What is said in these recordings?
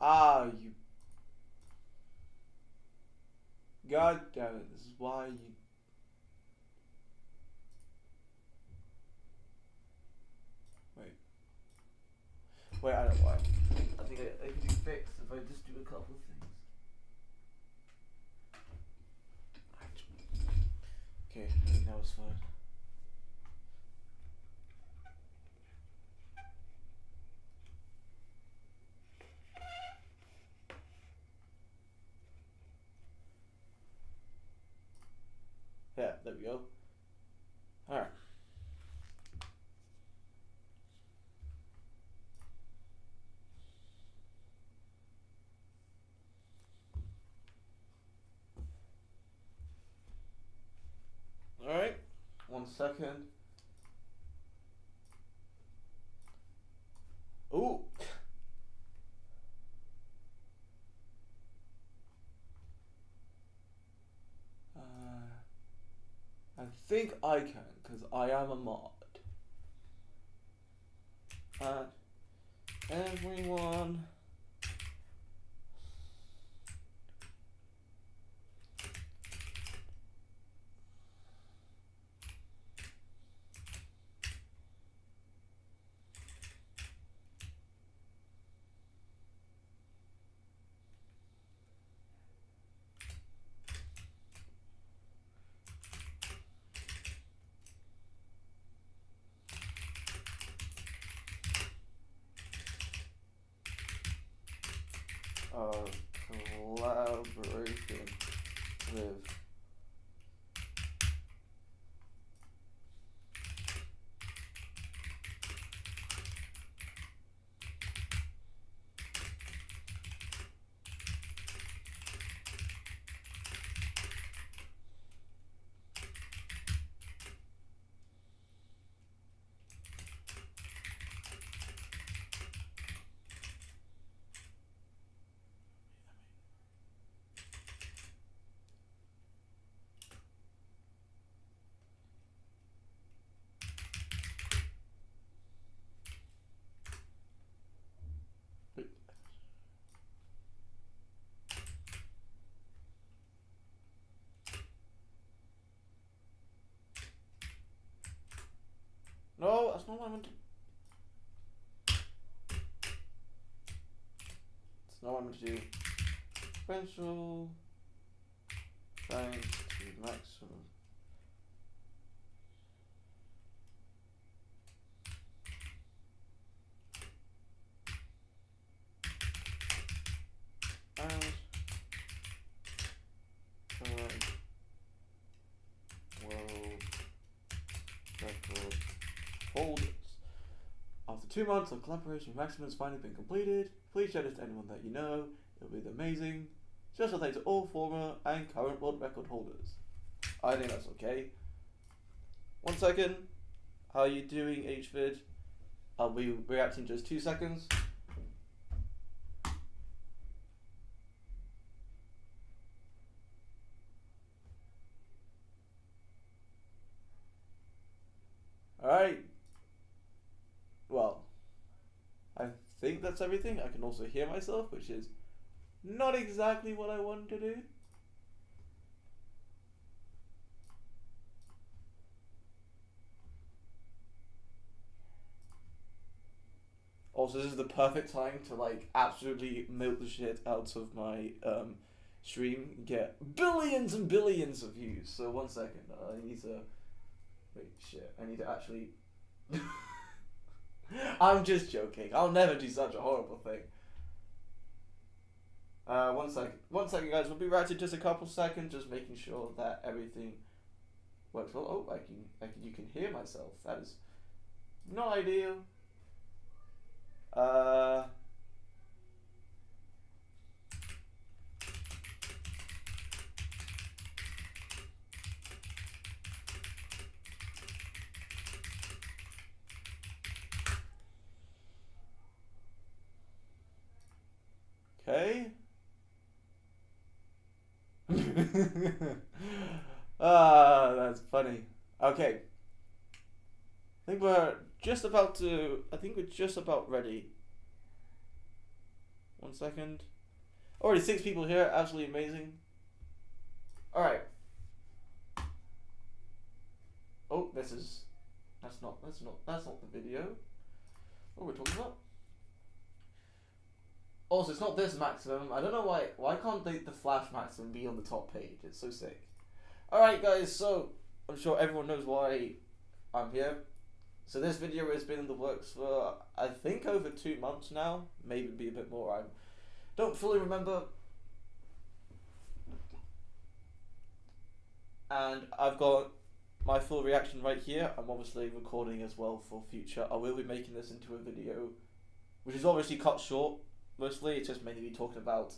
Ah, you. God damn it, this is why you. Wait. Wait, I know why. I think I can be fixed if I just do a couple of things. Okay, I think that was fine. Yeah, there we go. Alright. Alright. 1 second. Ooh. I think I can, because I am a mod. Everyone. Collaboration with No, that's not what I meant to. That's not what I meant to do. Sequential times to maximum. And world record holders. After 2 months of collaboration, maximum has finally been completed. Please share this to anyone that you know. It will be amazing. Special thanks to all former and current world record holders. I think that's okay. 1 second. How are you doing, HVid? I'll be reacting in just 2 seconds. Alright. Well, I think that's everything. I can also hear myself, which is not exactly what I wanted to do. Also, this is the perfect time to like absolutely milk the shit out of my stream, get billions and billions of views. So 1 second, I need to wait. Shit, I need to actually. I'm just joking. I'll never do such a horrible thing. 1 second. 1 second, guys. We'll be right in just a couple seconds, just making sure that everything works well. Oh, you can hear myself. That is not ideal. Okay. That's funny. Okay. I think we're just about ready. 1 second. Already 6 people here. Absolutely amazing. All right. Oh, that's not the video. What are we talking about? Also, it's not this maximum. I don't know why. Why can't the flash maximum be on the top page? It's so sick. All right, guys. So I'm sure everyone knows why I'm here. So this video has been in the works for I think over 2 months now. Maybe be a bit more. I don't fully remember. And I've got my full reaction right here. I'm obviously recording as well for future. I will be making this into a video, which is obviously cut short. Mostly, it's just mainly talking about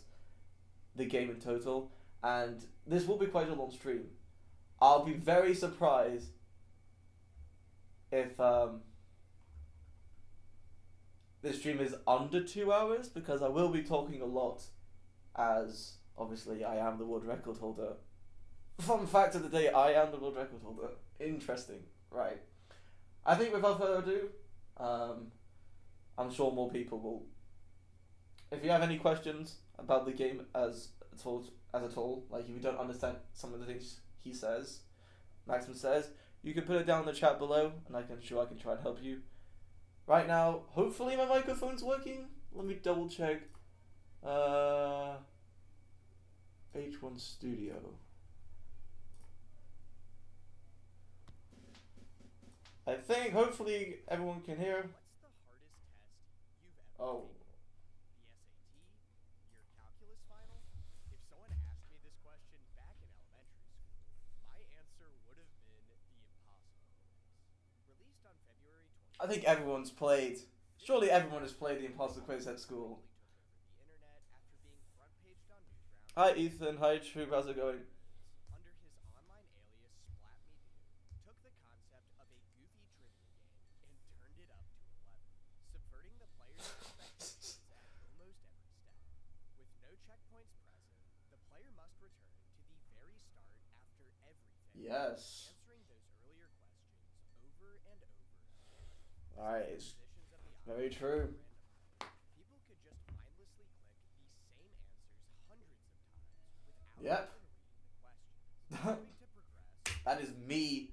the game in total. And this will be quite a long stream. I'll be very surprised if this stream is under 2 hours, because I will be talking a lot, as obviously I am the world record holder. Fun fact of the day, I am the world record holder. Interesting, right? I think without further ado, I'm sure more people will. If you have any questions about the game as at all, like if you don't understand some of the things he says, Maxim says, you can put it down in the chat below, and I can try and help you. Right now, hopefully my microphone's working. Let me double check. H1 Studio. I think hopefully everyone can hear. What's the hardest test you've ever Oh. taken? The SAT? Your calculus final? If someone asked me this question back in elementary school, my answer would have been the impossible quiz. Released on February 20th. I think everyone's played. Surely everyone has played the imposter quiz at school. Took over the internet after being front-paged on Newsround. Hi Ethan, hi Troop, how's it going? Under his online alias SplatMeDo, took the concept of a goofy trivia game and turned it up to 11, subverting the player's expectations at almost every step. With no checkpoints present, the player must return to the very start after everything. Yes. Answering those earlier questions over and over again. Alright, it's Positions of the very options true. were random. People could just mindlessly click the same answers hundreds of times without Yep. even reading the question. Hoping to progress. That is me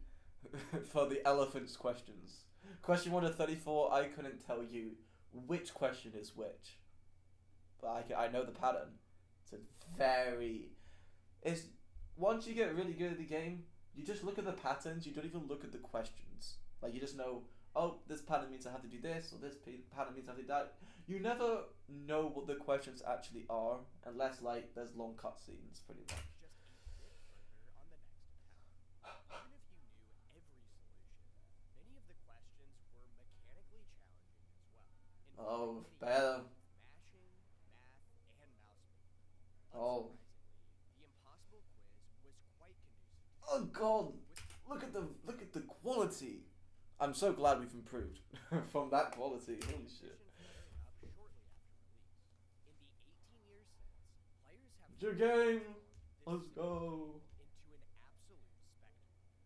for the elephants questions. Question 1 to 34, I couldn't tell you which question is which. But I know the pattern. It's once you get really good at the game, you just look at the patterns, you don't even look at the questions. Like you just know, oh, this pattern means I have to do this, or this pattern means I have to do that. You never know what the questions actually are, unless like there's long cutscenes, pretty much. Just a bit further on the next attempt. Even if you knew every solution, many of the questions were mechanically challenging as well. Oh, Involving better. mashing, math, and mouse movement. Oh. Unsurprisingly, the impossible quiz was quite conducive to Oh god, look at the quality. I'm so glad we've improved from that quality. Holy shit. shortly after release. In the 18 years since, players have It's your game. this Let's go. into an absolute spectacle,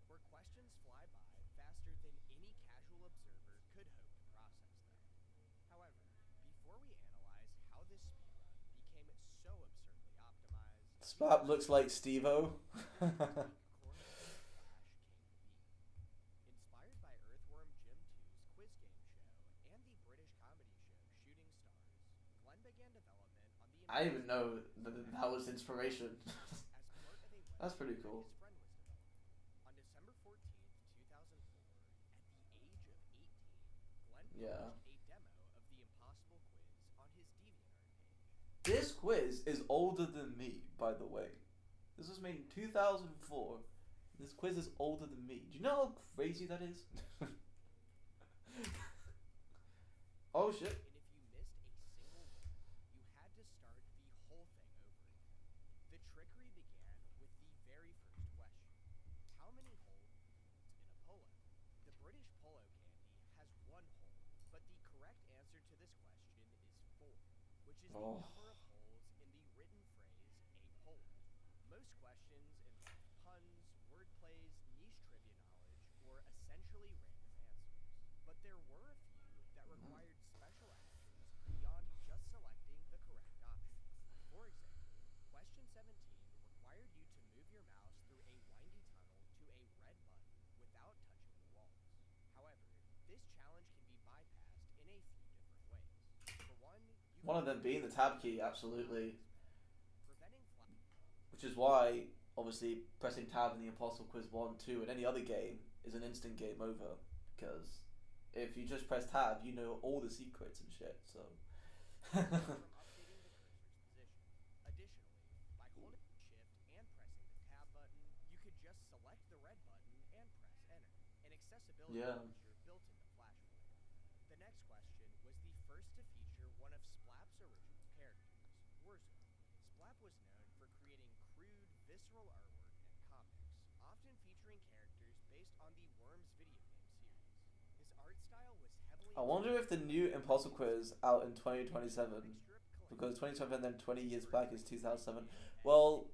where questions fly by faster than any casual observer could hope to process them. However, before we analyze how this speedrun became so absurdly optimized, Splat looks like Steve-O. Inspired by Earthworm Jim 2's quiz game show and the British comedy show Shooting Stars, Glenn began development on the I didn't even know that was inspiration. as part of a That's pretty website cool. his friend was developing. On December 14th, 2004, at the age of 18, Glenn Yeah. published a demo of the impossible quiz on his DeviantArt page. This quiz is older than me, by the way. This was made in 2004. This quiz is older than me. Do you know how crazy that is? Oh shit. And if you missed a single one, you had to start the whole thing over again. The trickery began with the very first question. How many holes in a polo? The British polo candy has 1 hole, but the correct answer to this question is 4, which is the Oh. number of holes in the written phrase a polo. Most questions involve puns, wordplays, niche trivia knowledge, or essentially random answers. But there were a few that required special actions beyond just selecting the correct One of them being the tab key, absolutely. preventing Which is why, obviously, pressing tab in the Impossible Quiz 1, 2, and any other game is an instant game over. Because if you just press tab, you know all the secrets and shit, so. from updating the cursor's position. Additionally, by holding shift and pressing the tab button, you could just select the red button and press enter, an accessibility Yeah. feature built into Flash Player. The next question was the first to feature one of Splap's original characters, Wurzel. Splap was known for creating crude, visceral artwork and comics, often featuring characters based on the Worms video game series. His art style was heavily I wonder if the new Impossible Quiz out in 2027, because 2027 and then 20 years back is 2007. Well,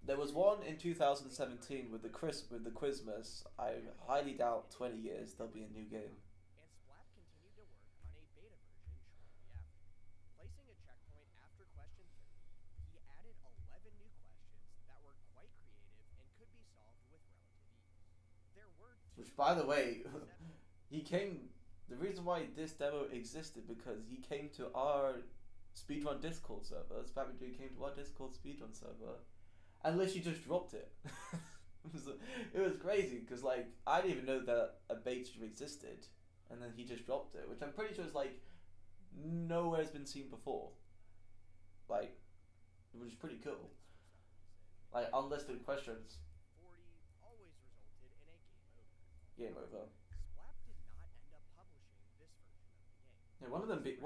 there was one in 2017 with the Quizmas. I highly doubt 20 years there'll be a new game. And Splap continued to work on a beta version shortly after. Placing a checkpoint after question 30, he added 11 new questions that were quite creative and could be solved with relative ease. There were two Which, by the way, he came. The reason why this demo existed because he came to our speedrun Discord server. Spappy came to our Discord speedrun server, and literally just dropped it. It was crazy because like I didn't even know that a beta existed, and then he just dropped it, which I'm pretty sure is like nowhere has been seen before. Like, which is pretty cool. Like unlisted questions. 40 always resulted in a game over. Game over. Splap did not end up publishing this version of the game. Yeah, one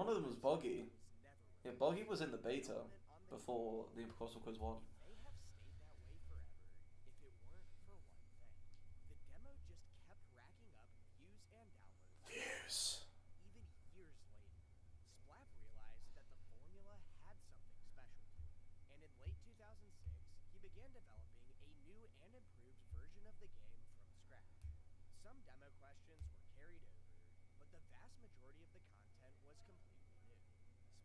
of them was Boggy. Was never Yeah, released. Boggy was in the beta Development on the before the Impossible Quiz 1. may have stayed that way forever if it weren't for one thing. The demo just kept racking up views and downloads. Views. Even years later, Splap realized that the formula had something special to it, and in late 2006, he began developing a new and improved version of the game from scratch. Some demo questions were carried over, but the vast majority of the content was completely new.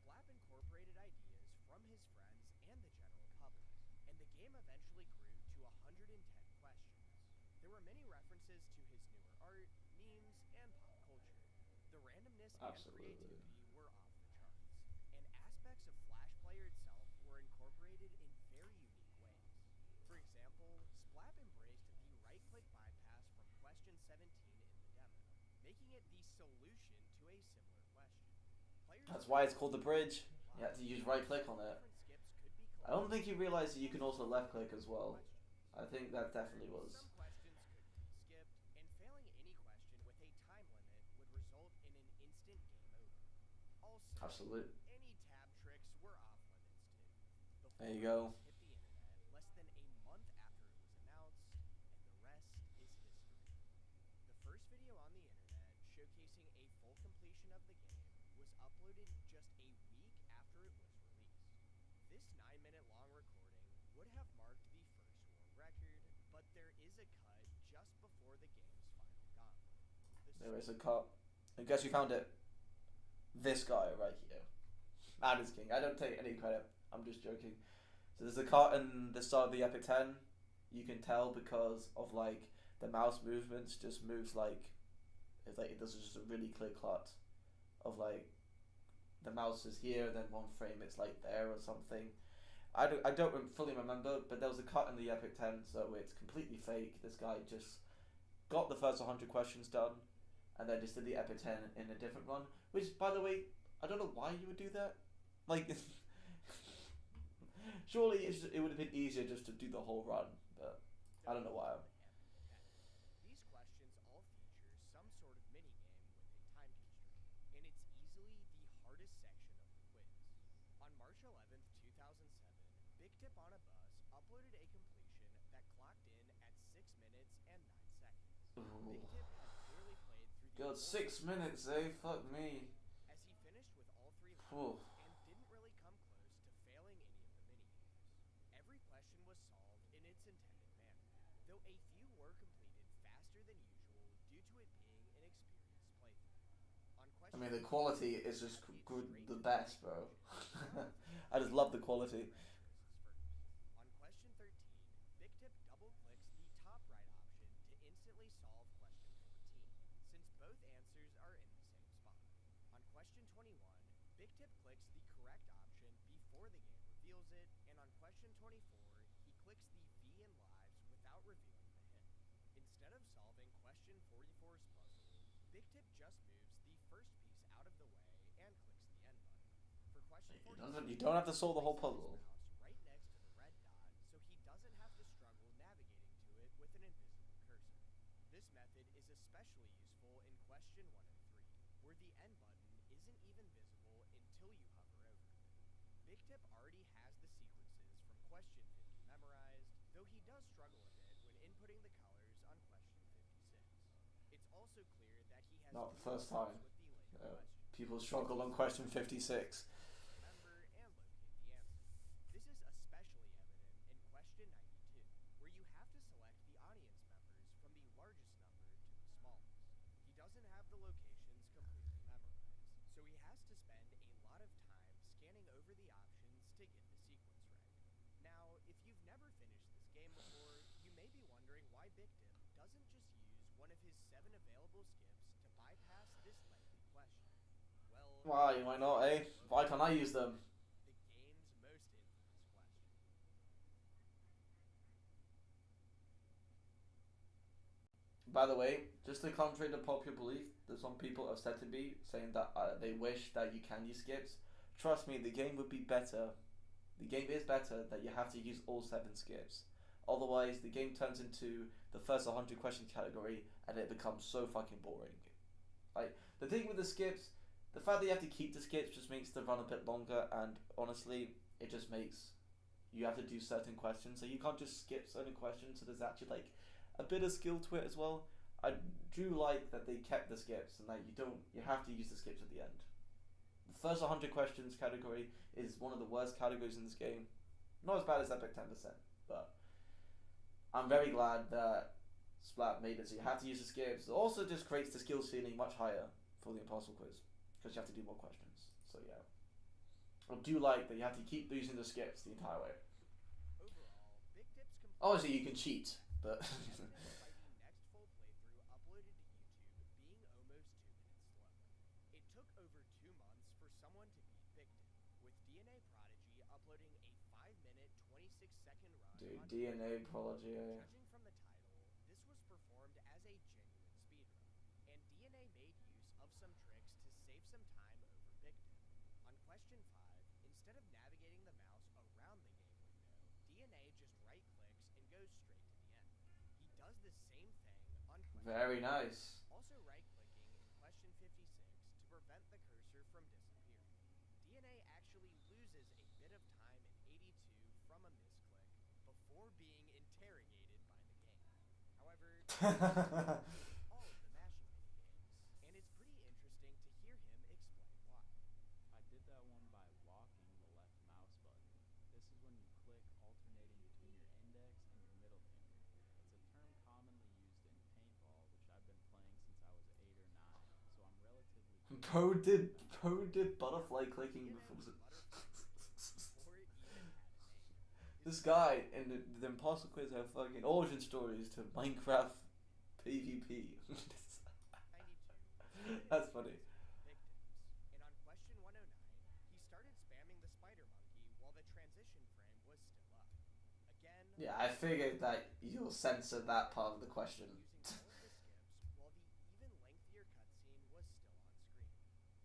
Splap incorporated ideas from his friends and the general public, and the game eventually grew to 110 questions. There were many references to his newer art, memes, and pop culture. The randomness Absolutely. and creativity were off the charts, and aspects of Flash Player itself were incorporated in very unique ways. For example, Splap embraced the right-click bypass from question 17 in the demo, making it the solution to a similar question. Players That's why it's called the bridge. You have to use right click on it. different skips could be I don't think collected he realized that you can also left click as questions. well. I think that definitely was. Some questions couldn't be skipped, and failing any question with a time limit would result in an instant game over. Also, Absolute. any tab tricks were off limits too. The There you full go. release hit the internet less than a month after it was announced, and the rest is history. The first video on the internet showcasing a full completion of the game was uploaded just a week after it was released. This 9-minute long recording would have marked the first world record, but there is a cut just before the game's final gauntlet. There is a cut. I guess you found it. This guy right here. Man is king. I don't take any credit. I'm just joking. So there's a cut in the start of the Epic 10. You can tell because of like the mouse movements just moves like it's like it does just a really clear cut of like the mouse is here, then one frame it's like there or something. I don't fully remember, but there was a cut in the Epic 10, so it's completely fake. This guy just got the first 100 questions done, and then just did the Epic 10 in a different run. Which, by the way, I don't know why you would do that. Like, surely it would have been easier just to do the whole run, but I don't know why. These questions all feature some sort of minigame with a time constraint, and it's easily the hardest section of the quiz. On March 11th, 2007, Big Tip on a Bus uploaded a completion that clocked in at 6 minutes and 9 seconds. Big Tip had clearly played through the God, 6 minutes, eh? Fuck me. as he finished with all 3 Whew. levels and didn't really come close to failing any of the minigames. Every question was solved in its intended manner, though a few were completed faster than usual due to it being an experienced playthrough. On I question mean, the quality is just good, the best, bro. I just love the quality. On question 13, Big Tip double-clicks the top right option to instantly solve question 14, since both answers are in the same spot. On question 21, Big Tip clicks the correct option before the game reveals it, and on question 24, he clicks the V in lives without revealing the hit. Instead of solving question 44's puzzle, Big Tip just moves the first piece out of the way and clicks the end button. For question 46, You don't have to solve the whole puzzle. right next to the red dot, so he doesn't have to struggle navigating to it with an invisible cursor. This method is especially useful in question 103, where the end button isn't even visible until you hover over it. Big Tip already has the sequences from question 50 memorized, though he does struggle a bit when inputting the colors on question 56. It's also clear that he has Not the first time. with the later questions. People struggle on question 56. Remember and locate the answer. This is especially evident in question 92, where you have to select the audience members from the largest number to the smallest. He doesn't have the locations completely memorized, so he has to spend a lot of time scanning over the options to get the sequence right. Now, if you've never finished this game before, you may be wondering why Big Tip doesn't just use one of his 7 available skips to bypass this lengthy question. Well, Why might not, eh? Why can't I use them? the game's most infamous question. By the way, just to contrary to popular belief, that some people have said to me, saying that they wish that you can use skips. Trust me, the game would be better. The game is better that you have to use all 7 skips. Otherwise, the game turns into the first 100 question category, and it becomes so fucking boring. Like, the thing with the skips, the fact that you have to keep the skips just makes the run a bit longer, and honestly, it just makes you have to do certain questions, so you can't just skip certain questions, so there's actually like a bit of skill to it as well. I do like that they kept the skips and that you have to use the skips at the end. The first 100 questions category is one of the worst categories in this game. Not as bad as Epic 10%, but I'm very glad that Splat made it so you have to use the skips. It also just creates the skills feeling much higher for the Impossible Quiz, because you have to do more questions. So yeah, I do like that you have to keep using the skips the entire way. Overall, Big Tip's Obviously you can cheat, but by the next full playthrough uploaded to YouTube being almost 2 minutes slow. It took over 2 months for someone to beat Big Tip, with DNA Prodigy uploading a 5-minute, 26-second run dude, on DNA Prodigy. Judging from the title, this was performed as a genuine speedrun, and DNA made use of some tricks to save some time over Big Tip. On question 5, instead of navigating the mouse around the game window, DNA just right-clicks and goes straight to the end. He does the same thing on question Very nice. also right-clicking in question 56 to prevent the cursor from disappearing. DNA actually loses a bit of time in 82 from a misclick before being interrogated by the game. However, all of the mashing minigames, and it's pretty interesting to hear him explain why. I did that one by locking the left mouse button. This is when you click alternating between your index and your middle finger. It's a term commonly used in paintball, which I've been playing since I was 8 or 9, so I'm relatively good Pro did butterfly clicking DNA before. was before it even had a name. This guy in the Impossible Quiz have fucking origin stories to Minecraft PvP. 92. That's funny. Victims. And on question 109, he started spamming the spider monkey while the transition frame was still up. Again, Yeah, I figured that you'll censor that part of the question. using all of the skips while the even lengthier cutscene was still on screen.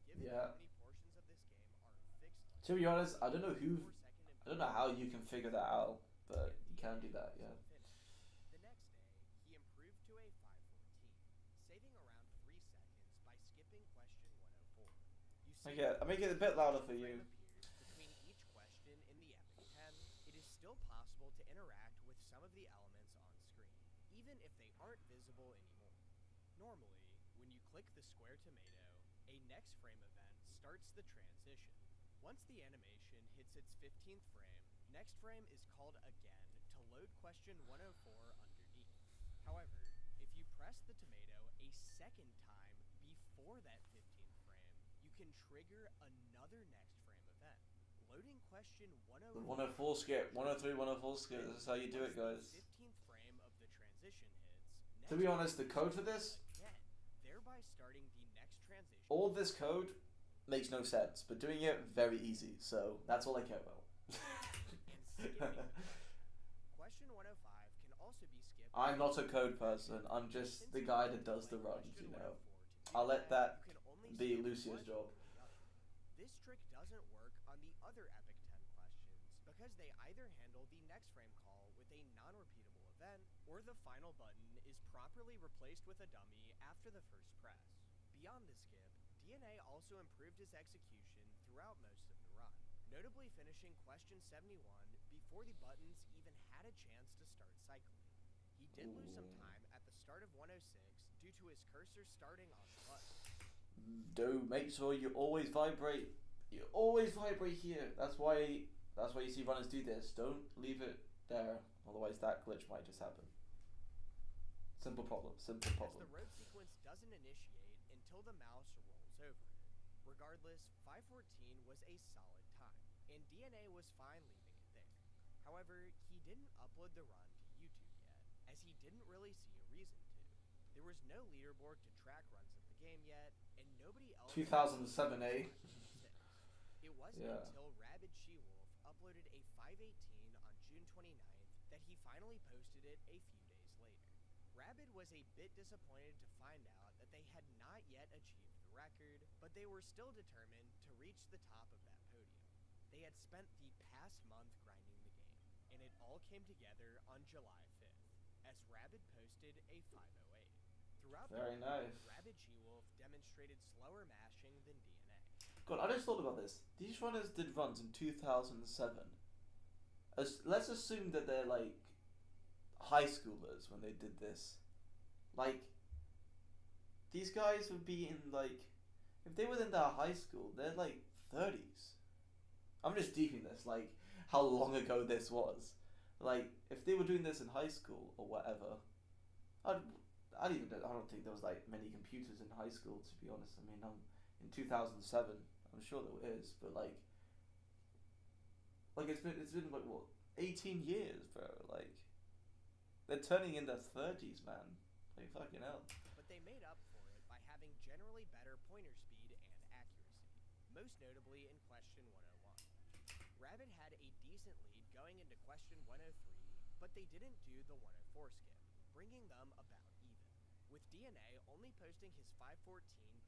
Given Yeah. how many portions of this game are fixed like To be honest, I don't know who. 4-second I don't know how you can figure that out, but you can do that. Yeah. The next day, he improved to a 514, saving around 3 seconds by skipping question 104. You see, Okay, I'll make it a bit louder for you. appears between each question in the Epic 10, it is still possible to interact with some of the elements on screen, even if they aren't visible anymore. Normally, when you click the square tomato, a next frame event starts the transition. Once the animation hits its 15th frame, next frame is called again to load question 104 underneath. However, if you press the tomato a second time before that 15th frame, you can trigger another next frame event. Loading question The 104 104 skip, 103, 104 skip. This is how you do it, once guys. the 15th frame of the transition hits. To be honest, the code for this, Again, thereby starting the next transition. all this code makes no sense, but doing it very easy. So that's all I care about. And skipping. Question 105 can also be skipped. I'm not a code person. I'm just the guy that does the runs, you know. I'll let that be Lucia's job. This trick doesn't work on the other Epic 10 questions because they either handle the next frame call with a non-repeatable event, or the final button is properly replaced with a dummy after the first press. Beyond the skip, DNA also improved his execution throughout most of the run, notably finishing question 71 before the buttons even had a chance to start cycling. He did lose some time at the start of 106 due to his cursor starting on the button. Do make sure you always vibrate. You always vibrate here. That's why you see runners do this. Don't leave it there, otherwise that glitch might just happen. Simple problem. Simple problem. As the road sequence doesn't initiate until the mouse rolls over it. Regardless, 514 was a solid time, and DNA was fine leaving it there. However, he didn't upload the run to YouTube yet, as he didn't really see a reason to. There was no leaderboard to track runs of the game yet, and nobody else. 2007, eh? It wasn't until Rabid She-Wolf uploaded a 518 on June 29th that he finally posted it a few days later. Rabid was a bit disappointed to find out that they had not yet achieved the record, but they were still determined to reach the top of that podium. They had spent the past month grinding the game, and it all came together on July 5th, as Rabid posted a 508. Throughout Very the nice. Rabid She-Wolf demonstrated slower mashing than DNA. God, I just thought about this. These runners did runs in 2007. Let's assume that they're like high schoolers when they did this. Like, these guys would be in like, if they were in their high school, they're like 30s. I'm just deeping this, like how long ago this was. Like, if they were doing this in high school or whatever, I don't think there was like many computers in high school, to be honest. I mean, in 2007, I'm sure there is, but like it's been like what, 18 years, bro. Like, they're turning in their 30s, man. Like, fucking hell. But they made up for it by having generally better pointer speed and accuracy, most notably in question 101. Rabbit had a decent lead going into question 103, but they didn't do the 104 skip, bringing them about even. With DNA only posting his 514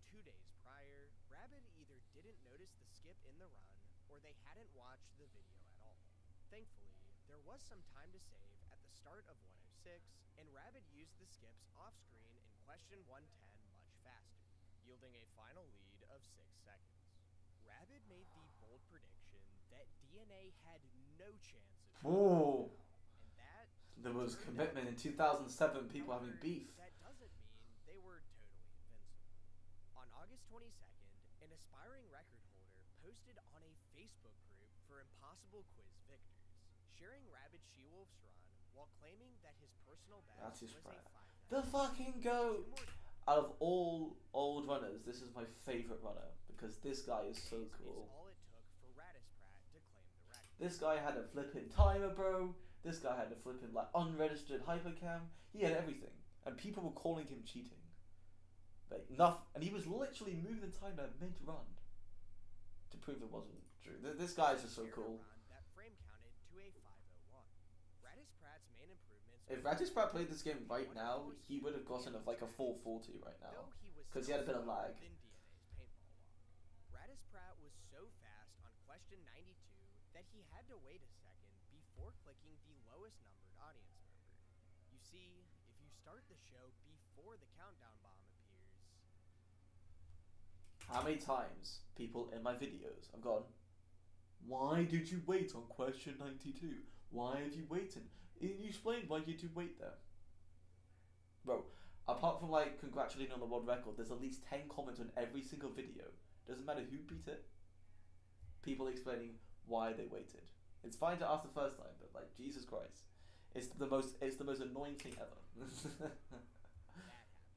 2 days prior, Rabbit either didn't notice the skip in the run, or they hadn't watched the video at all. Thankfully, there was some time to save at the start of 106, and Rabbit used the skips off-screen in question 110 much faster, yielding a final lead of 6 seconds. Rabbit made the bold prediction that DNA had no chance of Ooh. and that There was commitment in 2007, people having beef. That doesn't mean they were totally invincible. On August 22nd, an aspiring record holder posted on a Facebook group for Impossible Quiz Victors, sharing Rabbit She-Wolf's run while claiming that his personal best That's his was friend. a 5. The fucking goat! Out of all old runners, this is my favorite runner because this guy is so cool. Is all it took for Radisprat to claim the record. This guy had a flipping timer, bro. This guy had a flipping like unregistered hypercam. He had everything, and people were calling him cheating. But enough, and he was literally moving the timer mid-run to prove it wasn't true. This guy is just so cool. That frame counted to a 501. Radisprat's main improvements. If Radisprat played this game right now, he would have gotten like a 440 right now, because he had a bit of lag. Radisprat was so fast on question 92 that he had to wait a second before clicking the lowest numbered audience member. You see, if you start the show before the countdown bomb appears... How many times people in my videos have gone, why did you wait on question 92? Why have you waited? You explained why did you wait there. Bro, apart from like congratulating on the world record, there's at least 10 comments on every single video. Doesn't matter who beat it. People explaining why they waited. It's fine to ask the first time, but like, Jesus Christ. It's the most annoying thing ever. That happens.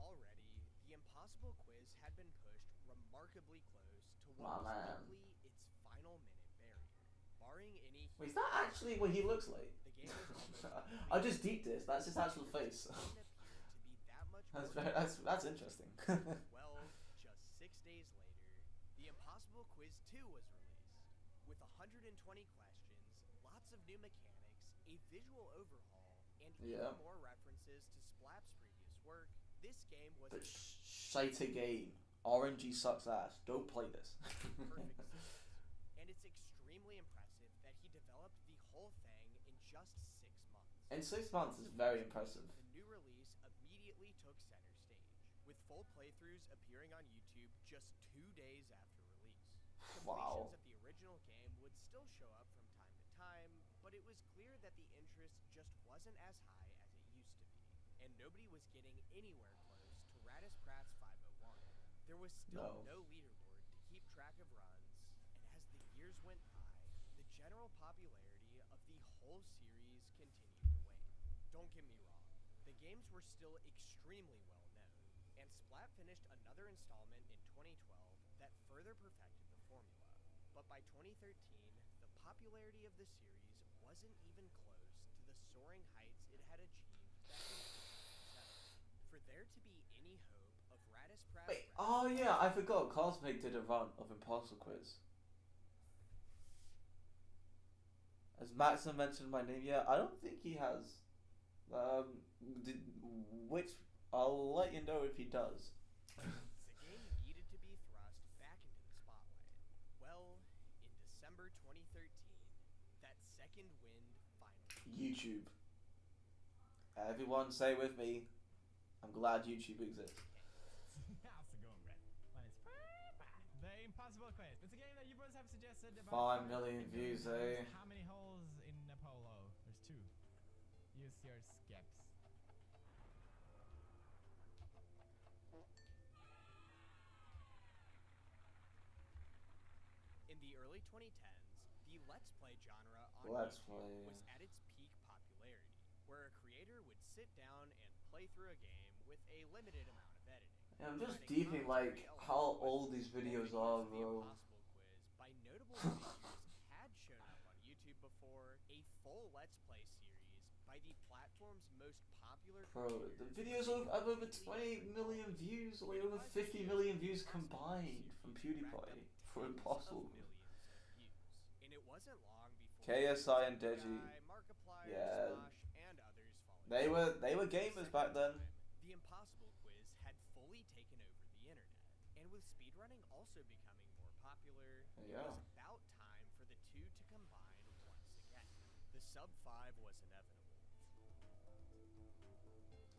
Already, the Impossible Quiz had been pushed remarkably close to what was likely its final minute barrier. Barring any... Wait, is that actually what he looks like? The game was I just deeped this. That's his actual face. That's That's interesting. Well, just 6 days later, 120 questions, lots of new mechanics, a visual overhaul, and Yeah. even more references to Splap's previous work, this game was But shite game. RNG sucks ass. Don't play this. perfect systems. And it's extremely impressive that he developed the whole thing in just 6 months. In 6 months is very impressive. The new release immediately took center stage, with full playthroughs appearing on YouTube just 2 days after release. Wow. Completions of the original game would still show up from time to time, but it was clear that the interest just wasn't as high as it used to be, and nobody was getting anywhere close to Radis Pratt's 501. There was still no leaderboard to keep track of runs, and as the years went by, the general popularity of the whole series continued to wane. Don't get me wrong, the games were still extremely well known, and Splat finished another installment in 2012 that further perfected the formula. But by 2013, the popularity of the series wasn't even close to the soaring heights it had achieved back in 2007. For there to be any hope of Radis Pratt... Wait, oh yeah, I forgot. Cosmic did a run of Impossible Quiz. Has Maxim mentioned my name yet? I don't think he has. I'll let you know if he does. The game needed to be thrust back into the spotlight. Well, in December 2013, that second wind finally... YouTube. Everyone say with me, I'm glad YouTube exists. How's it going, Brett? My name's The Impossible Quiz. It's a game that you boys have suggested about 5 million views, eh? How many holes in Apollo? There's 2. Use your skips. In the early 2010s, the Let's Play genre on Let's YouTube Play, was at its peak popularity, where a creator would sit down and play through a game with a limited amount of editing. Yeah, I'm just Providing deeping commentary like along how with old these videos are, The bro. Impossible Quiz by notable figures had shown up on YouTube before. A full Let's Play series by the platform's most popular Bro, creators the videos have over 20 million views, or like over 50 million views combined from PewDiePie for Impossible. And it wasn't long before KSI and Deji. Markiplier, Yeah. Smosh, and others followed. They were gamers back then. The Impossible Quiz had fully taken over the internet, and with speedrunning also becoming more popular, Yeah. it was about time for the two to combine once again. The sub 5 was inevitable.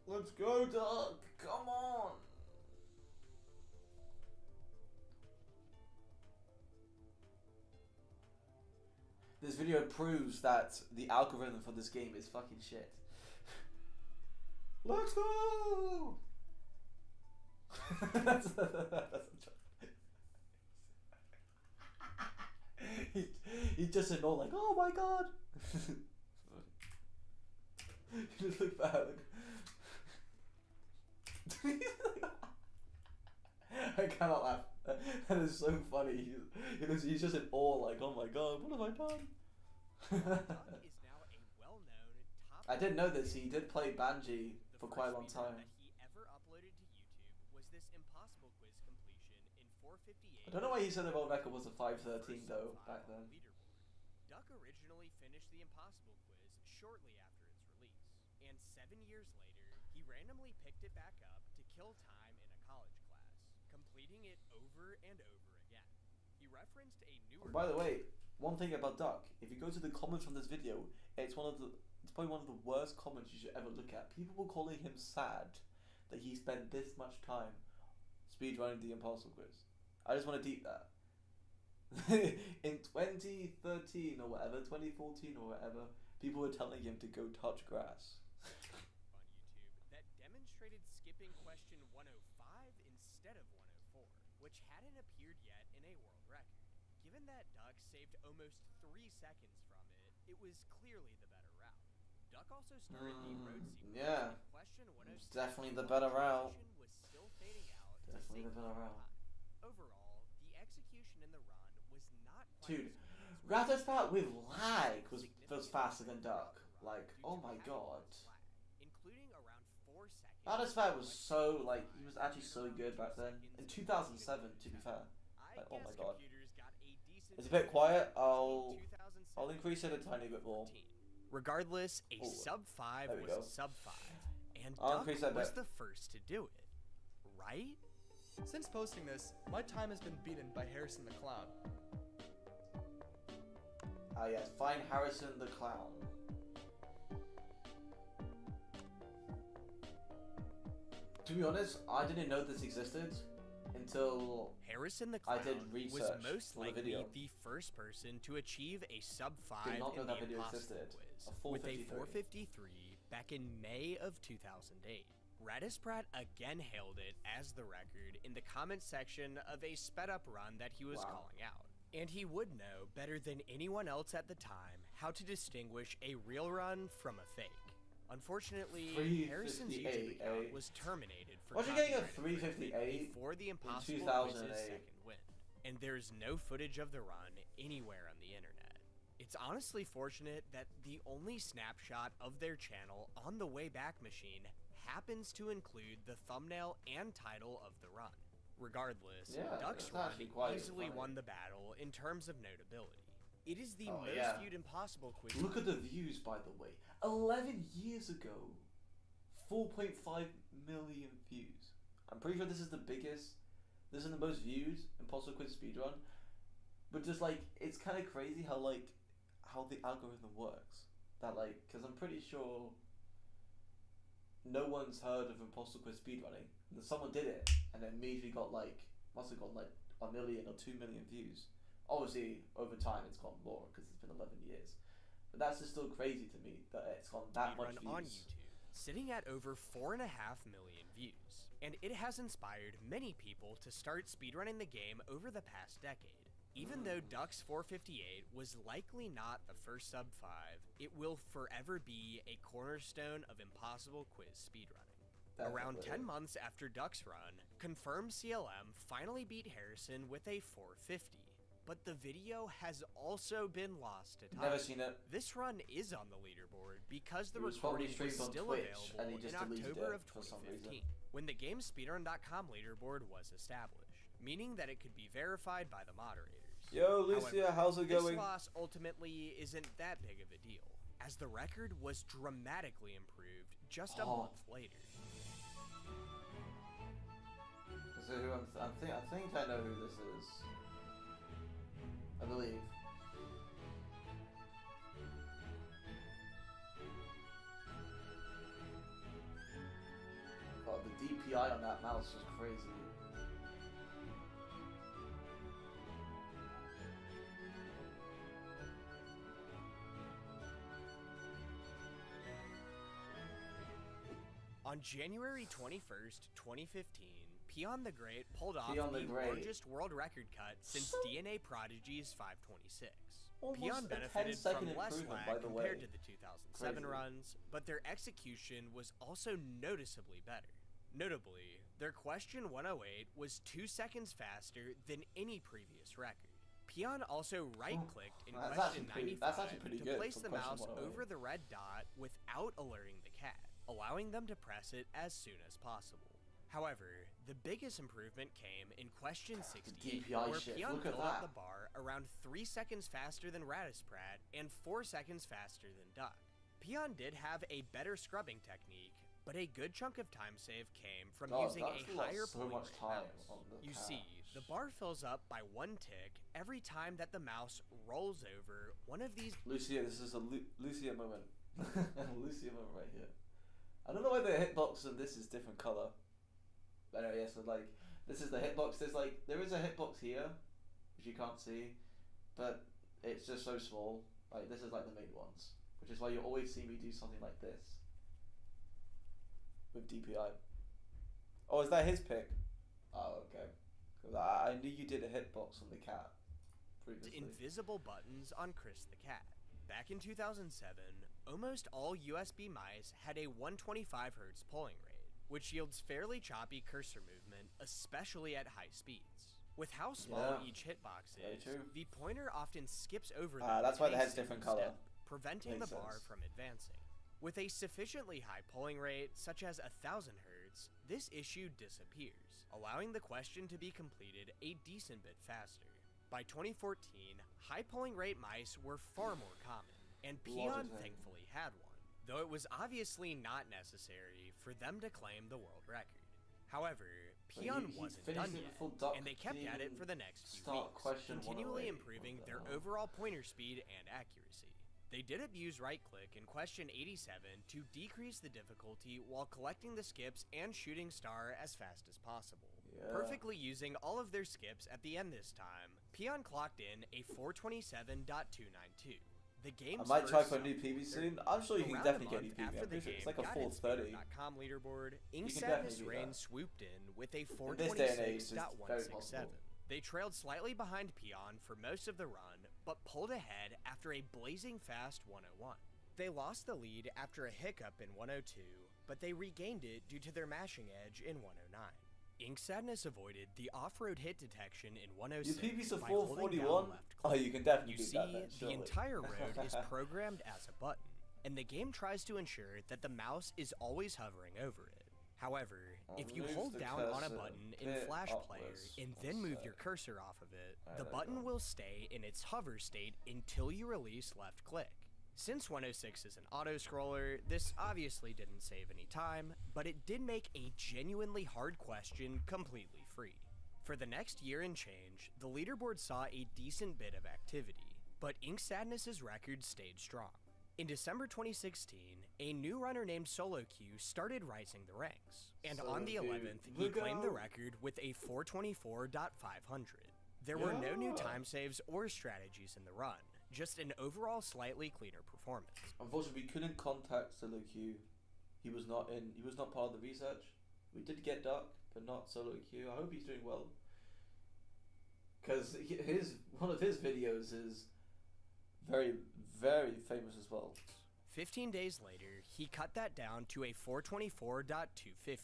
Let's go, Doug! Come on! This video proves that the algorithm for this game is fucking shit. Let's go! that's a joke. He's just in awe, like, oh my god! You just look back, I cannot laugh. That is so funny. He's just in awe, like, oh my god, what have I done? Doug is now a well-known top... I didn't know this. He did play Banji for quite a long The first time. video that he ever uploaded to YouTube was this Impossible Quiz completion in 458. I don't know why he said the world record was a 5:13 though back then. Leaderboard. Duck originally finished the Impossible Quiz shortly after its release, and 7 years later, he randomly picked it back up to kill time in a college class, completing it over and over again. He referenced a newer... By the way, one thing about Duck, if you go to the comments from this video, it's probably one of the worst comments you should ever look at. People were calling him sad that he spent this much time speedrunning the Impossible Quiz. I just want to deep that. In 2013 or whatever, 2014 or whatever, people were telling him to go touch grass. on YouTube that demonstrated skipping question 105 instead of 104, which hadn't appeared yet in a world record. Given that Duck saved almost 3 seconds from it, it was clearly the better route. Duck also started the road sequence. Yeah. with question 106. It's definitely the better route. Was still fading out to Definitely the save better more route. time. Overall, the execution in the run was not quite Dude, as smooth as Rattata with lag was significantly faster than throughout Duck. the run Like, due oh to my having god. more lag, including around 4 seconds. Rattata was so, like, he was actually so good back then. In 2007, to be fair. I Like, oh my guess god. computers got a decent It's a bit quiet. I'll 2007 increase it a tiny bit more. 14. Regardless, a Ooh, sub 5 there we was go. a sub 5, and I'll Duck increase that was bit. the first to do it, right? Since posting this, my time has been beaten by Harrison the Clown. Ah yes, find Harrison the Clown. To be honest, I didn't know this existed until Harrison the I Clown did was research most for the likely video. the first person to achieve a sub 5 Did not know in that the video Impossible existed. Quiz A with a 453. 453 back in May of 2008. Radispratt again hailed it as the record in the comments section of a sped up run that he was Wow. calling out. And he would know better than anyone else at the time how to distinguish a real run from a fake. Unfortunately, Harrison's YouTube 358, account eh? was terminated for Imagine getting a copyright infringement 358 before the Impossible Quiz's 2008. second win, and there's no footage of the run anywhere on the internet. It's honestly fortunate that the only snapshot of their channel on the Wayback Machine happens to include the thumbnail and title of the run. Regardless, Yeah, Duck's that's run actually quite easily funny. won the battle in terms of notability. It is the Oh, most yeah. viewed Impossible Quiz. Look at the views, by the way. 11 years ago, 4.5 million views. I'm pretty sure this is the biggest, this is the most viewed Impossible Quiz speedrun. But just like, it's kind of crazy how the algorithm works. That like, because I'm pretty sure no one's heard of Impossible Quiz speedrunning. And then someone did it, and then immediately got like, must have got like 1 million or 2 million views. Obviously, over time it's gone more because it's been 11 years. But that's just still crazy to me that it's gone that much Speedrun on views. YouTube, sitting at over 4.5 million views. And it has inspired many people to start speedrunning the game over the past decade. Even though Duck's 458 was likely not the first sub 5, it will forever be a cornerstone of Impossible Quiz speedrunning. Around Definitely. 10 months after Duck's run, confirmed CLM finally beat Harrison with a 450. But the video has also been lost to time. Never seen it. This run is on the leaderboard because the It was probably recording was streamed on still Twitch, available and he in just deleted October it of for some reason. 2015, when the game's speedrun.com leaderboard was established, meaning that it could be verified by the moderators. Yo, Lucia, However, how's it going? This loss ultimately isn't that big of a deal, as the record was dramatically improved just a Oh. month later. So who I think I know who this is. I believe. God, the DPI on that mouse was crazy. On January 21st, 2015, Peon the Great pulled off Peon the the Great. largest world record cut since DNA Prodigy's 526. Almost Peon a benefited 10-second from less improvement, lag by the compared way. to the 2007 Crazy. runs, but their execution was also noticeably better. Notably, their question 108 was 2 seconds faster than any previous record. Peon also right-clicked in That's question actually 95 that's actually pretty to good place for the question mouse 108. over the red dot without alerting the cat, allowing them to press it as soon as possible. However, the biggest improvement came in question 68, DPI where shit, Peon look at filled up that. the bar around 3 seconds faster than Radispratt and 4 seconds faster than Duck. Peon did have a better scrubbing technique, but a good chunk of time save came from God, using Duck's a lost higher so polling much rate time mouse. on the You cat. see, the bar fills up by 1 tick every time that the mouse rolls over one of these. Lucia, this is a Lucia moment. Lucia moment right here. I don't know why the hitbox and this is different color. But anyway, yeah, so like, this is the hitbox. There is a hitbox here, which you can't see, but it's just so small. Like, this is like the main ones, which is why you always see me do something like this with DPI. Oh, is that his pick? Oh, okay. 'Cause I knew you did a hitbox on the cat previously. Invisible buttons on Chris the Cat. Back in 2007, almost all USB mice had a 125 Hz polling rate, which yields fairly choppy cursor movement, especially at high speeds. With how small Yeah. each hitbox Very is, true. the pointer often skips over them That's in why the a head's single different color. step, preventing Makes the bar sense. from advancing. With a sufficiently high polling rate, such as 1000 Hz, this issue disappears, allowing the question to be completed a decent bit faster. By 2014, high polling rate mice were far more common, and Peon thankfully had one, though it was obviously not necessary for them to claim the world record. However, Peon wasn't done yet, and they kept at it for the next few weeks, continually improving their overall pointer speed and accuracy. They did abuse right-click in question 87 to decrease the difficulty while collecting the skips and shooting star as fast as possible. Perfectly using all of their skips at the end this time, Peon clocked in a 427.292. The game's I might try first for a new PB soon. I'm sure you can definitely get a new PB. after the It's game like a got 430. its Speedrun.com leaderboard, can Ink definitely Sadness do Rain that. swooped in with a In this day and age, it's very 426.167. possible. They trailed slightly behind Peon for most of the run, but pulled ahead after a blazing fast 101. They lost the lead after a hiccup in 102, but they regained it due to their mashing edge in 109. Ink Sadness avoided the off-road hit detection in Your 106 PB's a by holding down 441? left Oh, click. you can definitely You do see, that then, the surely. entire road is programmed as a button, and the game tries to ensure that the mouse is always hovering over it. However, if you Move hold the down on a cursor button a in bit Flash Player upwards. and One then move sec. your cursor off of it, Alright, the there you button go. will stay in its hover state until you release left click. Since 106 is an auto-scroller, this obviously didn't save any time, but it did make a genuinely hard question completely free. For the next year and change, the leaderboard saw a decent bit of activity, but Ink Sadness's record stayed strong. In December 2016, a new runner named Solo Q started rising the ranks, and on the Solo Q. 11th, he claimed the Woogo. record with a 424.500. There were no new Yeah. time saves or strategies in the run, just an overall slightly cleaner performance. Unfortunately, we couldn't contact Solo Q. He was not part of the research. We did get Duck, but not Solo Q. I hope he's doing well. Because one of his videos is very, very famous as well. 15 days later, he cut that down to a 424.250,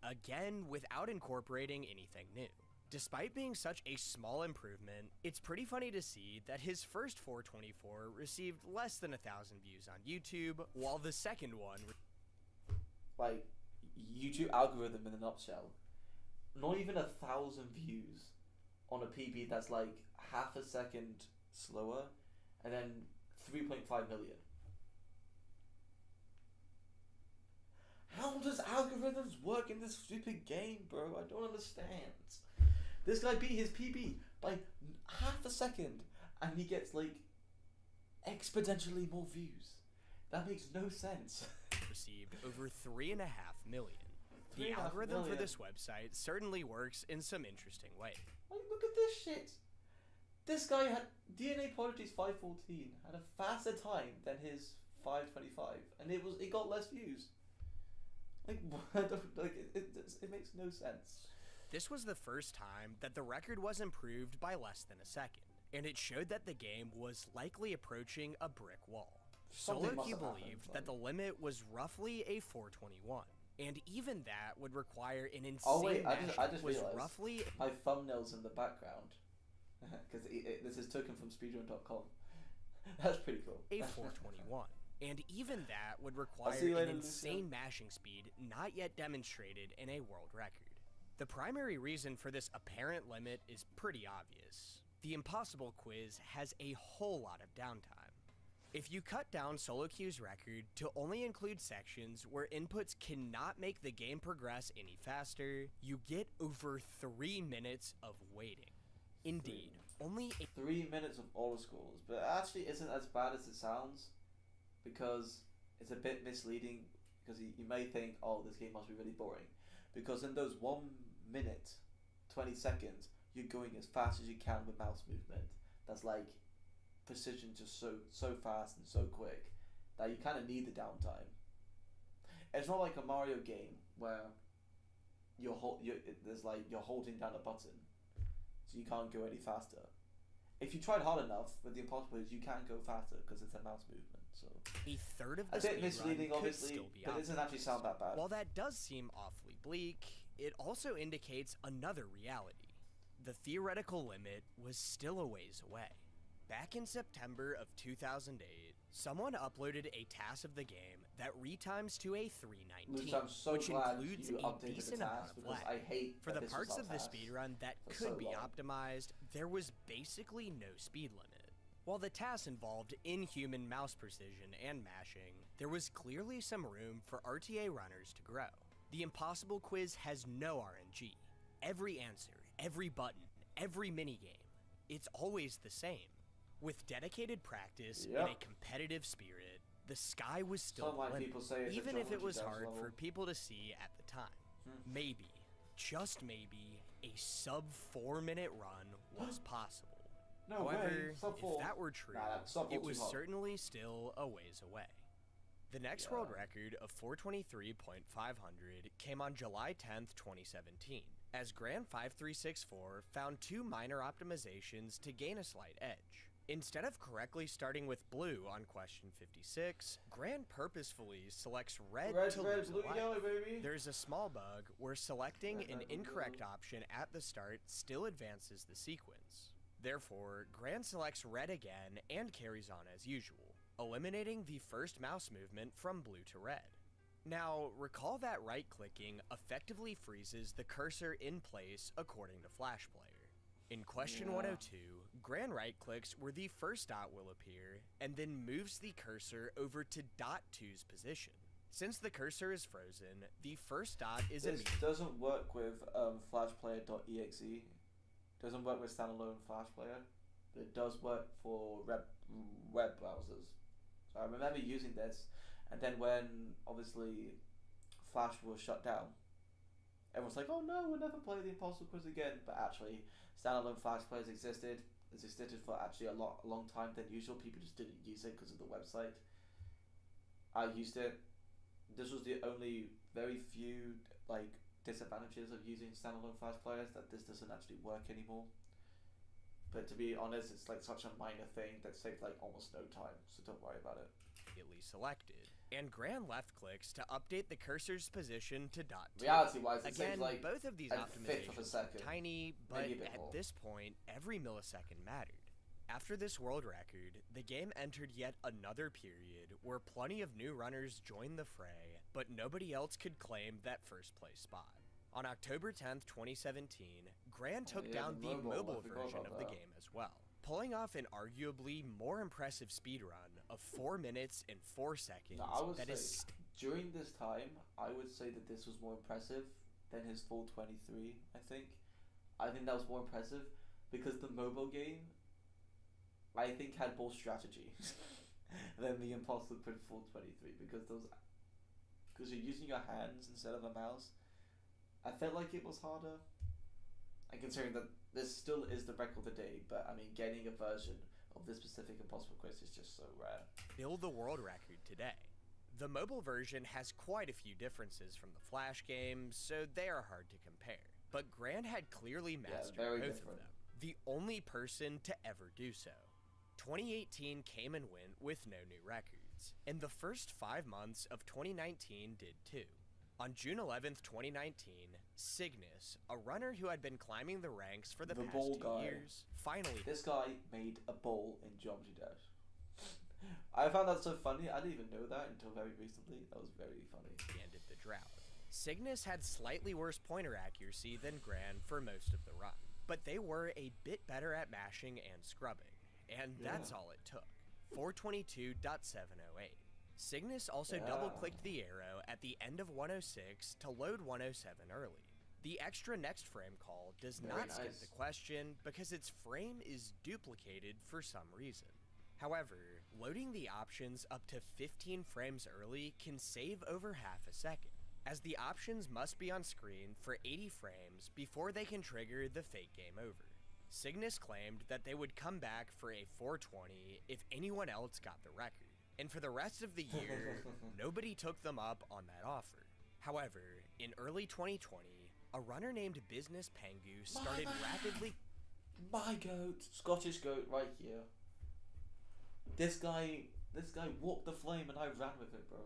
again without incorporating anything new. Despite being such a small improvement, it's pretty funny to see that his first 424 received less than 1,000 views on YouTube, while the second one... Like, YouTube algorithm in a nutshell. Not even 1,000 views on a PB that's like half a second slower, and then 3.5 million. How does algorithms work in this stupid game, bro? I don't understand. This guy beat his PB by half a second, and he gets like exponentially more views. That makes no sense. received over 3.5 million. The 3.5 algorithm for million. this website certainly works in some interesting ways. Like, look at this shit. This guy had DNA Prodigy's 514 had a faster time than his 525, and it got less views. Like, it makes no sense. This was the first time that the record was improved by less than a second, and it showed that the game was likely approaching a brick wall. Something Solo must Q have happened, believed like- that the limit was roughly a 421, and even that would require an insane Oh wait, I just mashup was realized roughly my thumbnails in the background because this is taken from Speedrun.com. That's pretty cool. a 421. And even that would require see you an later, insane mashing speed not yet demonstrated in a world record. The primary reason for this apparent limit is pretty obvious. The Impossible quiz has a whole lot of downtime. If you cut down Solo Q's record to only include sections where inputs cannot make the game progress any faster, you get over 3 minutes of waiting. Indeed, only 3 minutes of auto scrolls, but it actually isn't as bad as it sounds, because it's a bit misleading. Because you may think, oh, this game must be really boring, because in those 1 minute 20 seconds, you're going as fast as you can with mouse movement. That's like precision, just so fast and so quick that you kind of need the downtime. It's not like a Mario game where you're holding down a button, so you can't go any faster. If you tried hard enough with the Impossible, you can go faster because it's a mouse movement. So a third of the a bit speedrun misleading, could obviously, still be but it doesn't actually optimized. sound that bad. While that does seem awfully bleak, it also indicates another reality. The theoretical limit was still a ways away. Back in September of 2008, someone uploaded a task of the game that retimes to a 319, Which I'm so which glad includes you a updated decent the amount task of because lag. I hate For that the this parts was of the our task speedrun that for could so be long. optimized, there was basically no speed limit. While the task involved inhuman mouse precision and mashing, there was clearly some room for RTA runners to grow. The Impossible Quiz has no RNG. Every answer, every button, every minigame, it's always the same. With dedicated practice and a competitive spirit, the sky was still the limit, people say it's a even if it geology was devs hard level. for people to see at the time. Maybe, just maybe, a sub 4-minute run was possible. No However, way. Sub if 4. that were true, Nah, sub 4 it was too hot. certainly still a ways away. The next world record of 423.500 came on July 10th, 2017, as Grand 5364 found 2 minor optimizations to gain a slight edge. Instead of correctly starting with blue on question 56, Grand purposefully selects red to lose blue, a life. yellow, baby. There's a small bug where selecting an incorrect option at the start still advances the sequence. Therefore, Grand selects red again and carries on as usual, eliminating the first mouse movement from blue to red. Now, recall that right-clicking effectively freezes the cursor in place according to Flash Player. In question 102, Grand right-clicks where the first dot will appear, and then moves the cursor over to dot 2's position. Since the cursor is frozen, the first dot is This immediate. doesn't work with flashplayer.exe. Doesn't work with standalone Flash Player, but it does work for web browsers. So I remember using this, and then when obviously Flash was shut down, everyone's like, "Oh no, we'll never play the Impossible Quiz again." But actually, standalone Flash Players existed. It's existed for actually a long time than usual. People just didn't use it because of the website. I used it. This was the only very few disadvantages of using standalone Flash Players, that this doesn't actually work anymore. But to be honest, it's such a minor thing that saved almost no time, so don't worry about it. Immediately selected, and Grand left clicks to update the cursor's position to dot 2. Reality-wise, it Again, saves both of these a fifth of a optimizations second, are tiny, but maybe a bit at more. this point, every millisecond mattered. After this world record, the game entered yet another period where plenty of new runners joined the fray, but nobody else could claim that first place spot. On October 10th, 2017, Grand took down the mobile version of the game as well, pulling off an arguably more impressive speedrun of 4 minutes and 4 seconds. I would that say, is during this time, I would say that this was more impressive than his full 23, I think. I think that was more impressive because the mobile game, I think, had more strategy than the Impossible Quiz full 23, because you're using your hands instead of a mouse. I felt like it was harder. And considering that this still is the record of the day, but I mean, getting a version of this specific Impossible Quiz is just so rare. Still the world record today. The mobile version has quite a few differences from the Flash game, so they are hard to compare. But Grand had clearly mastered very both different. of them, the only person to ever do so. 2018 came and went with no new records, and the first 5 months of 2019 did too. On June 11th, 2019, Cygnus, a runner who had been climbing the ranks for the past ball 2 guy. years, finally This guy made a bowl in Geometry Dash. I found that so funny. I didn't even know that until very recently. That was very funny. ended the drought. Cygnus had slightly worse pointer accuracy than Gran for most of the run, but they were a bit better at mashing and scrubbing, and that's all it took. 422.708. Cygnus also double-clicked the arrow at the end of 106 to load 107 early. The extra next frame call does not skip the question because its frame is duplicated for some reason. However, loading the options up to 15 frames early can save over half a second, as the options must be on screen for 80 frames before they can trigger the fake game over. Cygnus claimed that they would come back for a 420 if anyone else got the record, and for the rest of the year, nobody took them up on that offer. However, in early 2020, a runner named Business Pengu started rapidly... My goat, Scottish goat right here. This guy walked the flame and I ran with it, bro.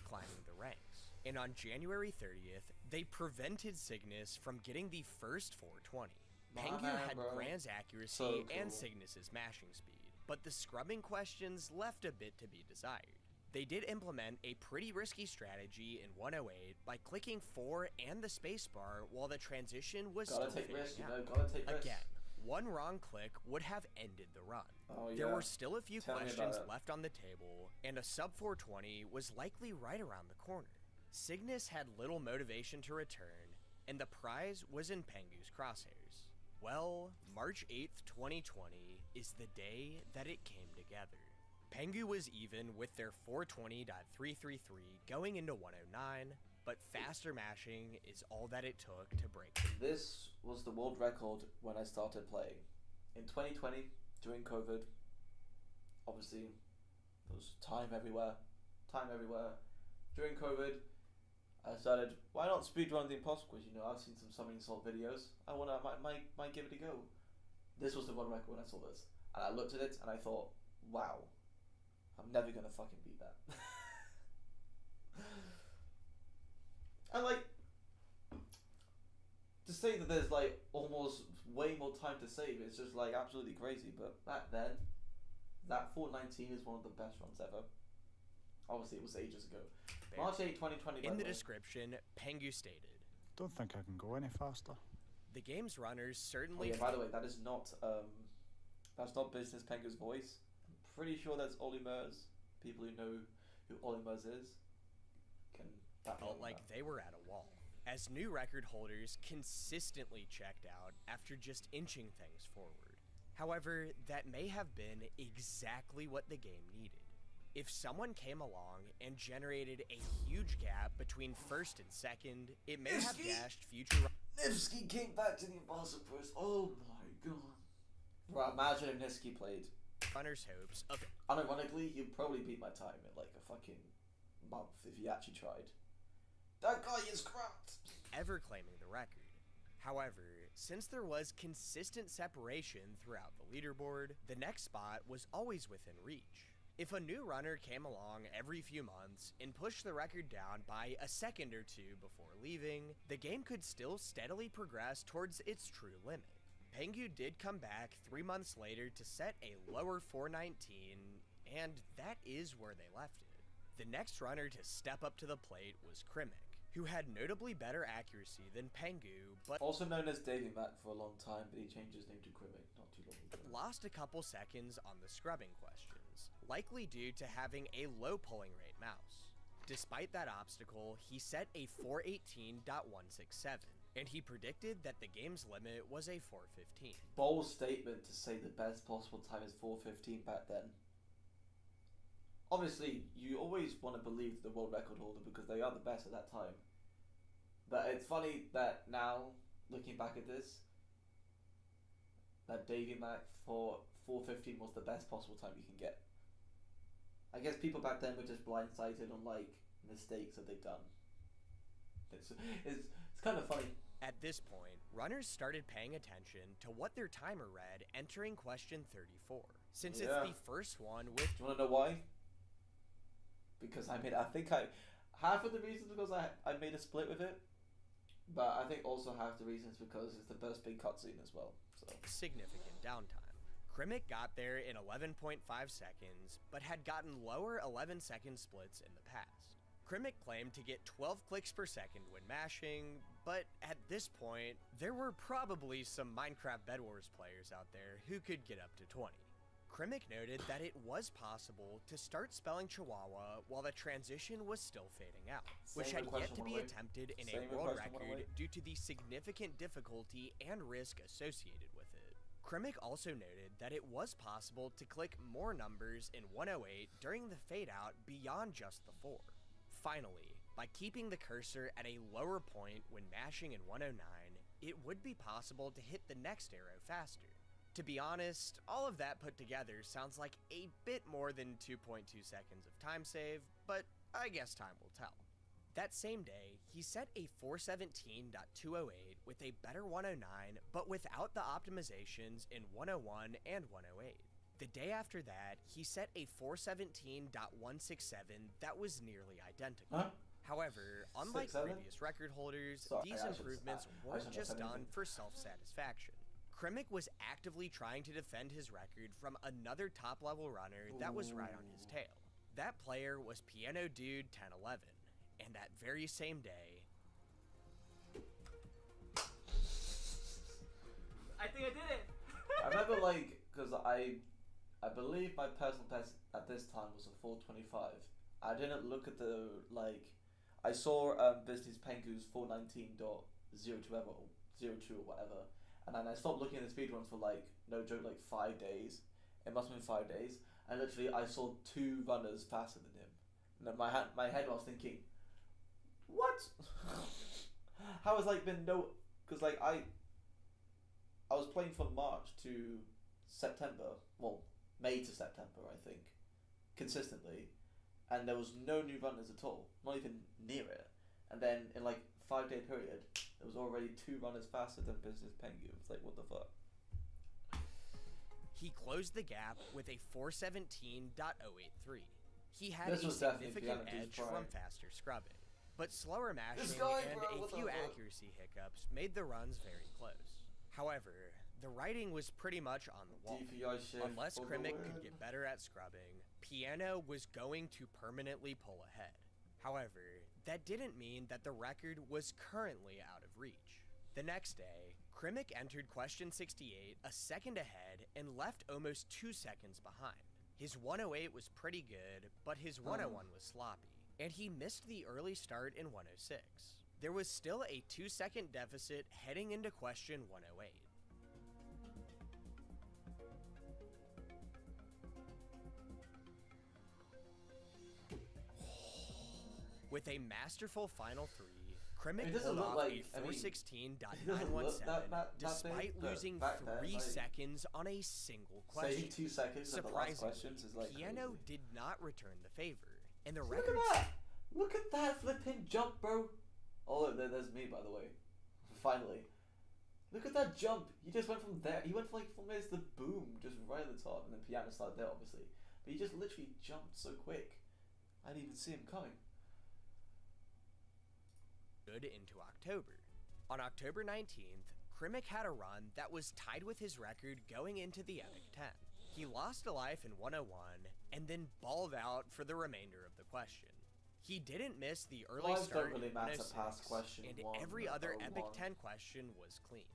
climbing the ranks. And on January 30th, they prevented Cygnus from getting the first 420. Pengu had bro. Grand's accuracy So cool. and Cygnus's mashing speed, but the scrubbing questions left a bit to be desired. They did implement a pretty risky strategy in 108 by clicking 4 and the spacebar while the transition was Gotta still take risks, fading out. gotta take risks. Again, one wrong click would have ended the run. Oh, There yeah. were still a few Tell me about questions it. left on the table, and a sub 420 was likely right around the corner. Cygnus had little motivation to return, and the prize was in Pengu's crosshairs. Well, March 8th, 2020 is the day that it came together. Pengu was even with their 420.333 going into 109, but faster mashing is all that it took to break it. This was the world record when I started playing. In 2020, during COVID, obviously, there was time everywhere. During COVID, I decided, why not speedrun the Impossible Quiz? You know, I've seen some Summoning Salt videos. I might give it a go. This was the world record when I saw this. And I looked at it and I thought, wow, I'm never gonna fucking beat that. And like, to say that there's like almost way more time to save, it's just like absolutely crazy. But back then, that 419 is one of the best runs ever. Obviously, it was ages ago. March 8, 2020. In the description, Pengu stated, Don't think I can go any faster. the game's runners Oh certainly yeah, by the way, that's not Business Pengu's voice. I'm pretty sure that's Ollie Mers. People who know who Ollie Mers is can back me felt up on like that. they were at a wall, as new record holders consistently checked out after just inching things forward. However, that may have been exactly what the game needed. If someone came along and generated a huge gap between first and second, it may have dashed future Nifsky came back to the Impossible Quiz. Oh my god. Right, imagine if Nifsky played. runners' hopes of Unironically, he'd probably beat my time in like a fucking month if he actually tried. That guy is corrupt. ever claiming the record. However, since there was consistent separation throughout the leaderboard, the next spot was always within reach. If a new runner came along every few months and pushed the record down by a second or two before leaving, the game could still steadily progress towards its true limit. Pengu did come back 3 months later to set a lower 419, and that is where they left it. The next runner to step up to the plate was Krimic, who had notably better accuracy than Pengu, but Also known as Davy Mac for a long time, but he changed his name to Krimic not too long ago. lost a couple seconds on the scrubbing questions, likely due to having a low pulling rate mouse. Despite that obstacle, he set a 418.167, and he predicted that the game's limit was a 415. Bold statement to say the best possible time is 4:15 back then. Obviously, you always want to believe the world record holder because they are the best at that time. But it's funny that now, looking back at this, that Davy Mac for 4:15 was the best possible time you can get. I guess people back then were just blindsided on like mistakes that they've done. It's kind of funny. At this point, runners started paying attention to what their timer read entering question 34, since Yeah. it's the first one with Do you want to know why? Because half of the reasons because I made a split with it, but I think also half the reasons because it's the first big cutscene as well. So significant downtime. Krimic got there in 11.5 seconds, but had gotten lower 11-second splits in the past. Krimic claimed to get 12 clicks per second when mashing, but at this point, there were probably some Minecraft Bed Wars players out there who could get up to 20. Krimic noted that it was possible to start spelling Chihuahua while the transition was still fading out, which Same had with yet to question be 108. attempted in Same a with world question record 108. due to the significant difficulty and risk associated with it. Krimic also noted that it was possible to click more numbers in 108 during the fade out beyond just the 4. Finally, by keeping the cursor at a lower point when mashing in 109, it would be possible to hit the next arrow faster. To be honest, all of that put together sounds like a bit more than 2.2 seconds of time save, but I guess time will tell. That same day, he set a 417.208 with a better 109, but without the optimizations in 101 and 108. The day after that, he set a 417.167 that was nearly identical. Huh? However, unlike 6-7? previous record holders, Sorry, these I should- improvements I weren't shouldn't just have said done anything. for self-satisfaction. Krimic was actively trying to defend his record from another top-level runner that was right on his tail. That player was Piano Dude 1011, and that very same day... I think I did it! I remember, like, because I believe my personal best at this time was a 425. I didn't look at the, like, I saw Business Pengu's 419.02 or 02 or whatever, and then I stopped looking at the speedruns for, like, no joke, like 5 days. It must have been 5 days, and literally I saw 2 runners faster than him. And then my head was thinking, what? How has, like, been no, because, like, I was playing from March to September, well, May to September, I think, consistently, and there was no new runners at all, not even near it. And then in like 5-day period, there was already 2 runners faster than Business Pengu. It's like, what the fuck? He closed the gap with a 417.083. He had This a was definitely significant Piano Dude's edge from prime. faster scrubbing, but slower mashing This guy, and bro, a what the few fuck? accuracy hiccups made the runs very close. However, the writing was pretty much on the wall. DPI shift Unless for the Krimic win. could get better at scrubbing, Piano was going to permanently pull ahead. However, that didn't mean that the record was currently out of reach. The next day, Krimic entered question 68 a second ahead and left almost 2 seconds behind. His 108 was pretty good, but his 101 was sloppy, and he missed the early start in 106. There was still a 2-second deficit heading into question 108. With a masterful final 3, Krimic It doesn't pulled look off like- a I mean, 416.917 that despite big, but losing back then, 3 like, seconds on a single question. Saying 2 seconds at the last Surprisingly, questions is like Piano crazy. did not return the favor, and the Look record at that! Look at that flipping jump, bro! Oh, look, there's me, by the way. Finally. Look at that jump! He just went from there. He went from, like, from there's the boom, just right at the top, and then Piano started there, obviously. But he just literally jumped so quick. I didn't even see him coming. good into October. On October 19th, Krimic had a run that was tied with his record going into the Epic 10. He lost a life in 101 and then balled out for the remainder of the question. He didn't miss the early Lives start don't really in matter 106, past question and 1, every other or Epic 1. 10 question was clean.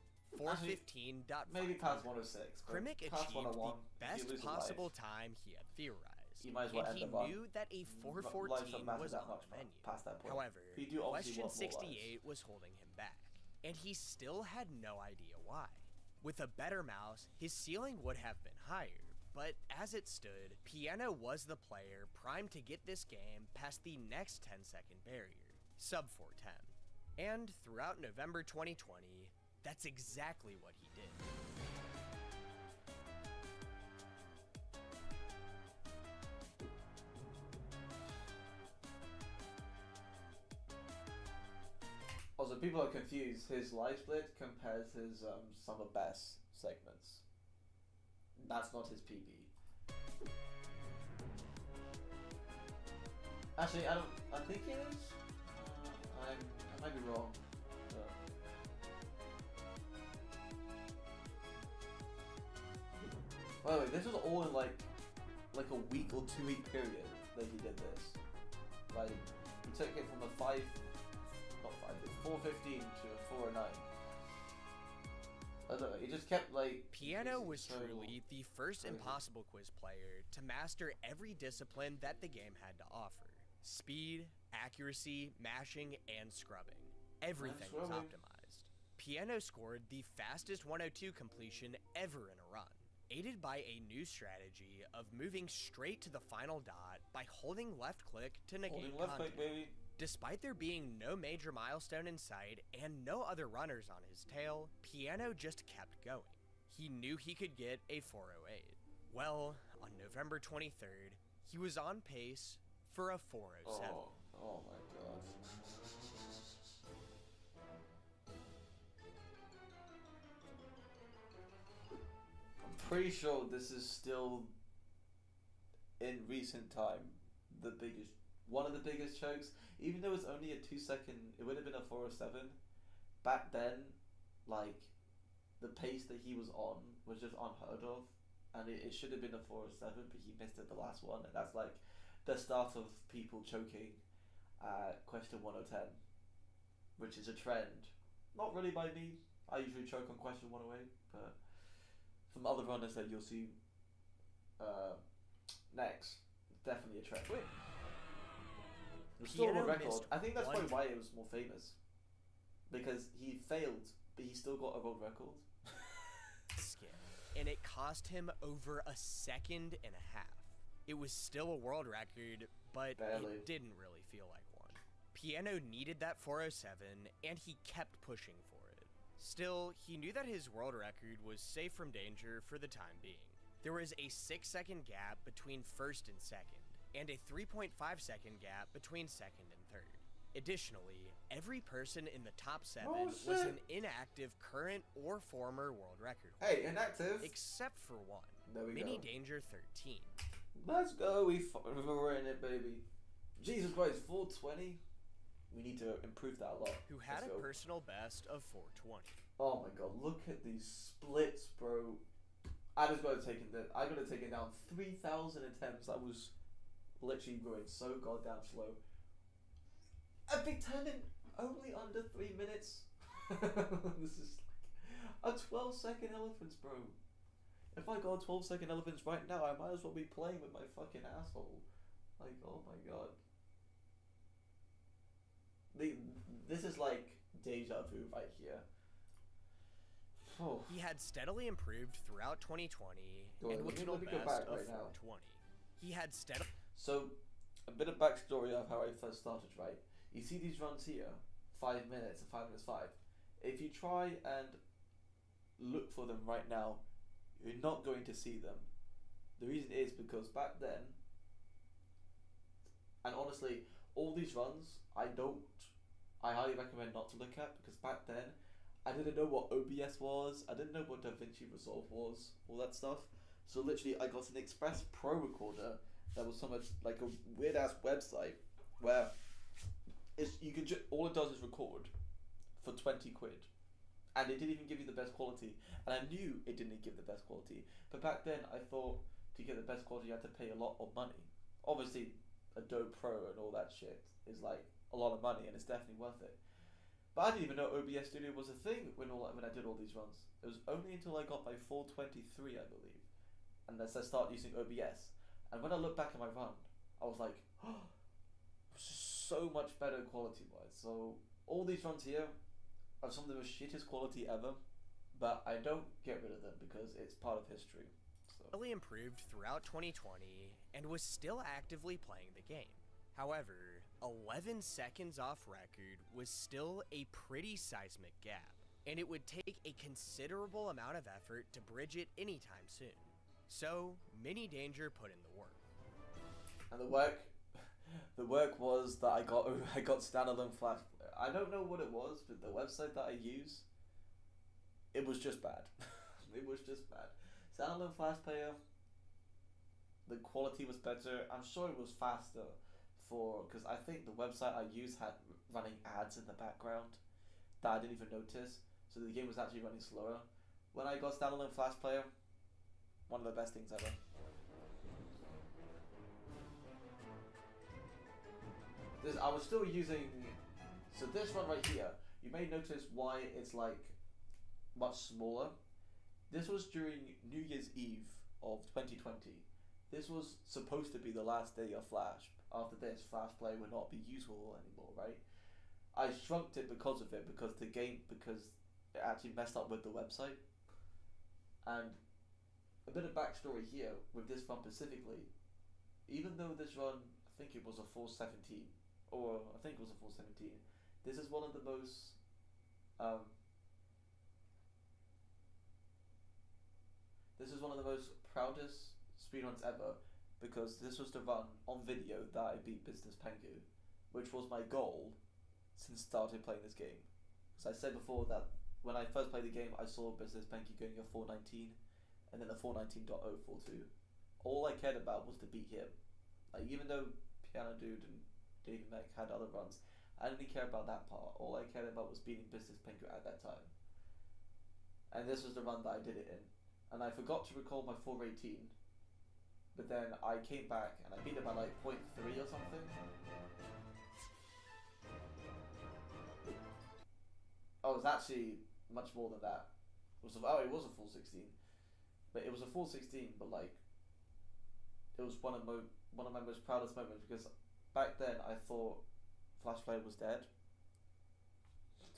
Actually, 415.5. Maybe past 106. but Krimic past achieved 101, the if you best lose a possible life, time he had theorized, you might as well and end he the run. knew that a Lives 414 don't matter was that on much the menu. past that point. However, But you do obviously question want more lives. 68 was holding him back, and he still had no idea why. With a better mouse, his ceiling would have been higher, but as it stood, Piano was the player primed to get this game past the next 10-second barrier, sub 410. And throughout November 2020, that's exactly what he did. Also, people are confused. His live split compares his some of best segments. That's not his PB. Actually, I think it is. I might be wrong. By the way, this was all in like a week or 2 week period that he did this. Like, he took it from a 415 to a 409. I don't know, he just kept like... Piano was so truly the first crazy. Impossible Quiz player to master every discipline that the game had to offer. Speed, accuracy, mashing, and scrubbing. Everything was scrubbing. optimized. Piano scored the fastest 102 completion ever in a run, aided by a new strategy of moving straight to the final dot by holding left click to negate Holding left contact. click, baby. Despite there being no major milestone in sight and no other runners on his tail, Piano just kept going. He knew he could get a 408. Well, on November 23rd, he was on pace for a 407. Oh my god. I'm pretty sure this is still, in recent time, one of the biggest chokes. Even though it's only a 2 second, it would have been a 407. Back then, like, the pace that he was on was just unheard of, and it should have been a 407, but he missed it the last one, and that's like the start of people choking at question 110, which is a trend. Not really by me. I usually choke on question 108, but from other runners that you'll see next, definitely a trend. Wait. It was still a Piano record. missed I think that's probably one- why it was more famous. Because he failed, but he still got a world record. Skip, and it cost him over a second and a half. It was still a world record, but Barely. it didn't really feel like one. Piano needed that 407, and he kept pushing for it. Still, he knew that his world record was safe from danger for the time being. There was a 6-second gap between first and second, and a 3.5-second gap between second and third. Additionally, every person in the top 7 Oh, was shit. an inactive current or former world record Hey, inactive. except for one. There we Mini go. Danger 13. Let's go. We're in it, baby. Jesus Christ, 420. We need to improve that a lot. Who had Let's a go. personal best of 420. Oh my god, look at these splits, bro. I just gotta take it. I gotta take it down 3,000 attempts. That was literally going so goddamn slow. A big turn in only under 3 minutes. This is like a 12-second elephants, bro. If I got 12-second elephants right now, I might as well be playing with my fucking asshole. Like, oh my god. This is like deja vu right here. Oh. He had steadily improved throughout 2020 Go on, and was let the me go best back of right now. 420. He had steadily. So, a bit of backstory of how I first started, right? You see these runs here, 5 minutes and 5 minutes 5. If you try and look for them right now, you're not going to see them. The reason is because back then, and honestly, all these runs, I highly recommend not to look at, because back then, I didn't know what OBS was, I didn't know what DaVinci Resolve was, all that stuff. So literally, I got an Express Pro recorder that was so much like a weird ass website where all it does is record for 20 quid, and it didn't even give you the best quality. And I knew it didn't give the best quality, but back then I thought to get the best quality you had to pay a lot of money. Obviously, Adobe Pro and all that shit is like a lot of money, and it's definitely worth it. But I didn't even know OBS Studio was a thing when I did all these runs. It was only until I got my 423, I believe, and as I started using OBS. And when I look back at my run, I was like, oh, so much better quality-wise. So all these runs here are some of the shittest quality ever, but I don't get rid of them because it's part of history. So. Steadily improved throughout 2020 and was still actively playing the game. However, 11 seconds off record was still a pretty seismic gap, and it would take a considerable amount of effort to bridge it anytime soon. So, Mini Danger put in the work. And the work was that I got standalone Flash. I don't know what it was, but the website that I use, it was just bad. It was just bad. Standalone Flash Player, the quality was better. I'm sure it was faster because I think the website I used had running ads in the background that I didn't even notice. So the game was actually running slower. When I got standalone Flash Player, one of the best things ever. I was still using, so this one right here, you may notice why it's like much smaller. This was during New Year's Eve of 2020. This was supposed to be the last day of Flash. After this, Flash Play would not be useful anymore, right? I shrunk it because of it, because it actually messed up with the website. And a bit of backstory here with this run specifically. Even though this run, I think it was a 417, this is one of the most proudest speedruns ever, because this was the run on video that I beat Business Pengu, which was my goal since starting playing this game. Because I said before that when I first played the game, I saw Business Pengu going a 419 and then a 419.042. All I cared about was to beat him. Like, even though Piano Dude and David Mack had other runs, I didn't care about that part. All I cared about was beating Business Pengu at that time. and this was the run that I did it in, and I forgot to record my 418, but then I came back and I beat it by like 0.3 or something. Oh, it was actually much more than that. It was a full 16, but it was a full 16, but like it was one of my most proudest moments, because back then I thought Flash Player was dead,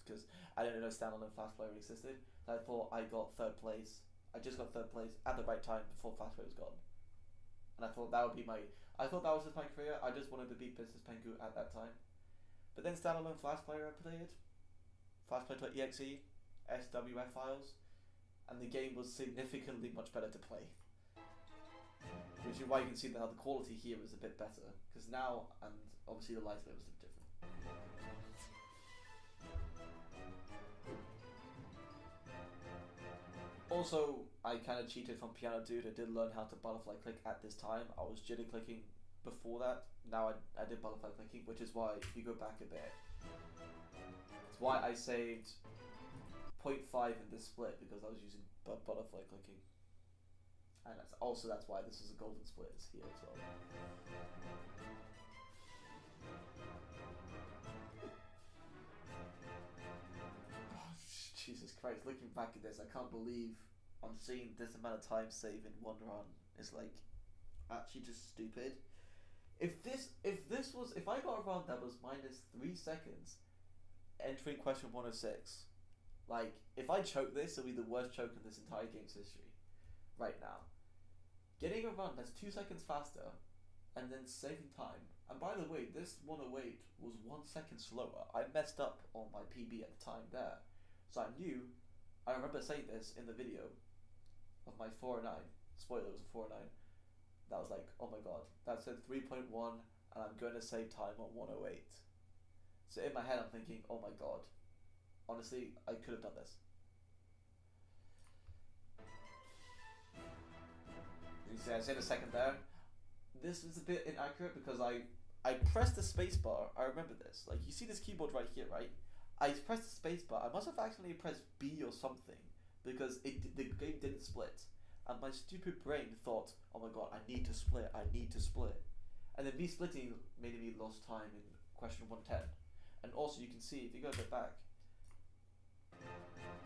because I didn't know standalone Flash Player existed. So I thought I got third place. I just got third place at the right time before Flash Player was gone, and I thought that would be my. I thought that was just my career. I just wanted to beat Business Pengu at that time, but then standalone Flash Player I played, FlashPlayer.exe, SWF files, and the game was significantly much better to play. Which is why you can see that how the quality here is a bit better, because now, and obviously the light was a bit different. Also, I kind of cheated from Piano Dude. I did learn how to butterfly click at this time. I was jitty clicking before that. Now I did butterfly clicking, which is why if you go back a bit, it's why I saved 0.5 in this split, because I was using butterfly clicking. And that's why this is a golden split is here as well. Oh, Jesus Christ, looking back at this, I can't believe I'm seeing this amount of time save in one run. It's like actually just stupid. If I got a run that was minus 3 seconds entering question 106, like if I choke this, it'll be the worst choke in this entire game's history right now. Getting a run that's 2 seconds faster and then saving time. And by the way, this 108 was 1 second slower. I messed up on my PB at the time there. So I remember saying this in the video of my 409. Spoiler, it was a 409. That was like, oh my god, that said 3.1 and I'm going to save time on 108. So in my head I'm thinking, oh my god, honestly, I could have done this. You see, I said a second there. This is a bit inaccurate because I pressed the spacebar. I remember this. Like, you see this keyboard right here, right? I pressed the spacebar. I must have accidentally pressed B or something because the game didn't split. And my stupid brain thought, oh my god, I need to split. And then me splitting made me lost time in question 110. And also, you can see, if you go a bit back,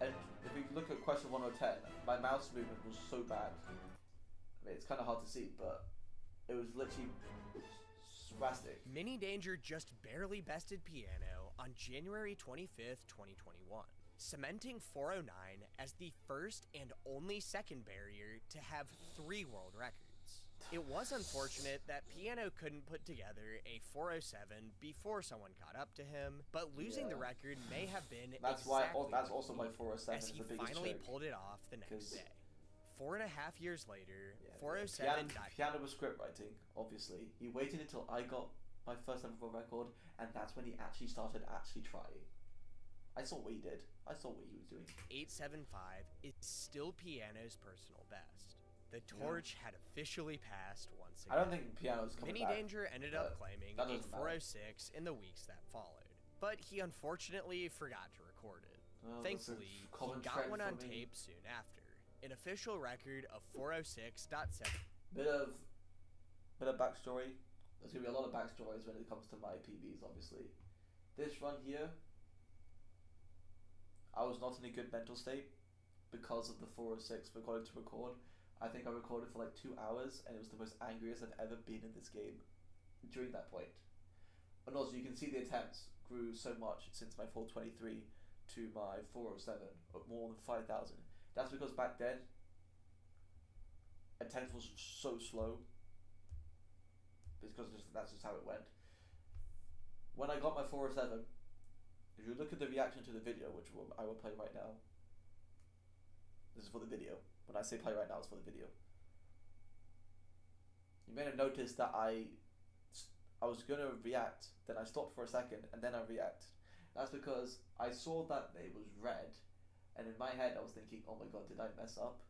and if you look at question 110, my mouse movement was so bad. I mean, it's kind of hard to see, but it was literally spastic. Mini Danger just barely bested Piano on January 25th, 2021, cementing 409 as the first and only second barrier to have 3 world records. It was unfortunate that Piano couldn't put together a 407 before someone caught up to him, but losing the record may have been that's also why 407 as is he the biggest finally choke. pulled it off the next day. 4.5 years later, 407 died. Piano was script writing, obviously. He waited until I got my first ever world record, and that's when he actually started trying. I saw what he did. I saw what he was doing. 875 is still Piano's personal best. The torch had officially passed once again. I don't think Piano's coming Mini back. Danger ended up claiming a 406 in the weeks that followed, but he unfortunately forgot to record it. Thankfully, he got one on tape soon after. An official record of 406.7. Bit of backstory. There's gonna be a lot of backstories when it comes to my PBs, obviously. This run here, I was not in a good mental state because of the 406 recording to record. I think I recorded for like 2 hours, and it was the most angriest I've ever been in this game during that point. And also, you can see the attempts grew so much since my 423 to my 407, more than 5,000. That's because back then, attempts was so slow. Because that's just how it went. When I got my 407, if you look at the reaction to the video, which I will play right now. This is for the video. When I say play right now, it's for the video. You may have noticed that I was going to react, then I stopped for a second, and then I react. That's because I saw that it was red, and in my head I was thinking, oh my god, did I mess up?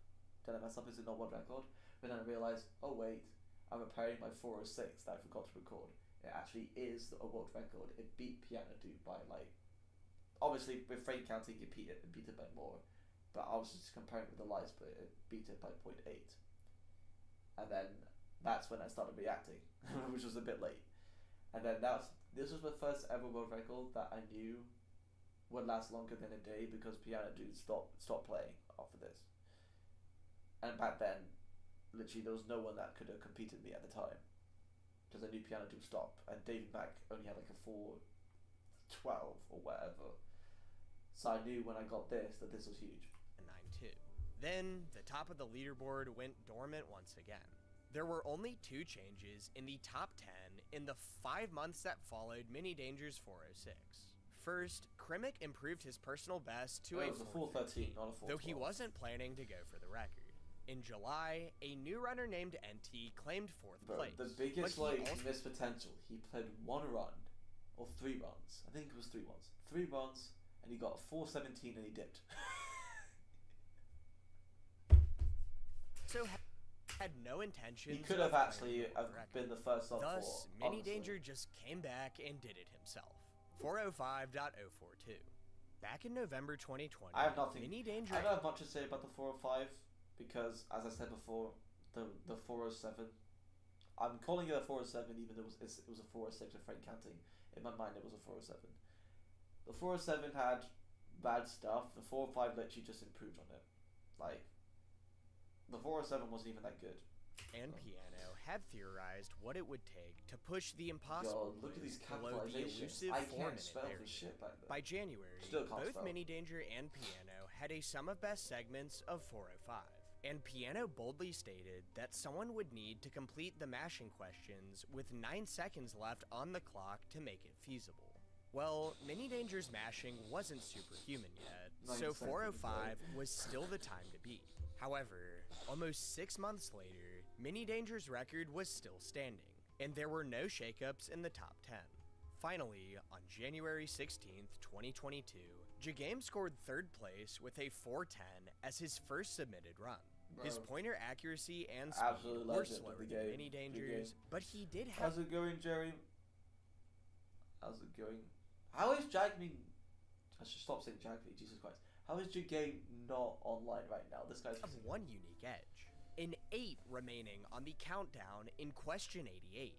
Is it not world record? But then I realized, oh wait, I'm repairing my 406 that I forgot to record. It actually is a world record. It beat Piano Dude by like, obviously with frame counting, it beat it by more. but I was just comparing it with the light split. It beat it by 0.8, and then that's when I started reacting, which was a bit late. And then this was the first ever world record that I knew would last longer than a day because Piano Dude stopped playing after this. And back then, literally there was no one that could have competed me at the time because I knew Piano Dude stopped, and David Mack only had like a 412 or whatever. So I knew when I got this that this was huge. 9-2. Then the top of the leaderboard went dormant once again. There were only 2 changes in the top 10 in the 5 months that followed Mini Dangers 406. First, Krimic improved his personal best to a 413, not a 412. though he wasn't planning to go for the record. In July, a new runner named NT claimed 4th place. The biggest missed potential. He played 1 run, or 3 runs. I think it was 3 runs. 3 runs, and he got a 417 and he dipped. So had no intention. He could have actually been the first on 4. Thus, Mini Danger just came back and did it himself. 405.042. Back in November 2020, I have nothing. Mini Danger. I don't have much to say about the 405 because, as I said before, the 407. I'm calling it a 407 even though it was a 406 with Frank counting. In my mind, it was a 407. The 407 had bad stuff. The 405 literally just improved on it. Like, the 407 wasn't even that good. And Piano had theorized what it would take to push the impossible God, look at these below the capitalizations. elusive I 4-minute can't spell barrier. for shit back then. By January, Still can't both spell. Mini Danger and Piano had a sum of best segments of 405. And Piano boldly stated that someone would need to complete the mashing questions with 9 seconds left on the clock to make it feasible. Well, Mini Danger's mashing wasn't superhuman yet, 9 so seconds, 405 right? was still the time to beat. However, almost 6 months later, Mini Danger's record was still standing, and there were no shakeups in the top 10. Finally, on January 16th, 2022, Jagame scored 3rd place with a 410 as his first submitted run. His Bro. pointer accuracy and speed Absolute were legend of slower the than game. Mini The Danger's, game. but he did have How's it going, Jerry? How's it going? How is Jagme? I should stop saying Jagme. Jesus Christ. How is Jagame not online right now? This guy's. of one unique edge. An 8 remaining on the countdown in question 88.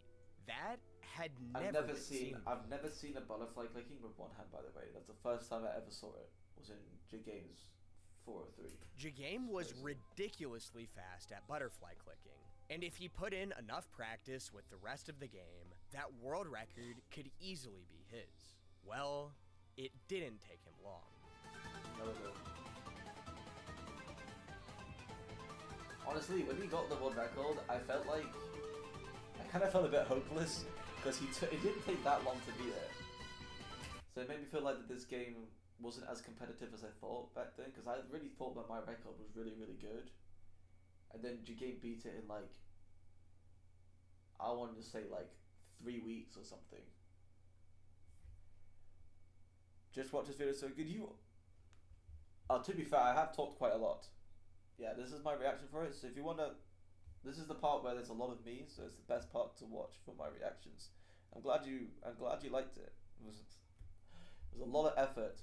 That had never been seen. I've never seen a butterfly clicking with one hand. By the way, that's the first time I ever saw it. Was in Jagame's 403. Jagame was Crazy. ridiculously fast at butterfly clicking, and if he put in enough practice with the rest of the game, that world record could easily be his. Well, it didn't take him long. Never did. Honestly, when he got the world record, I felt like I kind of felt a bit hopeless because it didn't take that long to be there. So it made me feel like that this game wasn't as competitive as I thought back then, because I really thought that my record was really, really good. And then Jagame beat it in like, I wanted to say like 3 weeks or something. Just watch this video so good. To be fair, I have talked quite a lot. Yeah, this is my reaction for it. So if you wanna, this is the part where there's a lot of me, so it's the best part to watch for my reactions. I'm glad you liked it. It was a lot of effort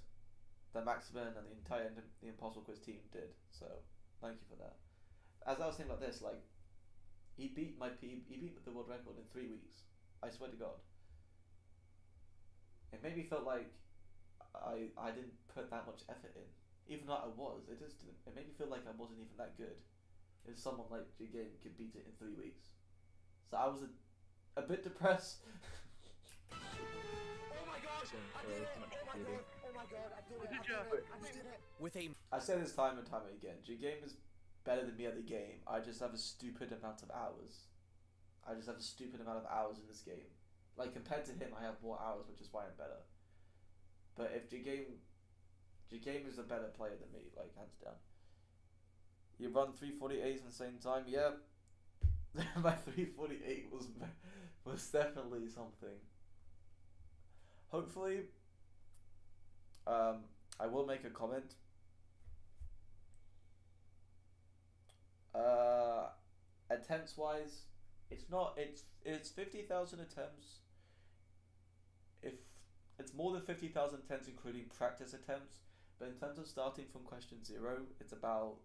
that Maximin and the entire the Impossible Quiz team did. So thank you for that. As I was saying about this, like he beat the world record in 3 weeks. I swear to God. It made me feel like I didn't put that much effort in. Even though I was, it just didn't. It made me feel like I wasn't even that good. If someone like Jagame could beat it in 3 weeks, so I was a bit depressed. Oh my gosh! I did it! Oh my god! Oh my god! I did it! I did it! With a I say this time and time again. Jagame is better than me at the game. I just have a stupid amount of hours. I just have a stupid amount of hours in this game. Like compared to him, I have more hours, which is why I'm better. But if Jagame is a better player than me, like hands down. You run 348 in the same time, yep. My 348 was definitely something. Hopefully, I will make a comment. Attempts wise, it's 50,000 attempts. If it's more than 50,000 attempts including practice attempts, But in terms of starting from question 0, it's about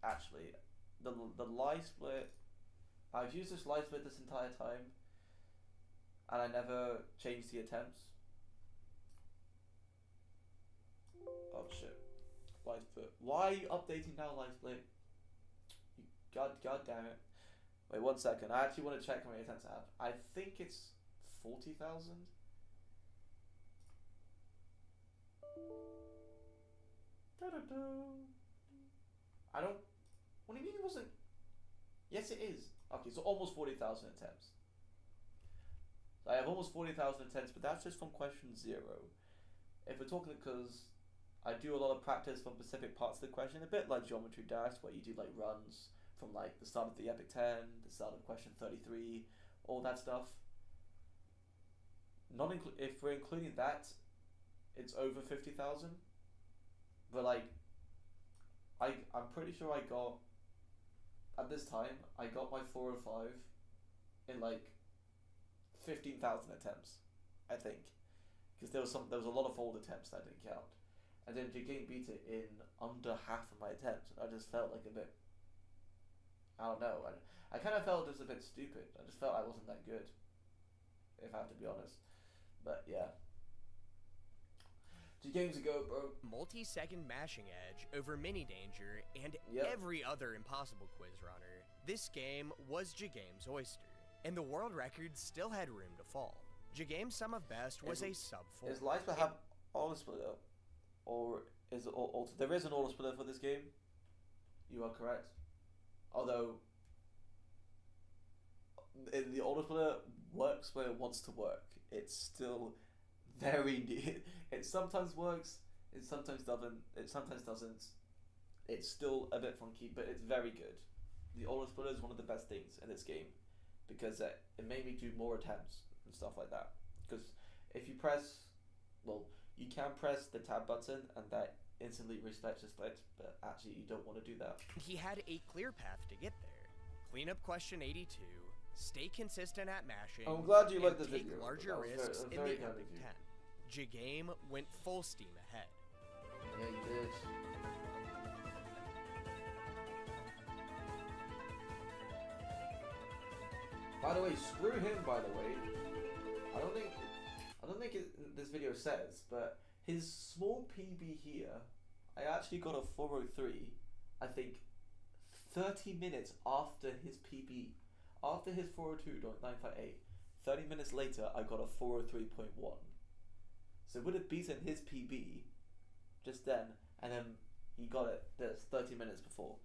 actually the lie split. I've used this lie split this entire time, and I never changed the attempts. Oh shit. Lie split. Why are you updating now, lie split? You god damn it. Wait 1 second. I actually want to check how many attempts I have. I think it's 40,000. I don't. What do you mean it wasn't? Yes, it is. Okay, so almost 40,000 attempts. So I have almost 40,000 attempts, but that's just from question 0. If we're talking, because I do a lot of practice from specific parts of the question, a bit like Geometry Dash, where you do like runs from like the start of the Epic 10, the start of question 33, all that stuff. If we're including that, it's over 50,000. But like, I'm pretty sure I got, at this time, I got my 405 in like 15,000 attempts, I think, because there was a lot of fold attempts that I didn't count, and then Jigame beat it in under half of my attempts. I just felt like a bit, I don't know, I kind of felt just a bit stupid. I just felt I wasn't that good, if I have to be honest. But yeah. 2 games ago, bro. Multi-second mashing edge over mini danger and Yep. every other impossible quiz runner. This game was Jagame's oyster, and the world record still had room to fall. Jagame's sum of best was a sub 4. Is Light Split have auto splitter, or is it auto? There is an auto splitter for this game. You are correct. Although the auto splitter works where it wants to work. It's still very neat. It sometimes works, it sometimes doesn't. It's still a bit funky, but it's very good. The auto splitter is one of the best things in this game, because it made me do more attempts and stuff like that. Because if you press, well, you can press the tab button and that instantly resets the split, but actually you don't want to do that. He had a clear path to get there. Clean up question 82, stay consistent at mashing, I'm glad you liked and the take video. larger That was risks in very the kind of Epic you. 10. Jagame went full steam ahead. Yeah, you did. By the way, screw him. By the way, I don't think this video says, but his small PB here, I actually got a 403. I think 30 minutes after his PB, after his 402.958. 30 minutes later, I got a 403.1. So would have beaten his PB just then, and then he got it 30 minutes before.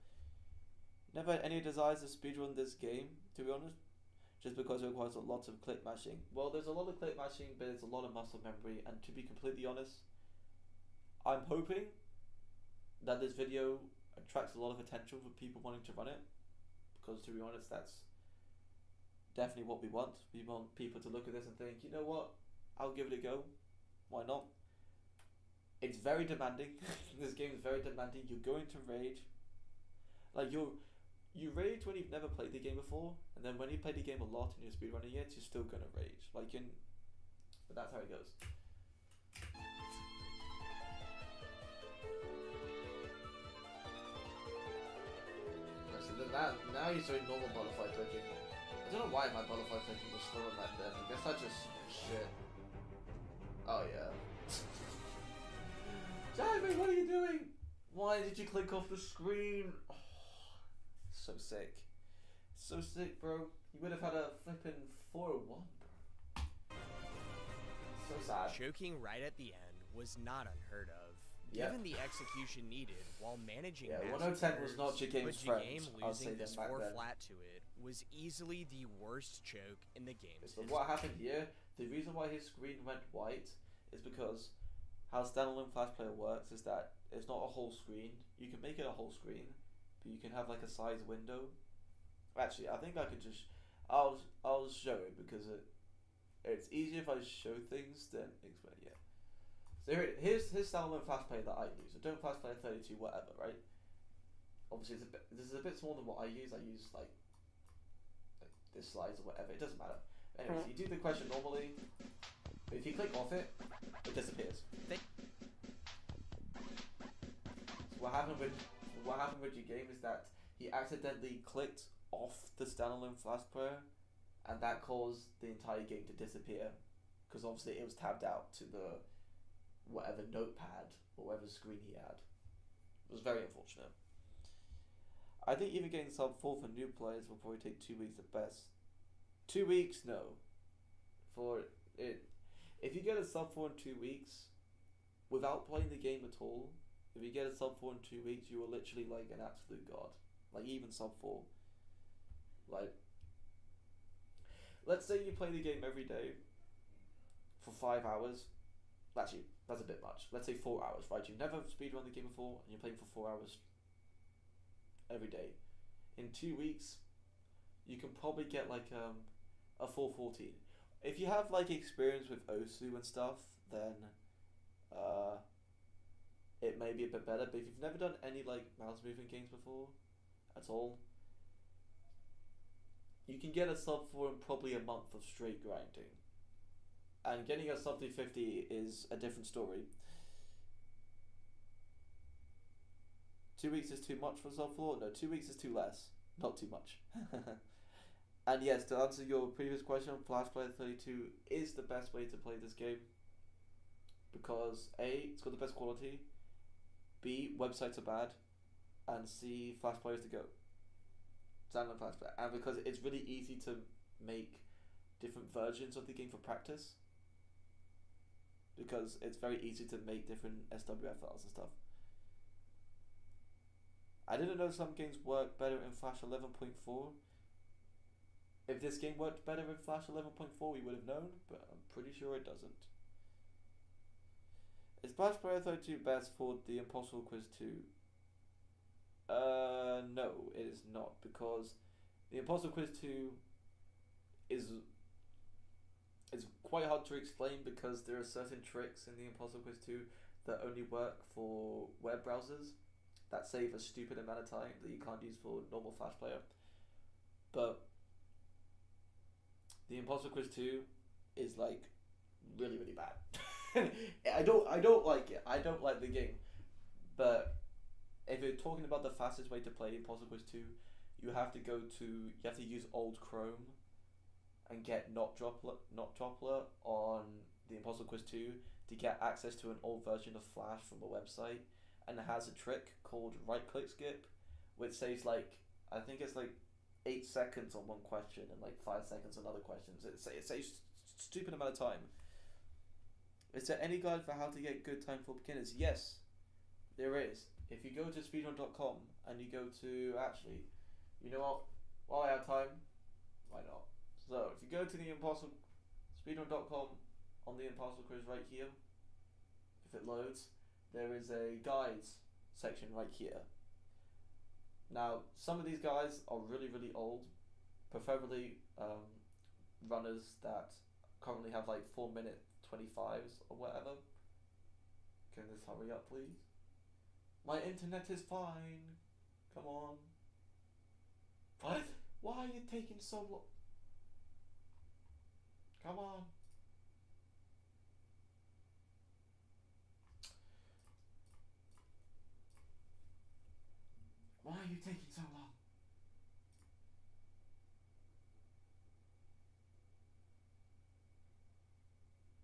Never had any desires to speedrun this game, to be honest, just because it requires a lot of click mashing. Well, there's a lot of click mashing, but it's a lot of muscle memory, and to be completely honest, I'm hoping that this video attracts a lot of attention for people wanting to run it, because to be honest, that's definitely what we want. We want people to look at this and think, you know what, I'll give it a go. Why not? It's very demanding. This game is very demanding. You're going to rage. Like you rage when you've never played the game before, and then when you play the game a lot and you're speedrunning it, you're still gonna rage. But that's how it goes. Now you're doing normal butterfly clicking. I don't know why my butterfly clicking was slower back then. I guess I just shit. Oh yeah. Jamie, what are you doing? Why did you click off the screen? Oh, so sick. So sick, bro. You would have had a flippin' 401, bro. So sad. Choking right at the end was not unheard of, Yep. given the execution needed while managing Yeah, massive 1010 was not nerves, Jagame's but friend. Jagame I'll say losing that this back 4 then. flat to it was easily the worst choke in the game's So history. what happened here, the reason why his screen went white is because how standalone Flash Player works is that it's not a whole screen. You can make it a whole screen, but you can have like a size window. Actually, I think I could just, I'll show it because it's easier if I show things than explain. Yeah. So here's standalone Flash Player that I use. Adobe Flash Player 32, whatever, right? Obviously, this is a bit smaller than what I use. I use like this size or whatever. It doesn't matter. Anyways, you do the question normally. But if you click off it, it disappears. what happened with your game is that he accidentally clicked off the standalone Flash player, and that caused the entire game to disappear, because obviously it was tabbed out to the whatever notepad or whatever screen he had. It was very unfortunate. I think even getting sub 4 for new players will probably take 2 weeks at best. 2 weeks, no. For it, if you get a sub 4 in 2 weeks, without playing the game at all, if you get a sub 4 in 2 weeks, you are literally like an absolute god. Like even sub 4. Like, let's say you play the game every day for 5 hours. Actually, that's a bit much. Let's say 4 hours, right? You've never speedrun the game before, and you're playing for 4 hours every day. In 2 weeks, you can probably get like a 414. If you have like experience with Osu and stuff, then it may be a bit better. But if you've never done any like mouse movement games before at all, you can get a sub 4 in probably a month of straight grinding. And getting a sub 350 is a different story. 2 weeks is too much for sub 4? No, 2 weeks is too less. Not too much. And yes, to answer your previous question, Flash Player 32 is the best way to play this game. Because A, it's got the best quality. B, websites are bad. And C, Flash players to go. Standalone Flash Player. And because it's really easy to make different versions of the game for practice. Because it's very easy to make different SWF files and stuff. I didn't know some games work better in Flash 11.4. If this game worked better in Flash 11.4, we would have known, but I'm pretty sure it doesn't. Is Flash Player 32 best for the Impossible Quiz 2? No, it is not, because the Impossible Quiz 2 is quite hard to explain, because there are certain tricks in the Impossible Quiz 2 that only work for web browsers that save a stupid amount of time that you can't use for normal Flash Player. But the Impossible Quiz 2 is like really, really bad. I don't like it. I don't like the game. But if you're talking about the fastest way to play Impossible Quiz 2, you have to use old Chrome and get not Droppler on the Impossible Quiz 2 to get access to an old version of Flash from a website. And it has a trick called right click skip, which saves like, I think it's like 8 seconds on one question and like 5 seconds on other questions. It saves stupid amount of time. Is there any guide for how to get good time for beginners? Yes, there is. If you go to speedrun.com and you go to, actually, you know what, while I have time, why not? So if you go to the speedrun.com on the Impossible Quiz right here, if it loads, there is a guides section right here. Now, some of these guys are really, really old, preferably runners that currently have like 4-minute 25s or whatever. Can this hurry up, please? My internet is fine. Come on. What? Why are you taking so long? Come on. Why are you taking so long?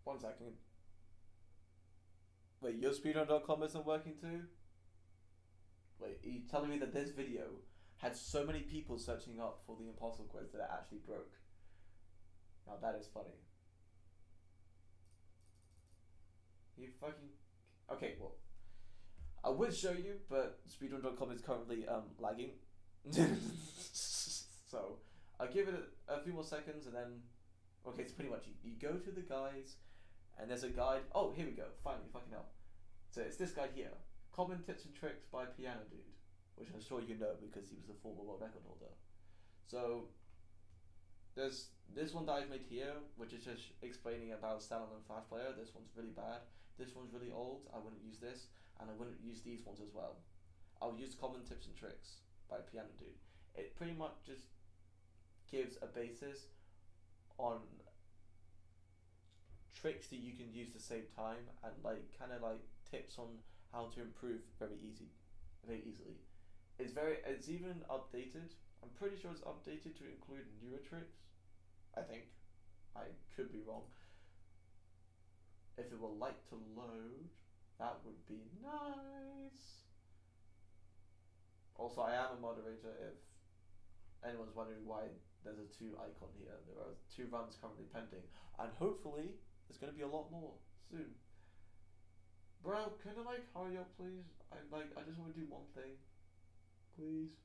One second. Wait, your speedrun.com isn't working too? Wait, are you telling me that this video had so many people searching up for the Impossible Quiz that it actually broke? Now that is funny. You fucking... Okay, well, I would show you, but speedrun.com is currently lagging. So I'll give it a few more seconds and then... Okay, it's pretty much, you go to the guides and there's a guide. Oh, here we go, finally, fucking hell. So it's this guide here. Common Tips and Tricks by Piano Dude, which I'm sure you know because he was the former world record holder. So there's this one that I've made here, which is just explaining about standalone Flash Player. This one's really bad. This one's really old. I wouldn't use this, and I wouldn't use these ones as well. I'll use Common Tips and Tricks by Piano Dude. It pretty much just gives a basis on tricks that you can use to save time and like kind of like tips on how to improve very easy. very easily. It's even updated. I'm pretty sure it's updated to include newer tricks. I think. I could be wrong. If it will like to load, that would be nice. Also, I am a moderator if anyone's wondering why there's a 2 icon here. There are 2 runs currently pending, and hopefully there's going to be a lot more soon. Bro, can I hurry up, please? I just want to do one thing, please.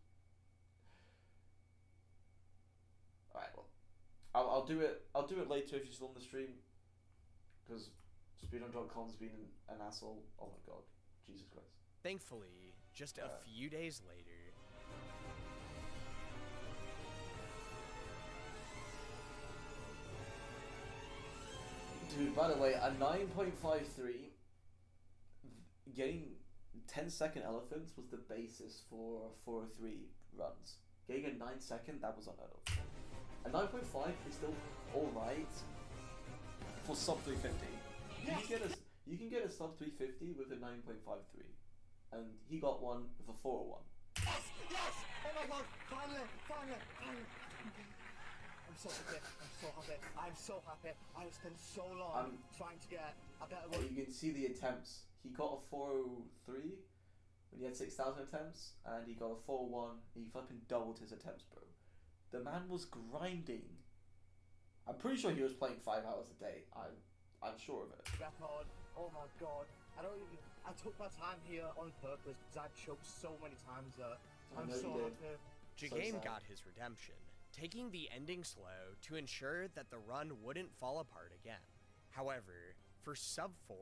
All right, well, I'll do it. I'll do it later if you're still on the stream, because Speedrun.com's been an asshole. Oh my god, Jesus Christ. Thankfully, just a few days later. Dude, by the way, a 9.53, getting 10-second elephants was the basis for 403 runs. Getting a 9-second, that was unheard of. A 9.5 is still alright for sub 350. You can get a sub 350 with a 9.53, and he got one with a 401. Yes! Yes! Oh my god! Finally! I'm so happy. I'm so happy. I've spent so long trying to get a better one. You can see the attempts. He got a 403 when he had 6,000 attempts, and he got a 401. He fucking doubled his attempts, bro. The man was grinding. I'm pretty sure he was playing 5 hours a day. I'm sure of it. Record. Oh my god. I took my time here on purpose because I choked so many times that I'm so happy. Jagame got his redemption, taking the ending slow to ensure that the run wouldn't fall apart again. However, for sub 4,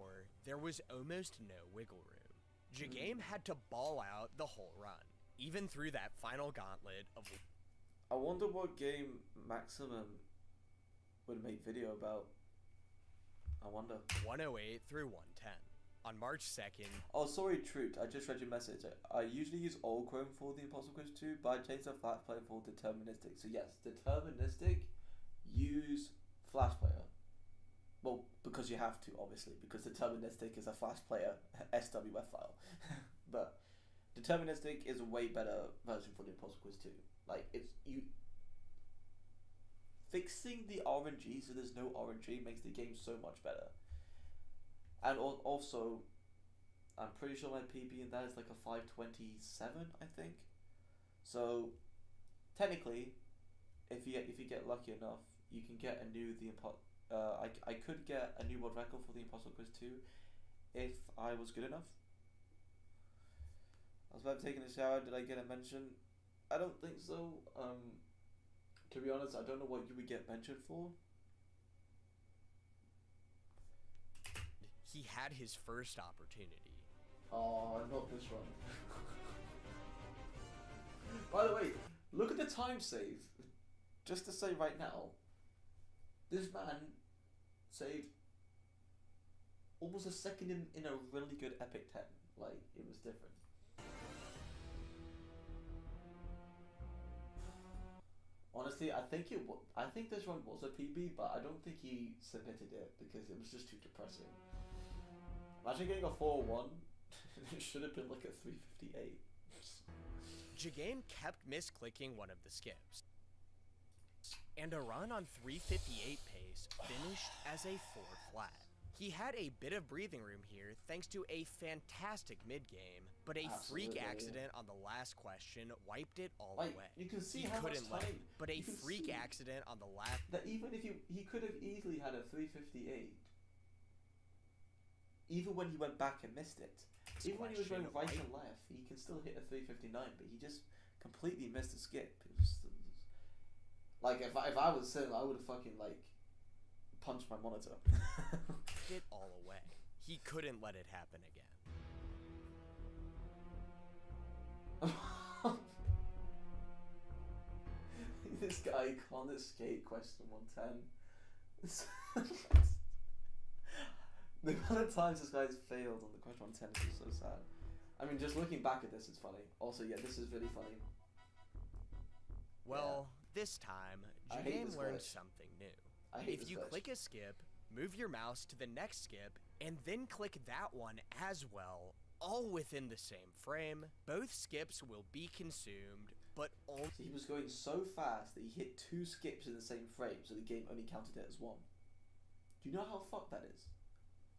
there was almost no wiggle room. Jagame had to ball out the whole run, even through that final gauntlet of... I wonder what game Maximum would make video about. I wonder. 108 through 110. On March 2nd... Oh, sorry, Trute. I just read your message. I usually use Old Chrome for the Impossible Quiz 2, but I changed the Flash Player for Deterministic. So yes, Deterministic, use Flash Player. Well, because you have to, obviously, because Deterministic is a Flash Player SWF file. But Deterministic is a way better version for the Impossible Quiz 2. Like, fixing the RNG so there's no RNG makes the game so much better. And also, I'm pretty sure my PB in that is like a 527, I think. So, technically, if you get lucky enough, you can get a new I could get a new world record for the Impossible Quiz 2 if I was good enough. I was about to take a shower. Did I get a mention? I don't think so. To be honest, I don't know what you would get mentioned for. He had his first opportunity. Oh, not this one. By the way, look at the time save. Just to say right now, this man saved almost a second in a really good Epic 10. Like, it was different. Honestly, I think this one was a PB, but I don't think he submitted it because it was just too depressing. Imagine getting a 401. It should have been like a 358. Jagame kept misclicking one of the skips, and a run on 358 pace finished as a 4 flat. He had a bit of breathing room here thanks to a fantastic mid-game, but a freak accident on the last question wiped it all away. You can see he how much couldn't let time, it, but a freak accident on the last... That even if he could have easily had a 358. Even when he went back and missed it. Even when he was going right and left, he can still hit a 359, but he just completely missed a skip. It was like, if I was Sim, I would have fucking, like, punched my monitor. it all away. He couldn't let it happen again. This guy can't escape question 110. The amount of times this guy's failed on the question 110 is so sad. I mean, just looking back at this, it's funny. Also, yeah, this is really funny. Well, this time, Jagame learned something new. If you click a skip, move your mouse to the next skip, and then click that one as well, all within the same frame. Both skips will be consumed, but only. So he was going so fast that he hit 2 skips in the same frame, so the game only counted it as 1. Do you know how fucked that is?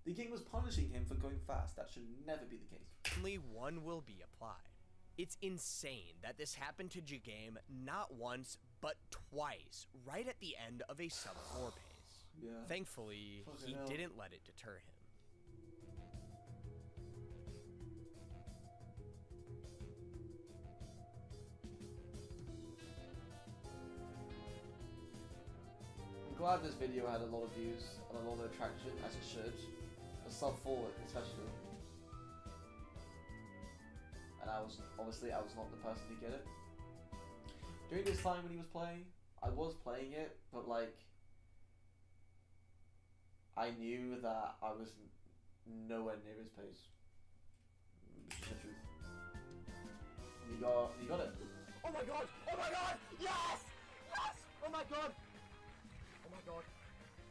The game was punishing him for going fast. That should never be the case. Only 1 will be applied. It's insane that this happened to Jagame not once, but twice, right at the end of a sub-4 pace. Yeah. Thankfully, Fucking he hell. didn't let it deter him. I'm glad this video had a lot of views and a lot of attraction, as it should. A sub-4 especially. And I was not the person to get it. During this time when he was playing, I was playing it, but like, I knew that I was nowhere near his pace. Which is the truth. You got it. Oh my god! Oh my god! Yes! Yes! Oh my god! Oh my god.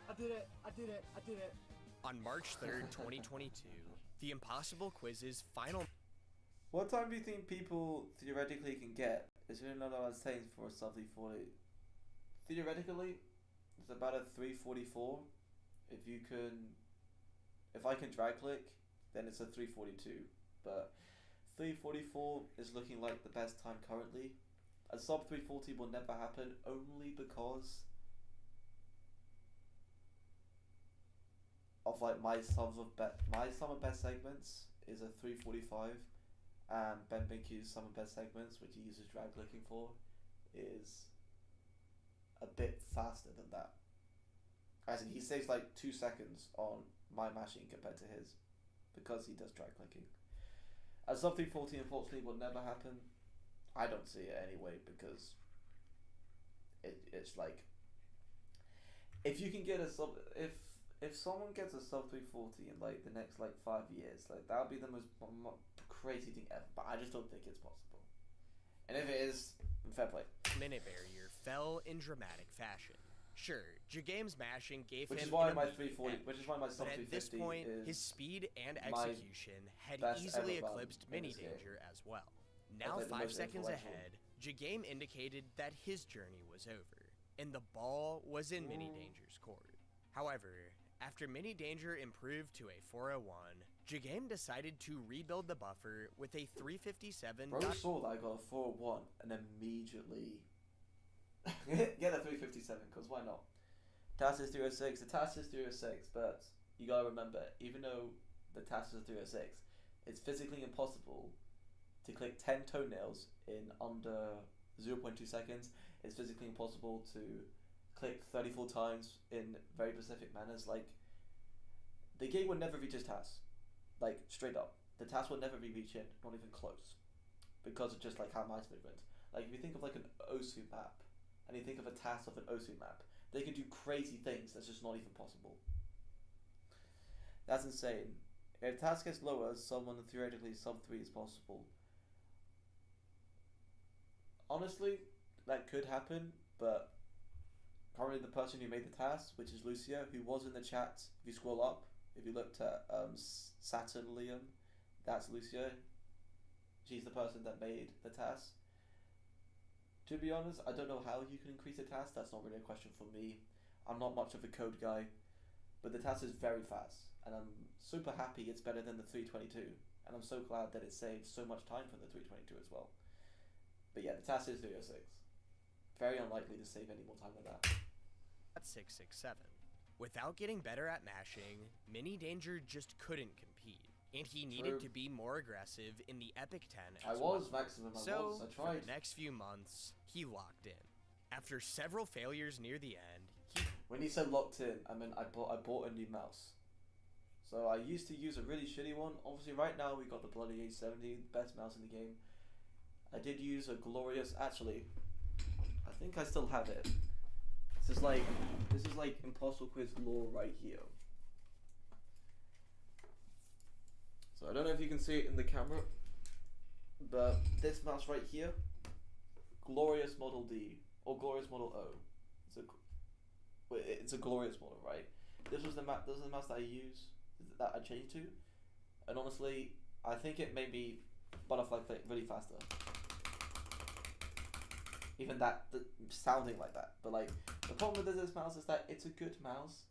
I did it! I did it! I did it! On March 3rd, 2022, the Impossible Quiz's final. What time do you think people theoretically can get? Is there another one saying for a sub 340? Theoretically, it's about a 344. If I can drag click, then it's a 342. But 344 is looking like the best time currently. A sub 340 will never happen only because of like my sum of best segments is a 345. And Ben Binky's sum of best segments, which he uses drag clicking for, is a bit faster than that. As in, he saves like 2 seconds on my mashing compared to his, because he does drag clicking. A sub 340 unfortunately will never happen. I don't see it anyway, because it's like, if you can get a sub, if someone gets a sub 340 in like the next like 5 years, like that would be the most crazy thing ever. But I just don't think it's possible. And if it is, fair play. Minute barrier fell in dramatic fashion. Sure, Jagame's mashing gave Which him is why an my immediate 340, edge, which is why my sub but at 350 this point, is his speed and my execution had best easily ever run eclipsed in Mini this game. Danger as well. Now like the 5 most seconds influential. ahead, Jagame indicated that his journey was over, and the ball was in Mini Danger's court. However, after Mini Danger improved to a 401, Jagame decided to rebuild the buffer with a 357. Bro saw that I got a 401 and immediately get a 357, because why not? Task is 306, the task is 306, but you gotta remember, even though the task is 306, it's physically impossible to click 10 toenails in under 0.2 seconds. It's physically impossible to click 34 times in very specific manners. Like, the game would never reach its task. Like, straight up. The task will never be reached, not even close. Because of just like how mice movement. Like, if you think of like an OSU map, and you think of a task of an OSU map, they can do crazy things that's just not even possible. That's insane. If task gets lower, someone theoretically sub 3 is possible. Honestly, that could happen, but currently the person who made the task, which is Lucia, who was in the chat, if you scroll up, if you looked at Saturn Liam, that's Lucia. She's the person that made the task. To be honest, I don't know how you can increase a task. That's not really a question for me. I'm not much of a code guy, but the task is very fast, and I'm super happy it's better than the 322, and I'm so glad that it saves so much time from the 322 as well. But yeah, the task is 306. Very unlikely to save any more time than that. At 667. Without getting better at mashing, Mini Danger just couldn't compete, and he needed True. to be more aggressive in the Epic 10 I as was well. maximum, I So, was, I for tried. the next few months, he locked in. After several failures near the end, he When he said locked in, I meant I bought a new mouse. So I used to use a really shitty one. Obviously right now we got the bloody A70, best mouse in the game. I did use a glorious, actually, I think I still have it. This is like Impossible Quiz lore right here. So I don't know if you can see it in the camera, but this mouse right here, Glorious Model D, or Glorious Model O. It's a glorious model, right? This was the mouse that I used, that I changed to, and honestly, I think it made me butterfly click really faster. Even that, sounding like that. But like, the problem with this mouse is that it's a good mouse,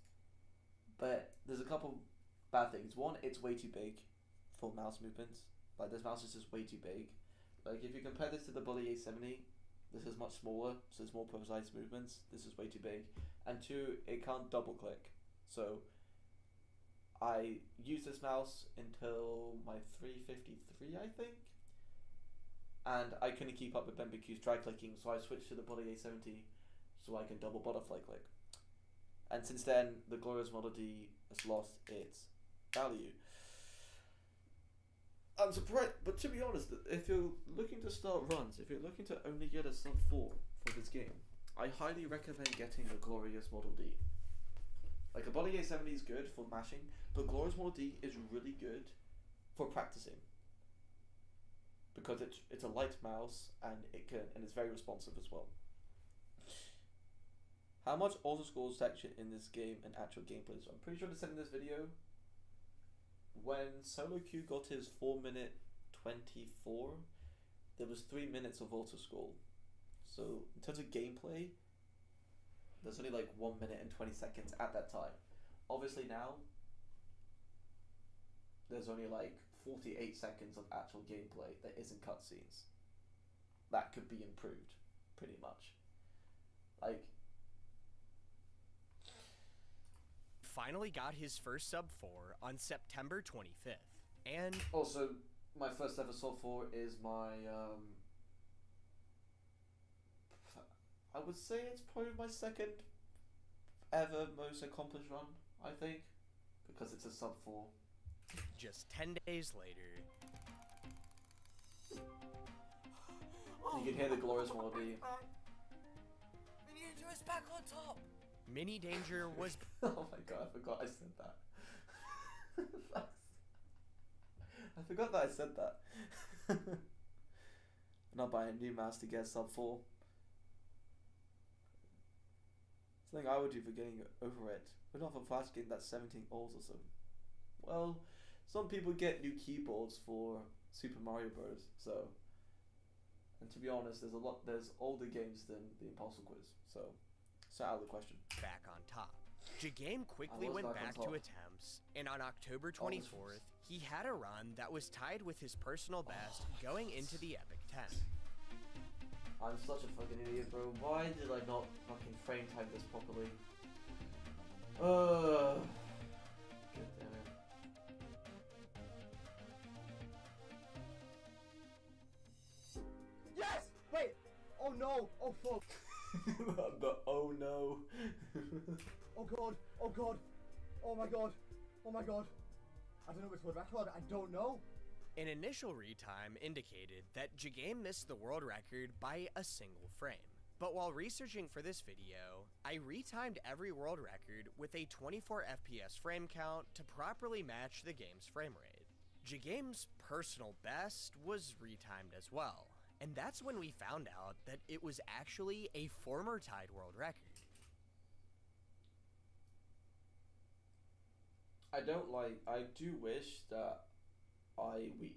but there's a couple bad things. One, it's way too big for mouse movements. Like, this mouse is just way too big. Like, if you compare this to the Bully A70, this is much smaller, so it's more precise movements. This is way too big. And two, it can't double click. So I used this mouse until my 353, I think, and I couldn't keep up with BenBQ's drag clicking, so I switched to the Bully A70 so I can double butterfly click. And since then, the Glorious Model D has lost its value. I'm surprised, but to be honest, if you're looking to start runs, if you're looking to only get a sub 4 for this game, I highly recommend getting the Glorious Model D. Like, a Bully A70 is good for mashing, but Glorious Model D is really good for practicing, because it's a light mouse and it's very responsive as well. How much auto scroll section in this game and actual gameplay? So I'm pretty sure to send in this video. When Solo Q got his 4-minute 24, there was 3 minutes of auto scroll. So in terms of gameplay, there's only like 1 minute and 20 seconds at that time. Obviously now, there's only like 48 seconds of actual gameplay that isn't cutscenes. That could be improved, pretty much. Like, Finally got his first sub 4 on September 25th. And also, my first ever sub 4 is my, I would say it's probably my second ever most accomplished run, I think, because it's a sub 4. just 10 days later, You can hear the Glorious Model D. Miniature is back on top! Mini Danger was Oh my god, I forgot I said that. I forgot that I said that. Not buying a new mouse to get sub 4. Something I would do for getting over it, but not for Flash game that's 17 olds or so. Well, some people get new keyboards for Super Mario Bros. So, and to be honest, there's older games than the Impulsive Quiz. So out of the question. back on top. Jagame quickly I was went back on back top. to attempts, and on October 24th, he had a run that was tied with his personal best going into the Epic 10. I'm such a fucking idiot, bro. Why did I not fucking frame time this properly? God damn it. Yes! Wait! Oh no! Oh fuck! The oh no. Oh god! Oh god! Oh my god! Oh my god! I don't know which world record. I don't know. An initial retime indicated that Jagame missed the world record by a single frame. But while researching for this video, I retimed every world record with a 24 FPS frame count to properly match the game's frame rate. Jagame's personal best was retimed as well, and that's when we found out that it was actually a former tied world record. I do wish that we,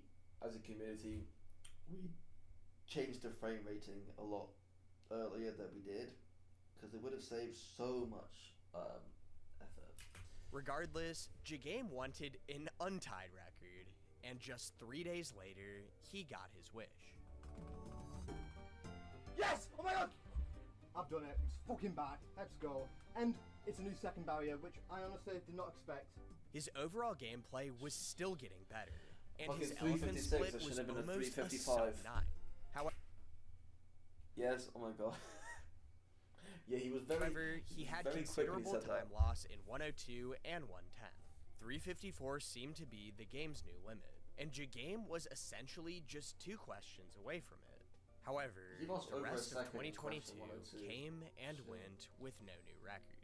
as a community, we changed the frame rating a lot earlier than we did, because it would have saved so much effort. Regardless, Jagame wanted an untied record, and just 3 days later, he got his wish. Yes! Oh my god! I've done it. It's fucking back. Let's go. And it's a new second barrier, which I honestly did not expect. His overall gameplay was still getting better, and Fucking his elephant 356, split that should was have been a almost a 355. sub 9. However, Yes, oh my god. Yeah, he was very he had very quick when he considerable said time that. loss in 102 and 110. 354 seemed to be the game's new limit, and Jagame was essentially just 2 questions away from it. However, He lost the over a rest of second in 2022 question 102. came and Shit. went with no new records.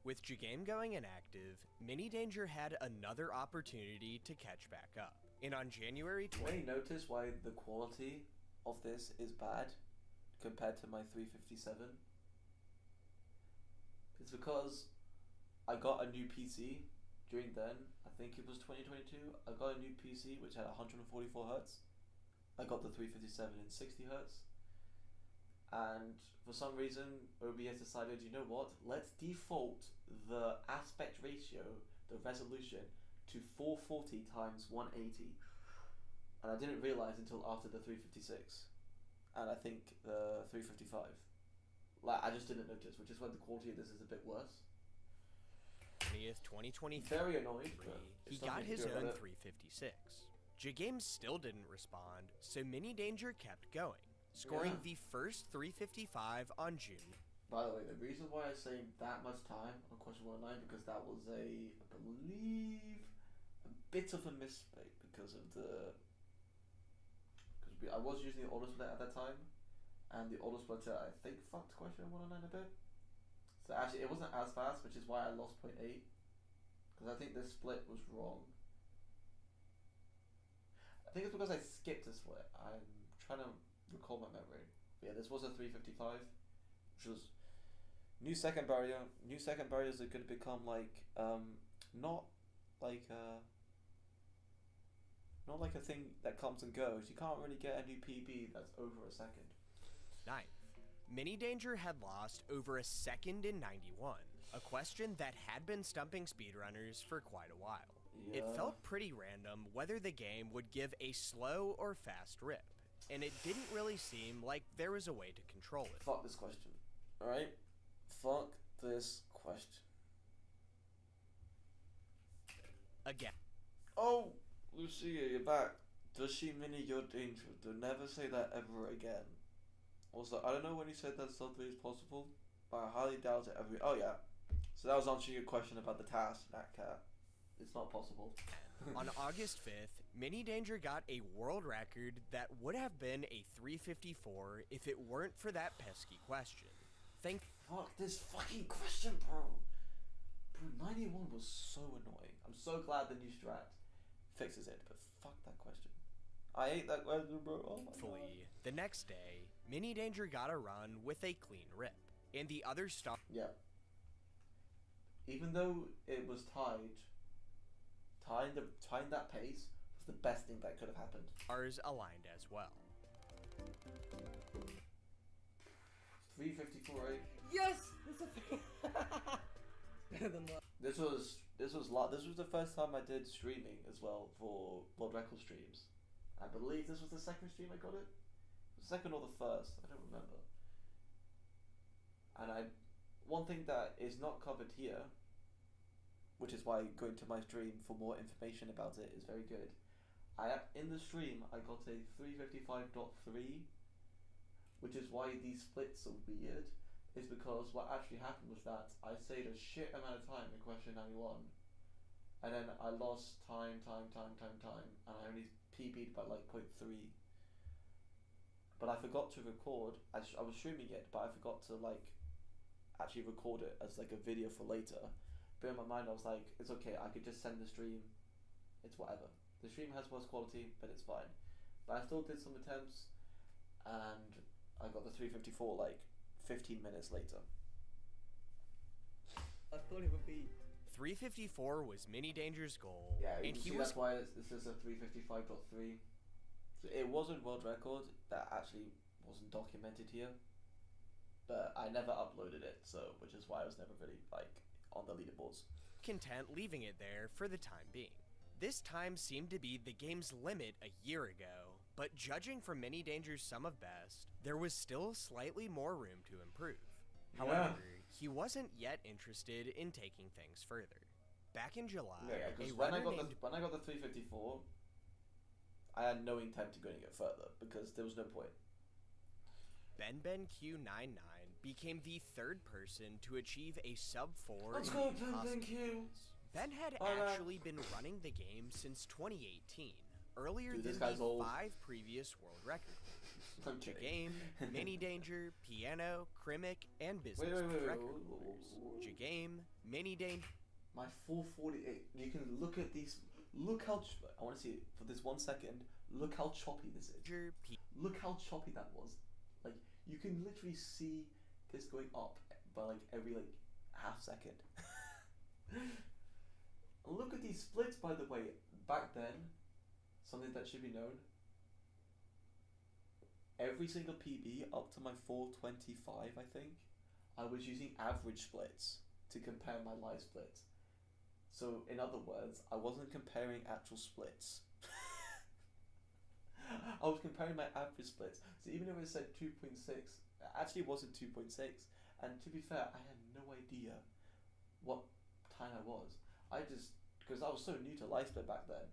With Jagame going inactive, Mini Danger had another opportunity to catch back up. And on January You 20, may notice why the quality of this is bad compared to my 357. It's because I got a new PC during then, I think it was 2022, I got a new PC which had 144 hertz. I got the 357 in 60 hertz. And for some reason, OBS decided, you know what, let's default the aspect ratio, the resolution, to 440 times 180. And I didn't realize until after the 356. And I think the 355. Like, I just didn't notice, which is why the quality of this is a bit worse. 20th, 2023. Very annoyed, but He it's got something to his do about own it. 356. J-Game still didn't respond, so Mini Danger kept going, scoring Yeah. the first 355 on June. By the way, the reason why I say that much time on question 109 because that was I believe, a bit of a mistake because of I was using the auto split at that time, and the auto splitter I think fucked question 109 a bit. So actually, it wasn't as fast, which is why I lost 0.8, because I think this split was wrong. I think it's because I skipped a split. I'm trying to recall my memory. But yeah, this was a 355, which was new second barrier. New second barriers are going to become like not like not like a thing that comes and goes. You can't really get a new PB that's over a second. 9th. Mini Danger had lost over a second in 91, a question that had been stumping speedrunners for quite a while. Yeah. It felt pretty random whether the game would give a slow or fast rip, and it didn't really seem like there was a way to control it. Fuck this question. Alright? Fuck this question. Again, Oh, Lucia, you're back. Does she mini your danger? Do never say that ever again. Also, I don't know when you said that something is possible, but I highly doubt it every. Oh, yeah. So that was answering your question about the task, that cat. It's not possible. on August 5th, Mini Danger got a world record that would have been a 354 if it weren't for that pesky question. Fuck this fucking question, bro. Bro, 91 was so annoying. I'm so glad the new strat fixes it, but fuck that question. I hate that question, bro. Oh my Thankfully, God. the next day, Mini Danger got a run with a clean rip, and the other Yeah. Even though it was tied, tying that pace was the best thing that could have happened. stars aligned as well. 354, right? Yes! It's a better than that. This was the first time I did streaming as well for world record streams. I believe this was the second stream I got it. The second or the first, I don't remember. And one thing that is not covered here, which is why going to my stream for more information about it is very good. In the stream I got a 355.3, which is why these splits are weird. Is because what actually happened was that I saved a shit amount of time in question 91, and then I lost time, and I only PB'd by like 0.3. But I forgot to record. I was streaming it, but I forgot to like actually record it as like a video for later. But in my mind, I was like, it's okay. I could just send the stream. It's whatever. The stream has worse quality, but it's fine. But I still did some attempts, and I got the 354 like 15 minutes later. I thought it would be 354 was Mini Danger's goal, Yeah, you and can he see was that's why this is a 355.3. So it wasn't world record. That actually wasn't documented here. But I never uploaded it, so which is why I was never really like on the leaderboards. content leaving it there for the time being. This time seemed to be the game's limit a year ago, but judging from Mini Danger's sum of best, there was still slightly more room to improve. However, he wasn't yet interested in taking things further. Back in July, Yeah, a because when I runner got named when I got the 354, I had no intent to going it further because there was no point. BenBenQ99 became the third person to achieve a sub-4 Let's in go, the BenBenQ. Hospitals. Ben had actually been running the game since 2018, earlier Dude, this than guy's the old. 5 previous world record I'm holders. kidding. Game, Mini Danger, Piano, Krimic, and Business wait, record whoa. holders. Jagame, Mini Danger, My 448. You can look at these. Look how. I want to see it for this 1 second. Look how choppy this is. Look how choppy that was. Like you can literally see this going up by like every like half second. And look at these splits, by the way. Back then, something that should be known. Every single PB up to my 425, I think, I was using average splits to compare my live splits. So, in other words, I wasn't comparing actual splits. I was comparing my average splits. So even if it said 2.6, actually it wasn't 2.6. And to be fair, I had no idea what time I was. Because I was so new to live split back then.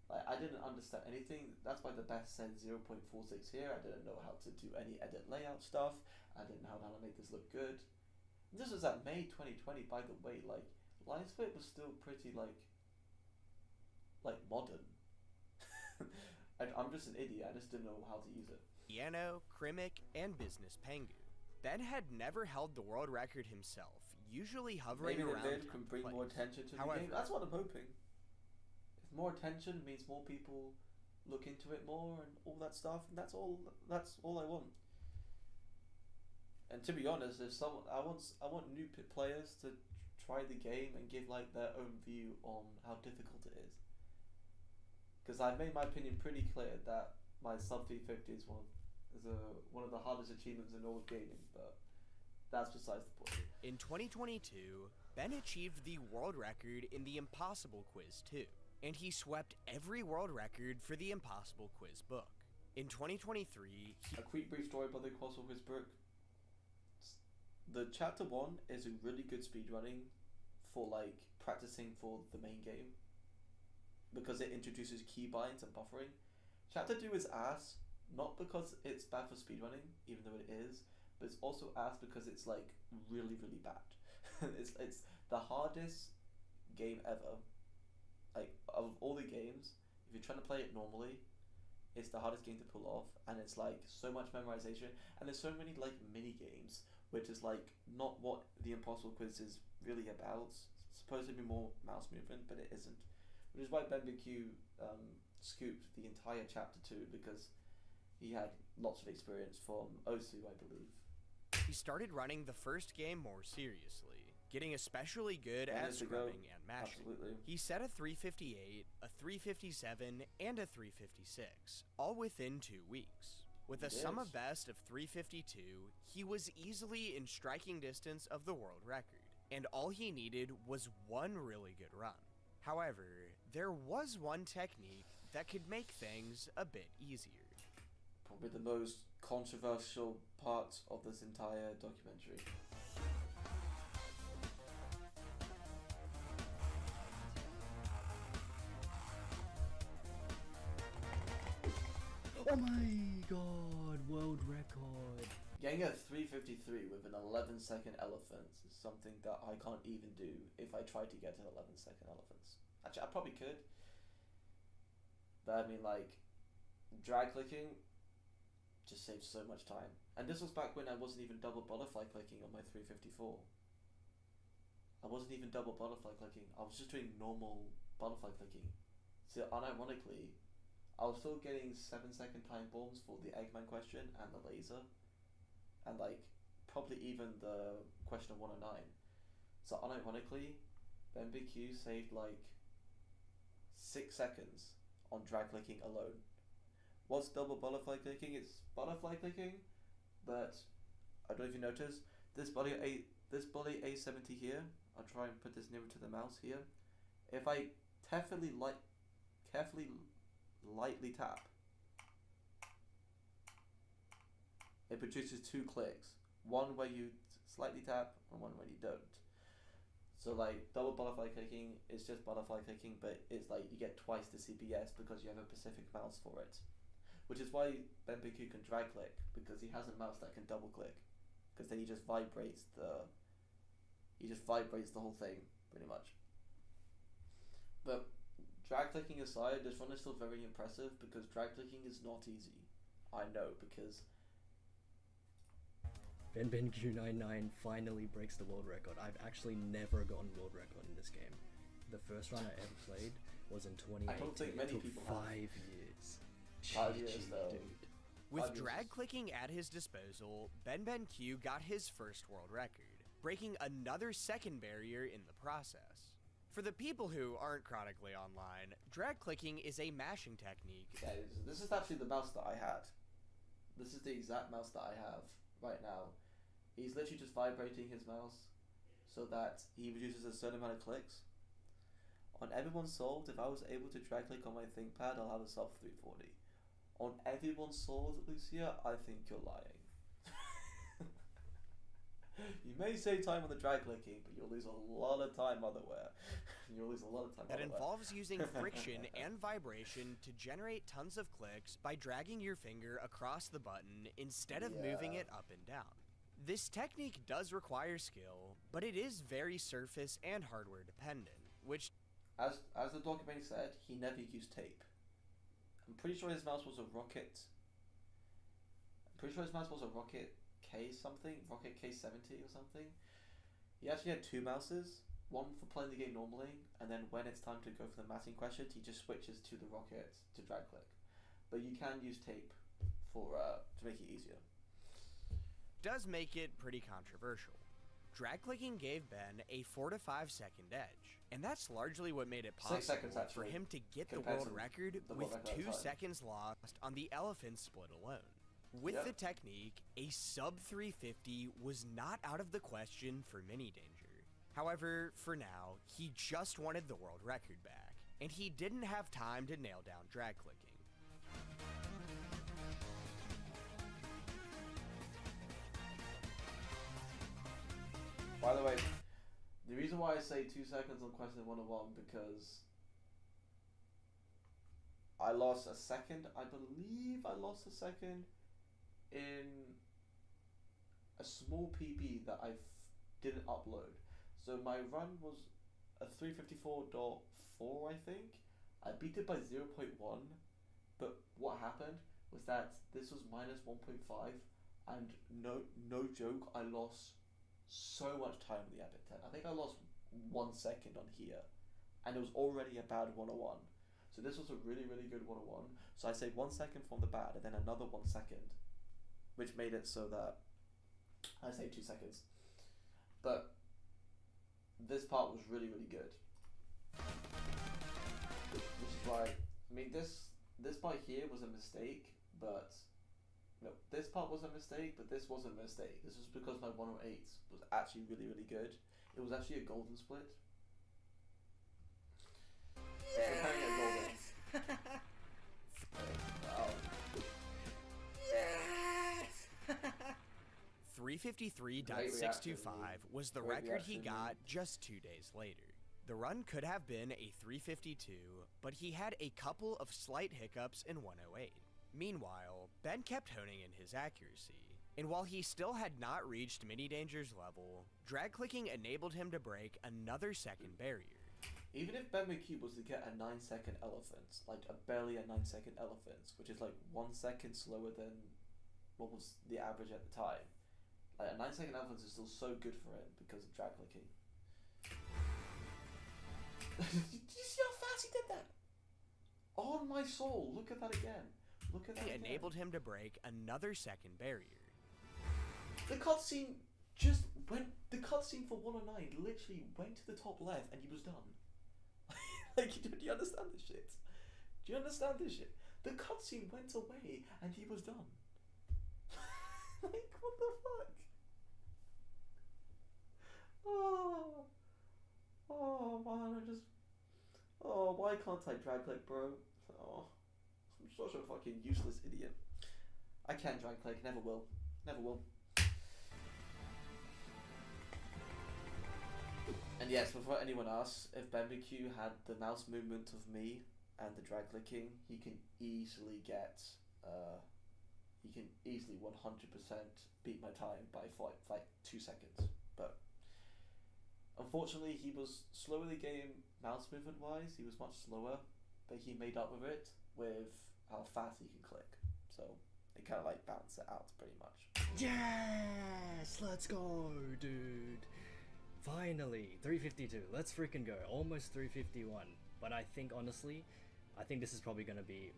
Like, I didn't understand anything. That's why the best said 0.46 here. I didn't know how to do any edit layout stuff. I didn't know how to make this look good. And this was at May 2020, by the way. Like, live split was still pretty like modern. I'm just an idiot. I just didn't know how to use it. Piano, Krimic, and Business Pengu. Ben had never held the world record himself, usually hovering Maybe the around vid can bring 10 more plays. attention to However, the game. That's what I'm hoping. If more attention means more people look into it more and all that stuff, and that's all I want. And to be honest, if someone I want new players to try the game and give like their own view on how difficult it is. Because I've made my opinion pretty clear that my sub 350 is one of the hardest achievements in all of gaming, but that's besides the point. in 2022, Ben achieved the world record in the Impossible Quiz 2, and he swept every world record for the Impossible Quiz book. In 2023, A quick brief story about the Impossible Quiz book. The chapter 1 is a really good speedrunning for like practicing for the main game, because it introduces keybinds and buffering. Chapter 2 is ass, not because it's bad for speedrunning, even though it is, but it's also ass because it's like really, really bad. it's the hardest game ever. Like, of all the games, if you're trying to play it normally, it's the hardest game to pull off, and it's like so much memorization, and there's so many like mini games, which is like not what the Impossible Quiz is really about. It's supposed to be more mouse movement, but it isn't. Which is why Ben BQ scooped the entire chapter 2, because he had lots of experience from OSU, I believe. he started running the first game more seriously, getting especially good Yeah, at years ago, scrubbing and mashing. Absolutely. He set a 358, a 357, and a 356, all within 2 weeks. With a He sum is. of best of 352, he was easily in striking distance of the world record, and all he needed was one really good run. However, there was one technique that could make things a bit easier. Probably the most controversial part of this entire documentary. Oh my god, world record. Getting a 353 with an 11-second elephant is something that I can't even do if I tried to get an 11-second elephants. Actually, I probably could. But I mean, like, drag clicking just saves so much time. And this was back when I wasn't even double butterfly clicking on my 354. I wasn't even double butterfly clicking. I was just doing normal butterfly clicking. So unironically, I was still getting 7-second time bombs for the Eggman question and the laser. And like, probably even the question of 109. So unironically, Ben BQ saved like 6 seconds on drag clicking alone. What's double butterfly clicking? It's butterfly clicking, but I don't know if you noticed, this body A70 here, I'll try and put this nearer to the mouse here. If I carefully lightly tap, it produces 2 clicks. One where you slightly tap and one where you don't. So like double butterfly clicking is just butterfly clicking, but it's like you get twice the CPS because you have a specific mouse for it. Which is why Ben BQ can drag click, because he has a mouse that can double click. Because then he just vibrates the whole thing, pretty much. But drag clicking aside, this run is still very impressive because drag clicking is not easy. I know, because BenBenQ99 finally breaks the world record. I've actually never gotten world record in this game. The first run I ever played was in 2018. I don't think many it took people 5 have. years. 5 years GG, though. dude. With 5 years. drag clicking at his disposal, BenBenQ got his first world record, breaking another second barrier in the process. For the people who aren't chronically online, drag clicking is a mashing technique. Yeah, this is actually the mouse that I had. This is the exact mouse that I have right now. He's literally just vibrating his mouse so that he reduces a certain amount of clicks. On everyone's sold, if I was able to drag click on my ThinkPad, I'll have a sub 340. On everyone's sold, Lucia, I think you're lying. You may save time on the drag clicking, but you'll lose a lot of time otherwhere. You'll lose a lot of time That otherwhere. involves using friction and vibration to generate tons of clicks by dragging your finger across the button instead of moving it up and down. This technique does require skill, but it is very surface and hardware dependent, which... As the documentary said, he never used tape. I'm pretty sure his mouse was a Rocket... Rocket K something? Rocket K70 or something? He actually had two mouses. One for playing the game normally, and then when it's time to go for the matching questions, he just switches to the Rocket to drag click. But you can use tape for to make it easier. does make it pretty controversial. Drag clicking gave Ben a 4 to 5 second edge, and that's largely what made it possible 6 seconds, for actually, him to get the compared world to record the with world record at the 2 time. seconds lost on the elephant split alone. With the technique, a sub 350 was not out of the question for Mini Danger. However, for now, he just wanted the world record back, and he didn't have time to nail down drag clicking. By the way, the reason why I say 2 seconds on question 101 because I lost a second. I believe I lost a second in a small PB that I didn't upload. So my run was a 354.4, I think. I beat it by 0.1, but what happened was that this was minus 1.5, and no joke, I lost so much time on the Epic 10. I think I lost 1 second on here, and it was already a bad 101. So this was a really, really good 101. So I saved 1 second from the bad, and then another 1 second, which made it so that I saved 2 seconds. But this part was really, really good. Which is why, I mean, this part here was a mistake, but no, this part was a mistake, but this wasn't a mistake. This was because my 108 was actually really, really good. It was actually a golden split. Comparing it golden. Wow. Yes! 353.625 was the Great record he reaction. got just 2 days later. The run could have been a 352, but he had a couple of slight hiccups in 108. Meanwhile, Ben kept honing in his accuracy, and while he still had not reached Mini Danger's level, drag clicking enabled him to break another second barrier. Even if Ben McCube was to get a 9 second elephant, like barely a 9 second elephant, which is like 1 second slower than what was the average at the time, like a 9 second elephant is still so good for him because of drag clicking. Did you see how fast he did that? On my soul, look at that again. Look at that It again. enabled him to break another second barrier. The cutscene just went. The cutscene for 109 literally went to the top left and he was done. Like, do you understand this shit? Do you understand this shit? The cutscene went away and he was done. Like, what the fuck? Oh man, why can't I drag click, bro? Oh, I'm such a fucking useless idiot. I can drag click, never will. Never will. And yes, before anyone asks, if BenBQ had the mouse movement of me and the drag clicking, he can easily get, he can easily 100% beat my time by like 2 seconds. But unfortunately, he was slow in the game mouse movement wise. He was much slower, but he made up with it with how fast he can click. So it kind of like balanced it out pretty much. Yes, let's go, dude. Finally, 352. Let's freaking go. Almost 351. But I think honestly, this is probably gonna be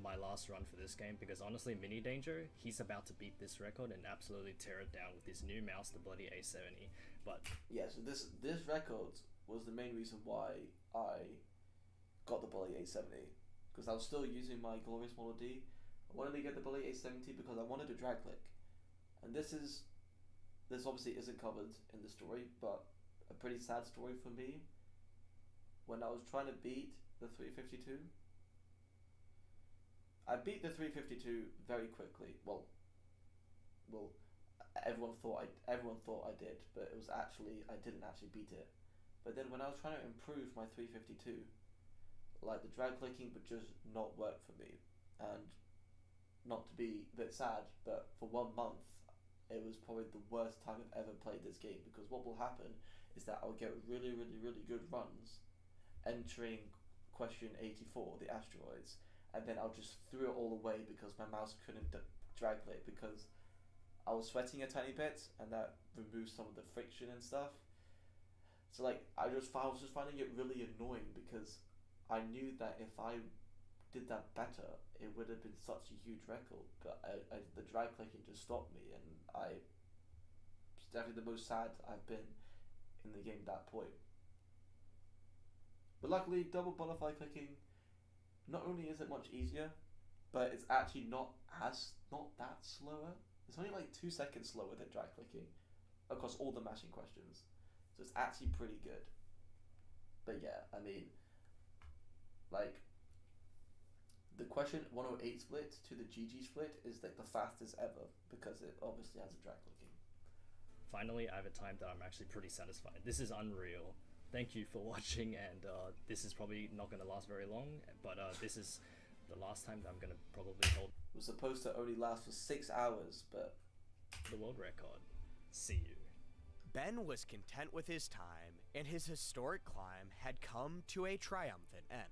my last run for this game because honestly, Mini Danger, he's about to beat this record and absolutely tear it down with his new mouse, the bloody A70. But yeah, so this record was the main reason why I got the Bully A70, because I was still using my Glorious Model D. I wanted to get the Bully A70 because I wanted to drag click, and this obviously isn't covered in the story, but a pretty sad story for me. When I was trying to beat the 352, I beat the 352 very quickly. Well, everyone thought I did, but it was actually, I didn't actually beat it. But then when I was trying to improve my 352, like, the drag clicking would just not work for me. And not to be a bit sad, but for 1 month it was probably the worst time I've ever played this game, because what will happen is that I'll get really good runs entering question 84, the asteroids, and then I'll just throw it all away because my mouse couldn't drag click, because I was sweating a tiny bit, and that removed some of the friction and stuff. So like, I was just finding it really annoying, because I knew that if I did that better, it would have been such a huge record, but the drag clicking just stopped me, and it's definitely the most sad I've been in the game at that point. But luckily, double butterfly clicking, not only is it much easier, but it's actually not that slower. It's only like 2 seconds slower than drag clicking across all the mashing questions, so it's actually pretty good. But yeah, I mean, like, the question 108 split to the GG split is like the fastest ever, because it obviously has a drag clicking. Finally, I have a time that I'm actually pretty satisfied. This is unreal. Thank you for watching, and this is probably not going to last very long, but this is the last time that I'm going to probably hold It was supposed to only last for 6 hours, but the world record. See you. Ben was content with his time, and his historic climb had come to a triumphant end.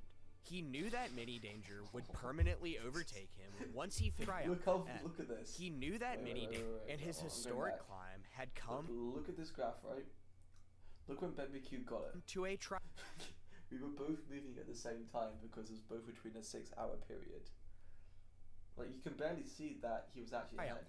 He knew that Mini Danger would permanently overtake him once he look at this. He knew that Mini Danger and his historic climb had come. Look at this graph, right? Look when Ben McHugh got it. To a We were both moving at the same time because it was both between a 6-hour period. Like, you can barely see that he was actually ahead.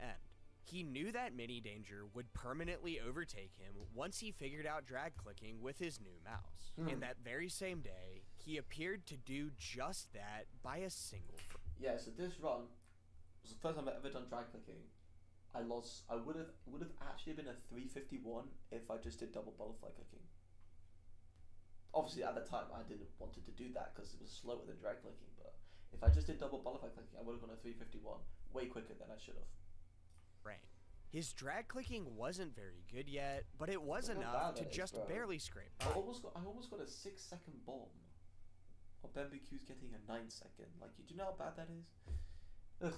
End. He knew that Mini Danger would permanently overtake him once he figured out drag clicking with his new mouse. And that very same day, he appeared to do just that by a single. Yeah, so this run was the first time I've ever done drag clicking. I would have actually been a 351 if I just did double butterfly clicking. Obviously, at the time, I didn't want to do that because it was slower than drag clicking. But if I just did double butterfly clicking, I would have gone a 351 way quicker than I should have. His drag clicking wasn't very good yet, but it was enough to just barely scrape by. I almost got a 6-second bomb. While Ben BQ's getting a 9-second. Like, do you know how bad that is? Ugh.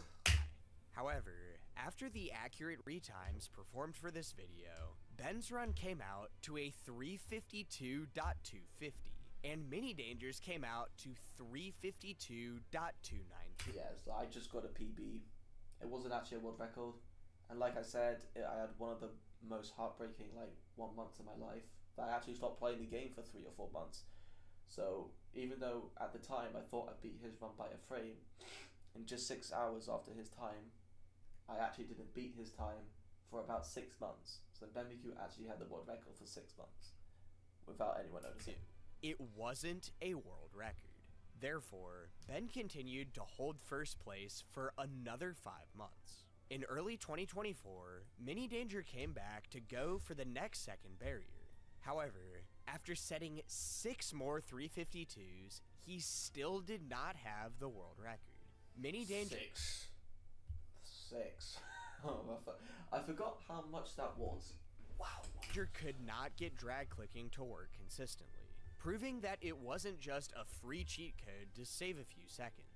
However, after the accurate retimes performed for this video, Ben's run came out to a 352.250, and Mini Danger's came out to 352.290. Yeah, so I just got a PB. It wasn't actually a world record. And like I said, I had one of the most heartbreaking 1 months of my life. I actually stopped playing the game for 3 or 4 months. So even though at the time I thought I beat his run by a frame, in just 6 hours after his time, I actually didn't beat his time for about 6 months. So Ben McHugh actually had the world record for 6 months without anyone noticing. It wasn't a world record. Therefore, Ben continued to hold first place for another 5 months. In early 2024, Mini Danger came back to go for the next second barrier. However, after setting 6 more 352s, he still did not have the world record. Mini Danger... 6. Oh, I forgot how much that was. Wow. Danger could not get drag clicking to work consistently, proving that it wasn't just a free cheat code to save a few seconds.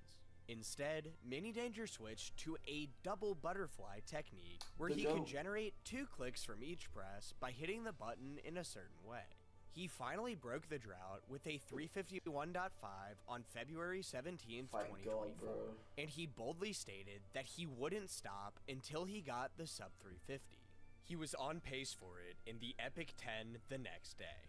Instead, Mini Danger switched to a double butterfly technique where he could generate 2 clicks from each press by hitting the button in a certain way. He finally broke the drought with a 351.5 on February 17th, 2024, and he boldly stated that he wouldn't stop until he got the sub 350. He was on pace for it in the Epic 10 the next day.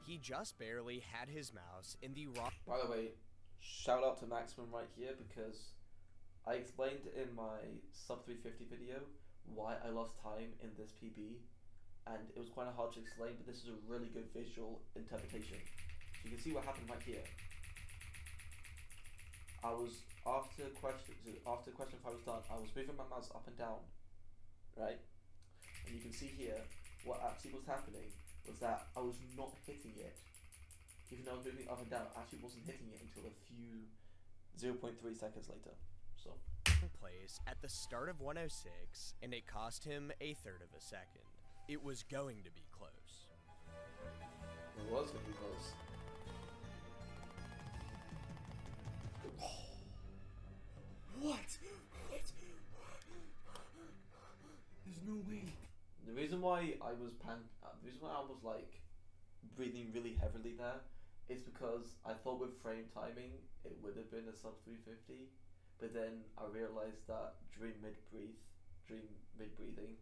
He just barely had his mouse in the wrong... By the way, shout out to Maximum right here, because I explained in my sub 350 video why I lost time in this PB, and it was quite hard to explain, but this is a really good visual interpretation. So you can see what happened right here. I was, after question 5 was done, I was moving my mouse up and down, right? And you can see here, what actually was happening was that I was not hitting it. Even though I was moving up and down, I actually wasn't hitting it until a few 0.3 seconds later. So place at the start of 106, and it cost him a third of a second. It was going to be close. it was going to be close. What? There's no way. The reason why I was like breathing really heavily there is because I thought with frame timing it would have been a sub 350, but then I realized that during mid breathing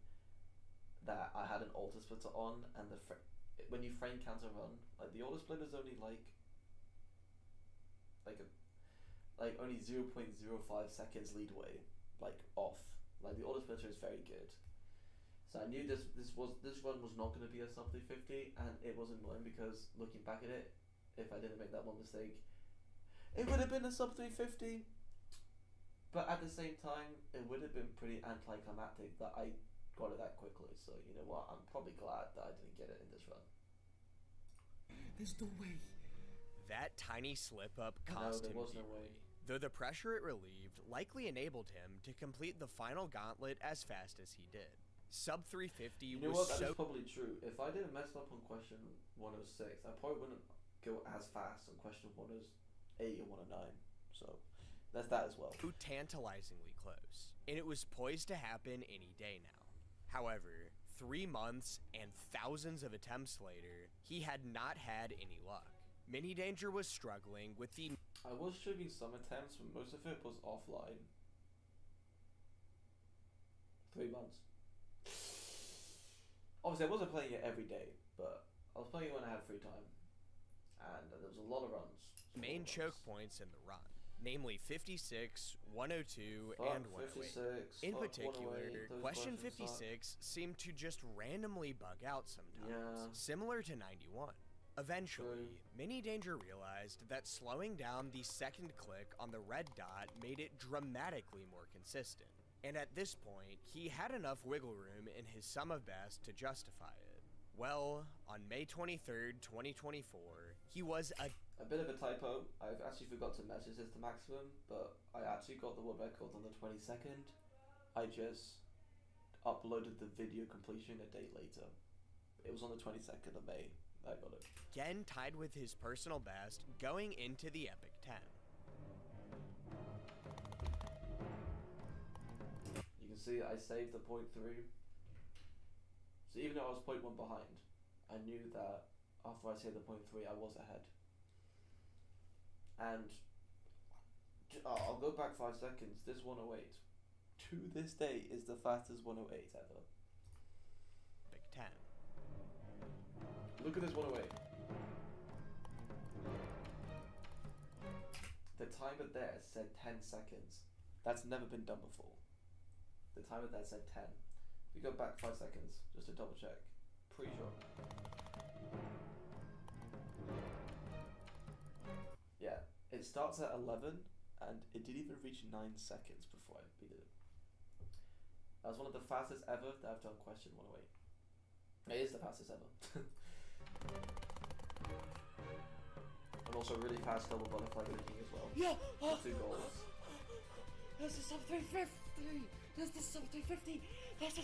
that I had an auto splitter on, and when you frame count a run, like the auto splitter is only like only 0.05 seconds leadway, like off. Like the auto splitter is very good. So I knew this run was not going to be a sub 350, and it was annoying because looking back at it, if I didn't make that one mistake, it would have been a sub 350. But at the same time, it would have been pretty anticlimactic that I got it that quickly. So you know what, I'm probably glad that I didn't get it in this run. There's no way. That tiny slip up cost him dearly, though the pressure it relieved likely enabled him to complete the final gauntlet as fast as he did. Sub 350 You know was what, that so is probably true. If I didn't mess up on question 106, I probably wouldn't go as fast on question 108 or 109. So that's that as well. tantalizingly close, and it was poised to happen any day now. However, 3 months and thousands of attempts later, he had not had any luck. Mini Danger was struggling with the I was shooting some attempts, but most of it was offline. 3 months. Obviously, I wasn't playing it every day, but I was playing it when I had free time, and there was a lot of runs. main choke points in the run, namely 56, 102, and 108. 56, In fuck particular, 108, those question questions suck. 56 seemed to just randomly bug out sometimes, Yeah. similar to 91. Eventually, True. Mini Danger realized that slowing down the second click on the red dot made it dramatically more consistent. And at this point, he had enough wiggle room in his sum of best to justify it. Well, on May 23rd, 2024, he was A bit of a typo. I've actually forgot to message this to Maximum, but I actually got the world record on the 22nd. I just uploaded the video completion a day later. It was on the 22nd of May. I got it. again tied with his personal best going into the Epic 10. You can see I saved the .3. So even though I was .1 behind, I knew that after I saved the .3, I was ahead. And I'll go back 5 seconds. This 108, to this day, is the fastest 108 ever. Epic 10. Look at this 108. The timer there said 10 seconds. That's never been done before. The timer there said 10. If we go back 5 seconds, just to double check. Pretty sure. Yeah, it starts at 11, and it didn't even reach 9 seconds before I beat it. That was one of the fastest ever that I've done question 108. It is the fastest ever. And also really fast double butterfly clicking as well. Yeah! For 2 goals. There's the sub 350! There's the sub 350! There's the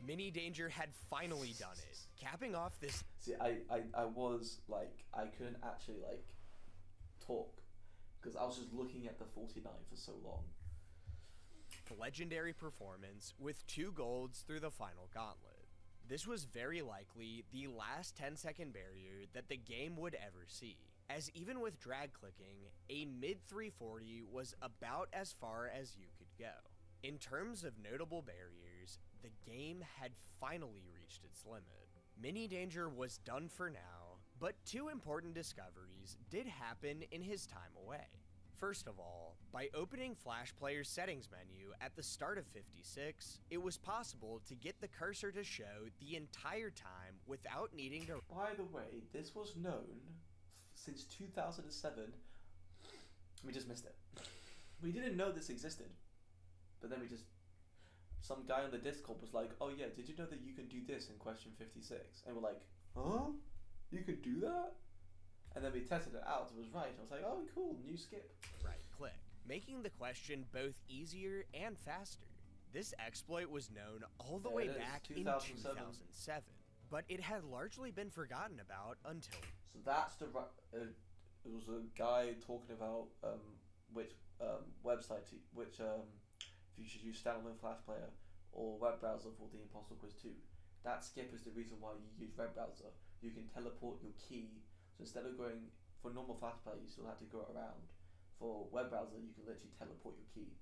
Mini Danger had finally done it, capping off this See, I was like, I couldn't actually like talk because I was just looking at the 49 for so long. legendary performance with 2 golds through the final gauntlet. This was very likely the last 10-second barrier that the game would ever see, as even with drag clicking, a mid 340 was about as far as you could go. In terms of notable barriers, the game had finally reached its limit. Mini Danger was done for now, but 2 important discoveries did happen in his time away. First of all, by opening Flash Player's settings menu at the start of 56, it was possible to get the cursor to show the entire time without needing to... By the way, this was known since 2007. We just missed it. We didn't know this existed. But then some guy on the Discord was like, oh yeah, did you know that you can do this in question 56? And we're like, huh? You can do that? And then we tested it out, it was right. I was like, oh cool, new skip. Right click, making the question both easier and faster. This exploit was known all the way back in 2007, but it had largely been forgotten about until... So that's the... it was a guy talking about which website, if you should use standalone Flash Player or web browser for the Impossible Quiz 2. That skip is the reason why you use web browser. You can teleport your key. So instead of going for normal Flash Player, you still have to go around. For web browser, you can literally teleport your key.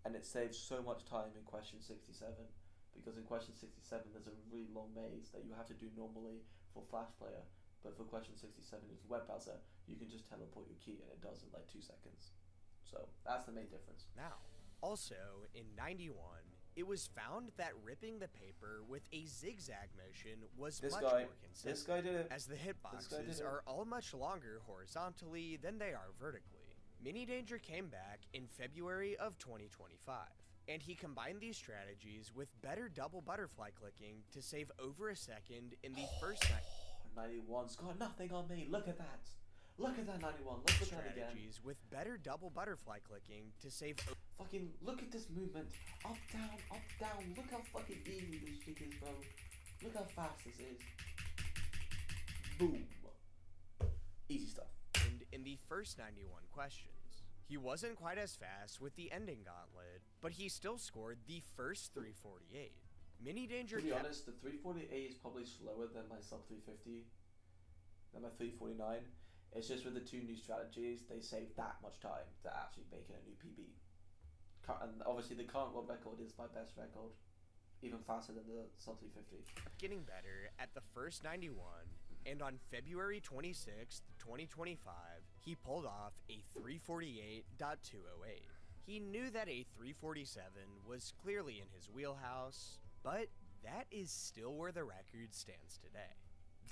And it saves so much time in question 67, because in question 67 there's a really long maze that you have to do normally for Flash Player, but for question 67 it's web browser, you can just teleport your key and it does in like 2 seconds. So that's the main difference. Now, also in 91, it was found that ripping the paper with a zigzag motion was more consistent. This guy did it. As the hitboxes are all much longer horizontally than they are vertically. Mini Danger came back in February of 2025, and he combined these strategies with better double butterfly clicking to save over a second in the first 91's got nothing on me. Look at that. Look at that 91. Let's look at that again. Strategies with better double butterfly clicking to save... Fucking look at this movement. Up, down, up, down. Look how fucking easy this shit is, bro. Look how fast this is. Boom. Easy stuff. And in the first 91 questions. He wasn't quite as fast with the ending gauntlet, but he still scored the first 348. Mini Danger... To be honest, the 348 is probably slower than my sub 350, than my 349. It's just with the 2 new strategies, they save that much time to actually make it a new PB. And obviously the current world record is my best record, even faster than the sub 350. Getting better at the first 91, and on February 26th, 2025, he pulled off a 348.208. He knew that a 347 was clearly in his wheelhouse, but that is still where the record stands today.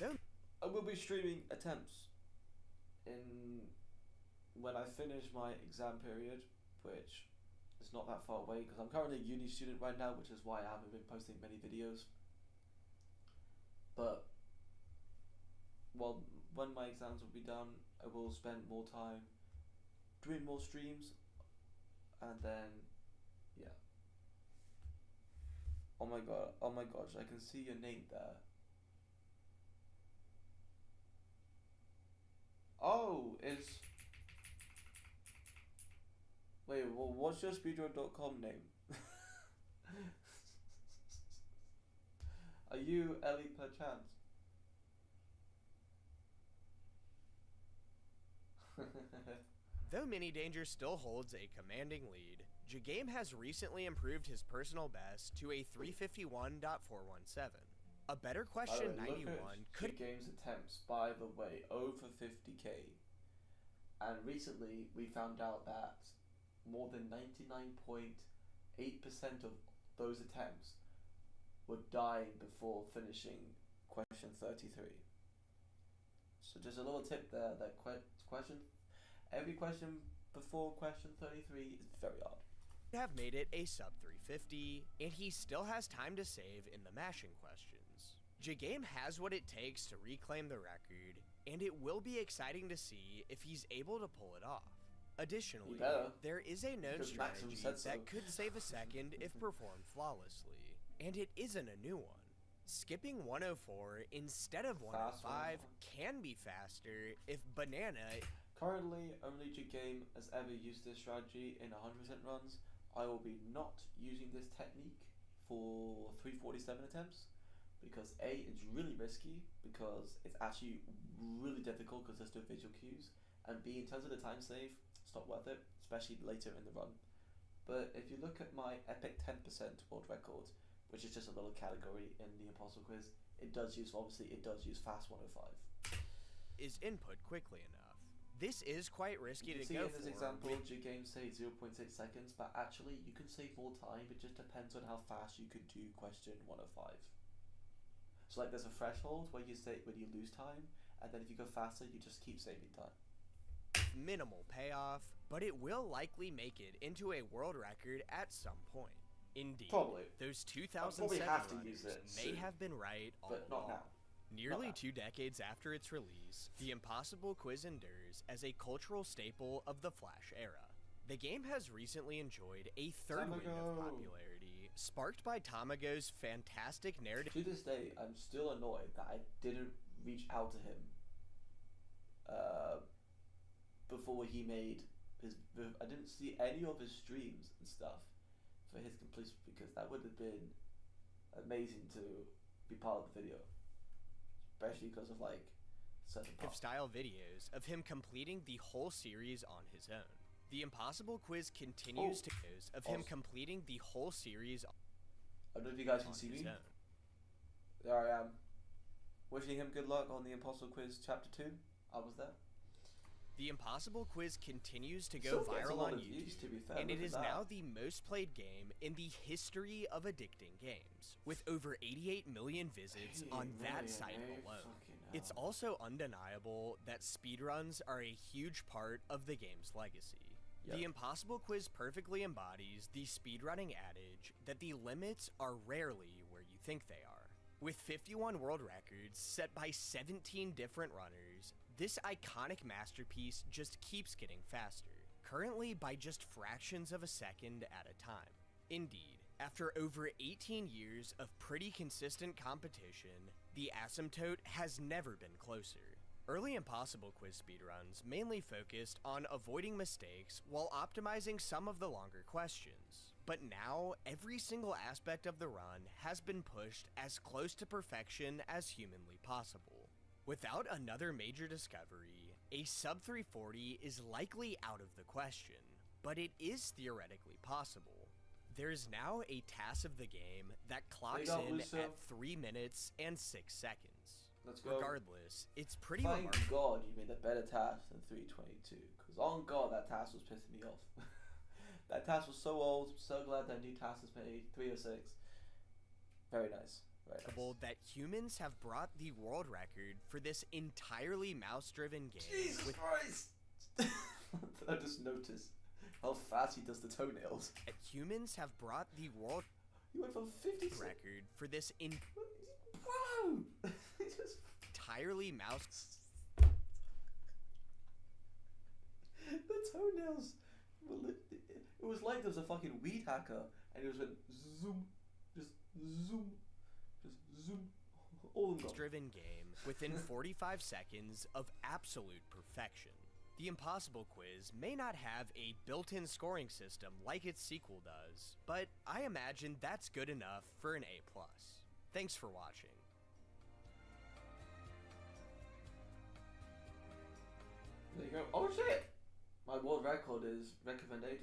Though I will be streaming attempts when I finish my exam period, which is not that far away because I'm currently a uni student right now, which is why I haven't been posting many videos. But when my exams will be done, I will spend more time doing more streams, and then yeah. Oh my gosh, I can see your name there. Oh, it's... Wait, well, what's your speedrun.com name? Are you Ellie perchance? Though Mini Danger still holds a commanding lead, Jagame has recently improved his personal best to a 351.417. A better question 91 could... Jagame's attempts, by the way, over 50k. And recently we found out that more than 99.8% of those attempts were dying before finishing question 33. So just a little tip there, that every question before question 33 is very hard. Have made it a sub 350, and he still has time to save in the mashing questions. Jagame has what it takes to reclaim the record, and it will be exciting to see if he's able to pull it off. Additionally, there is a known strategy that could save a second if performed flawlessly, and it isn't a new one. Skipping 104 instead of 105 can be faster if Banana... Currently, only Jagame has ever used this strategy in 100% runs. I will be not using this technique for 347 attempts because A, it's really risky because it's actually really difficult because there's no visual cues, and B, in terms of the time save, it's not worth it, especially later in the run. But if you look at my epic 10% world record, which is just a little category in the Impossible Quiz, it does use fast 105. Is input quickly enough. this is quite risky You to see go in this for. example, G-Games say 0.6 seconds, but actually you can save more time. It just depends on how fast you could do question 105. So like there's a threshold where you say when you lose time, and then if you go faster, you just keep saving time. Minimal payoff, but it will likely make it into a world record at some point. Indeed, Probably. those I'll 2007 probably have to runners use it may soon, have been right all but not along. now. Nearly now. 2 decades after its release, the Impossible Quiz endures as a cultural staple of the Flash era. The game has recently enjoyed a third wind of Tamago. popularity, sparked by Tamago's fantastic narrative. To this day, I'm still annoyed that I didn't reach out to him before he made his. I didn't see any of his streams and stuff for his completion, because that would have been amazing to be part of the video, especially because of like certain parts. Style videos of him completing the whole series on his own. The Impossible Quiz continues to of him completing the whole series I don't know if you guys can on see his me. own. There I am, wishing him good luck on the Impossible Quiz Chapter 2. I was there. The Impossible Quiz continues to go Still gets a viral lot on of views, to be YouTube, fair. and it Look is at now that. the most played game in the history of addicting games, with over 88 million visits on that site alone. It's also undeniable that speedruns are a huge part of the game's legacy. Yep. The Impossible Quiz perfectly embodies the speedrunning adage that the limits are rarely where you think they are. With 51 world records set by 17 different runners, this iconic masterpiece just keeps getting faster, currently by just fractions of a second at a time. Indeed, after over 18 years of pretty consistent competition, the asymptote has never been closer. Early Impossible Quiz speedruns mainly focused on avoiding mistakes while optimizing some of the longer questions. But now, every single aspect of the run has been pushed as close to perfection as humanly possible. Without another major discovery, a sub 340 is likely out of the question, but it is theoretically possible. There's now a TAS of the game that clocks in at 3 minutes and 6 seconds. Let's go. Regardless, it's pretty Thank remarkable. God you made a better task than 322, because on God that task was pissing me off. That task was so old. I'm so glad that new task is made. 306. Very nice. Very nice. That humans have brought the world record for this entirely mouse-driven game. Jesus Christ! I just noticed how fast he does the toenails. That humans have brought the world You went from 50 record for this Bro! He just entirely mouse. The toenails. It was like there was a fucking weed hacker, and it was went zoom, just zoom, just zoom. All of them. Driven game within 45 seconds of absolute perfection. The Impossible Quiz may not have a built-in scoring system like its sequel does, but I imagine that's good enough for an A+. Thanks for watching. There you go. Oh shit! My world record is recommended.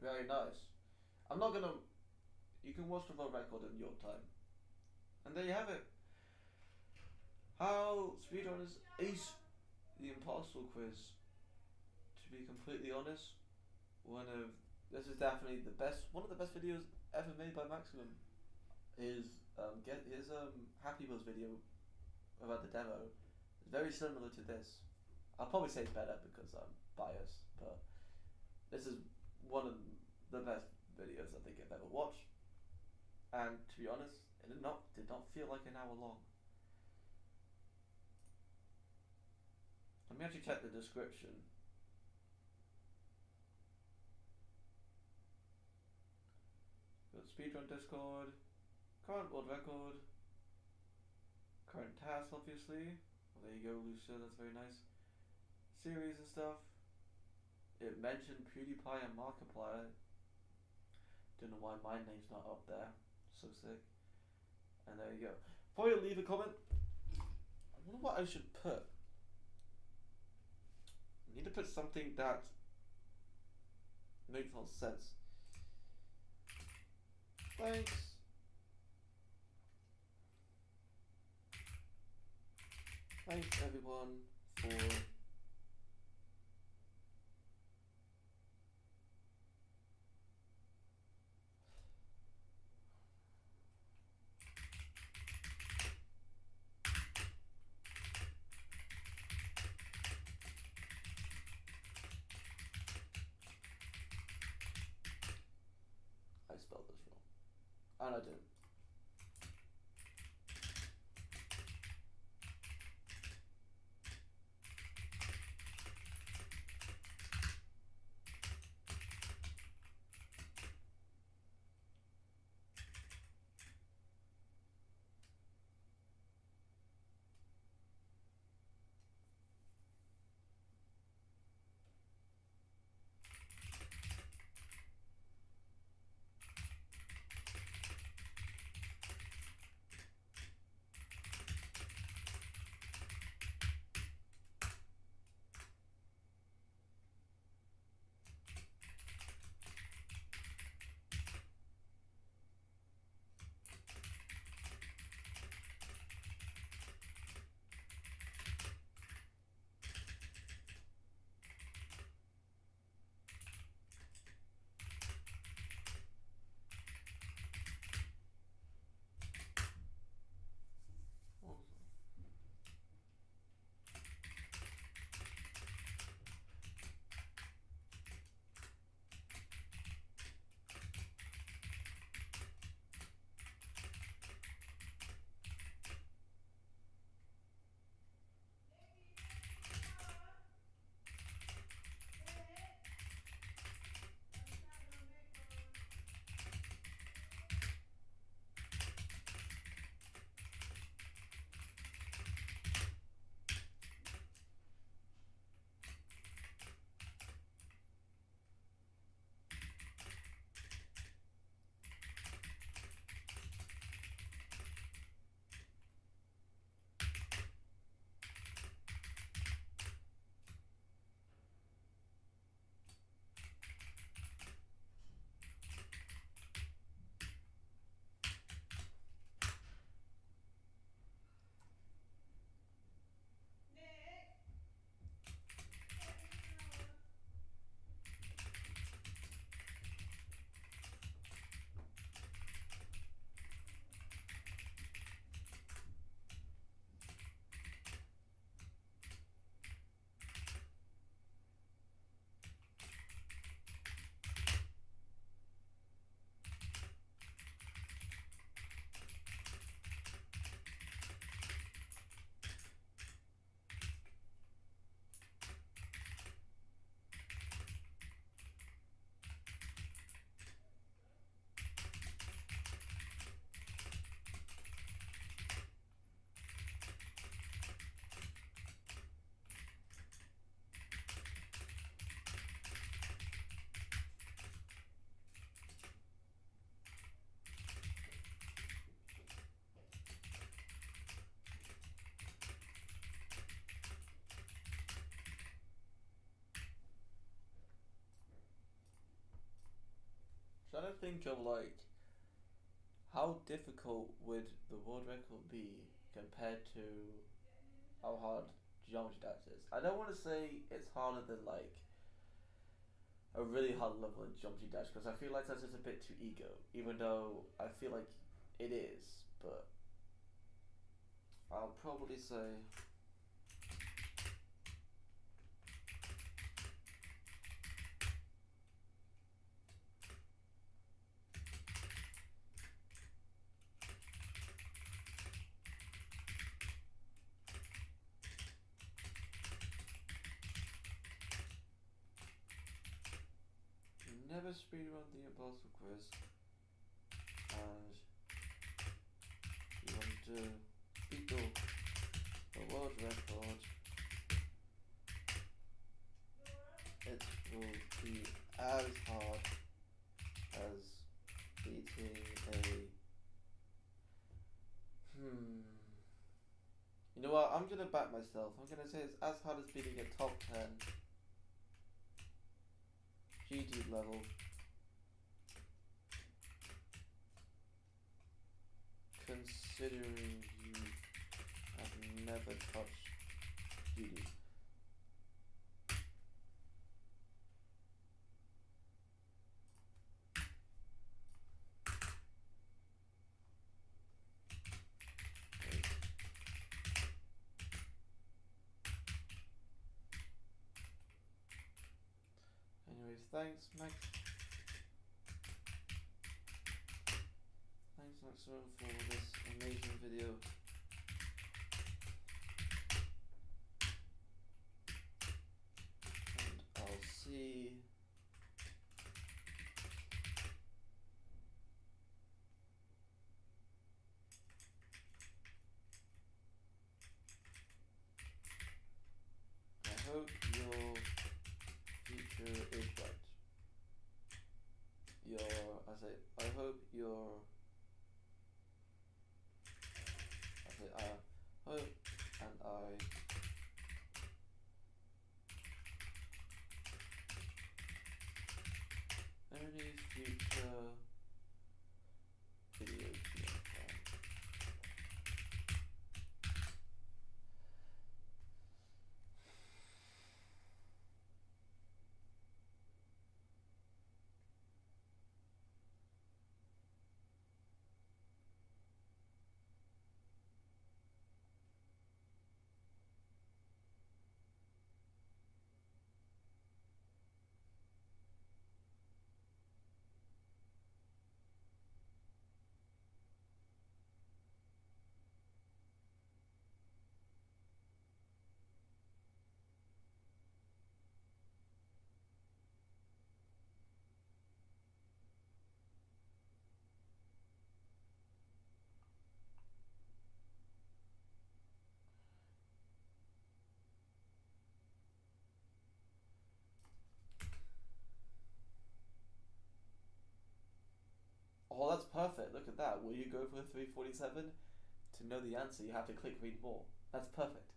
Very nice. I'm not gonna. You can watch the world record in your time. And there you have it. How Speedrunners ace the Impossible Quiz. To be completely honest, this is definitely one of the best videos ever made by Maximum. His Happy Wheels video about the demo is very similar to this. I'll probably say it's better because I'm biased, but this is one of the best videos I think I've ever watched. And to be honest, it did not feel like an hour long. Let me actually check the description. Got Speedrun Discord, current world record, current task obviously. Well, there you go, Lucia, that's very nice. Series and stuff. It mentioned PewDiePie and Markiplier. Don't know why my name's not up there. So sick. And there you go. Before you leave a comment, I wonder what I should put. I need to put something that makes more sense. Thanks. Thanks everyone for And I didn't. Trying to think of like how difficult would the world record be compared to how hard geometry dash is. I don't want to say it's harder than like a really hard level in geometry dash because I feel like that's just a bit too ego, even though I feel like it is, but I'll probably say never speedrun the impossible quiz, and you want to beat the world record, it will be as hard as beating a You know what, I'm gonna back myself. I'm gonna say it's as hard as beating a top 10 GD level. Considering you have never touched GD. Anyways, thanks Max. maximum for this amazing video. And I'll see. I hope your future is bright. I hope and any future videos you have. Oh, that's perfect. Look at that. Will you go for 347? To know the answer, you have to click read more. That's perfect.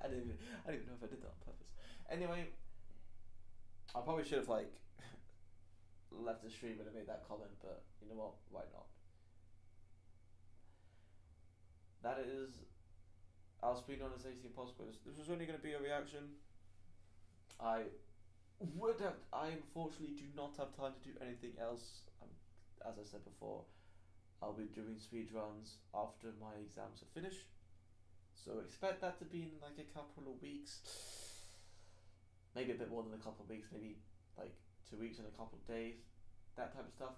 I didn't even know if I did that on purpose. Anyway, I probably should have like left the stream and made that comment, but you know what? Why not? That is our Speedrunners 18 Postgres. This was only going to be a reaction. I unfortunately do not have time to do anything else. As I said before, I'll be doing speedruns after my exams are finished. So expect that to be in like a couple of weeks. Maybe a bit more than a couple of weeks, maybe like 2 weeks and a couple of days. That type of stuff.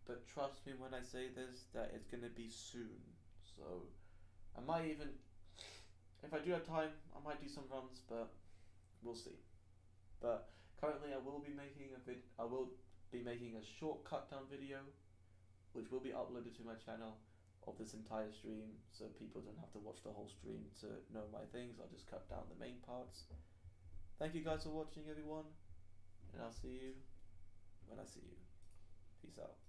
But trust me when I say this, that it's going to be soon. So I might even, if I do have time, I might do some runs, but we'll see. But currently I will be making a short cut down video, which will be uploaded to my channel of this entire stream, so people don't have to watch the whole stream to know my things. I'll just cut down the main parts. Thank you guys for watching, everyone, and I'll see you when I see you. Peace out.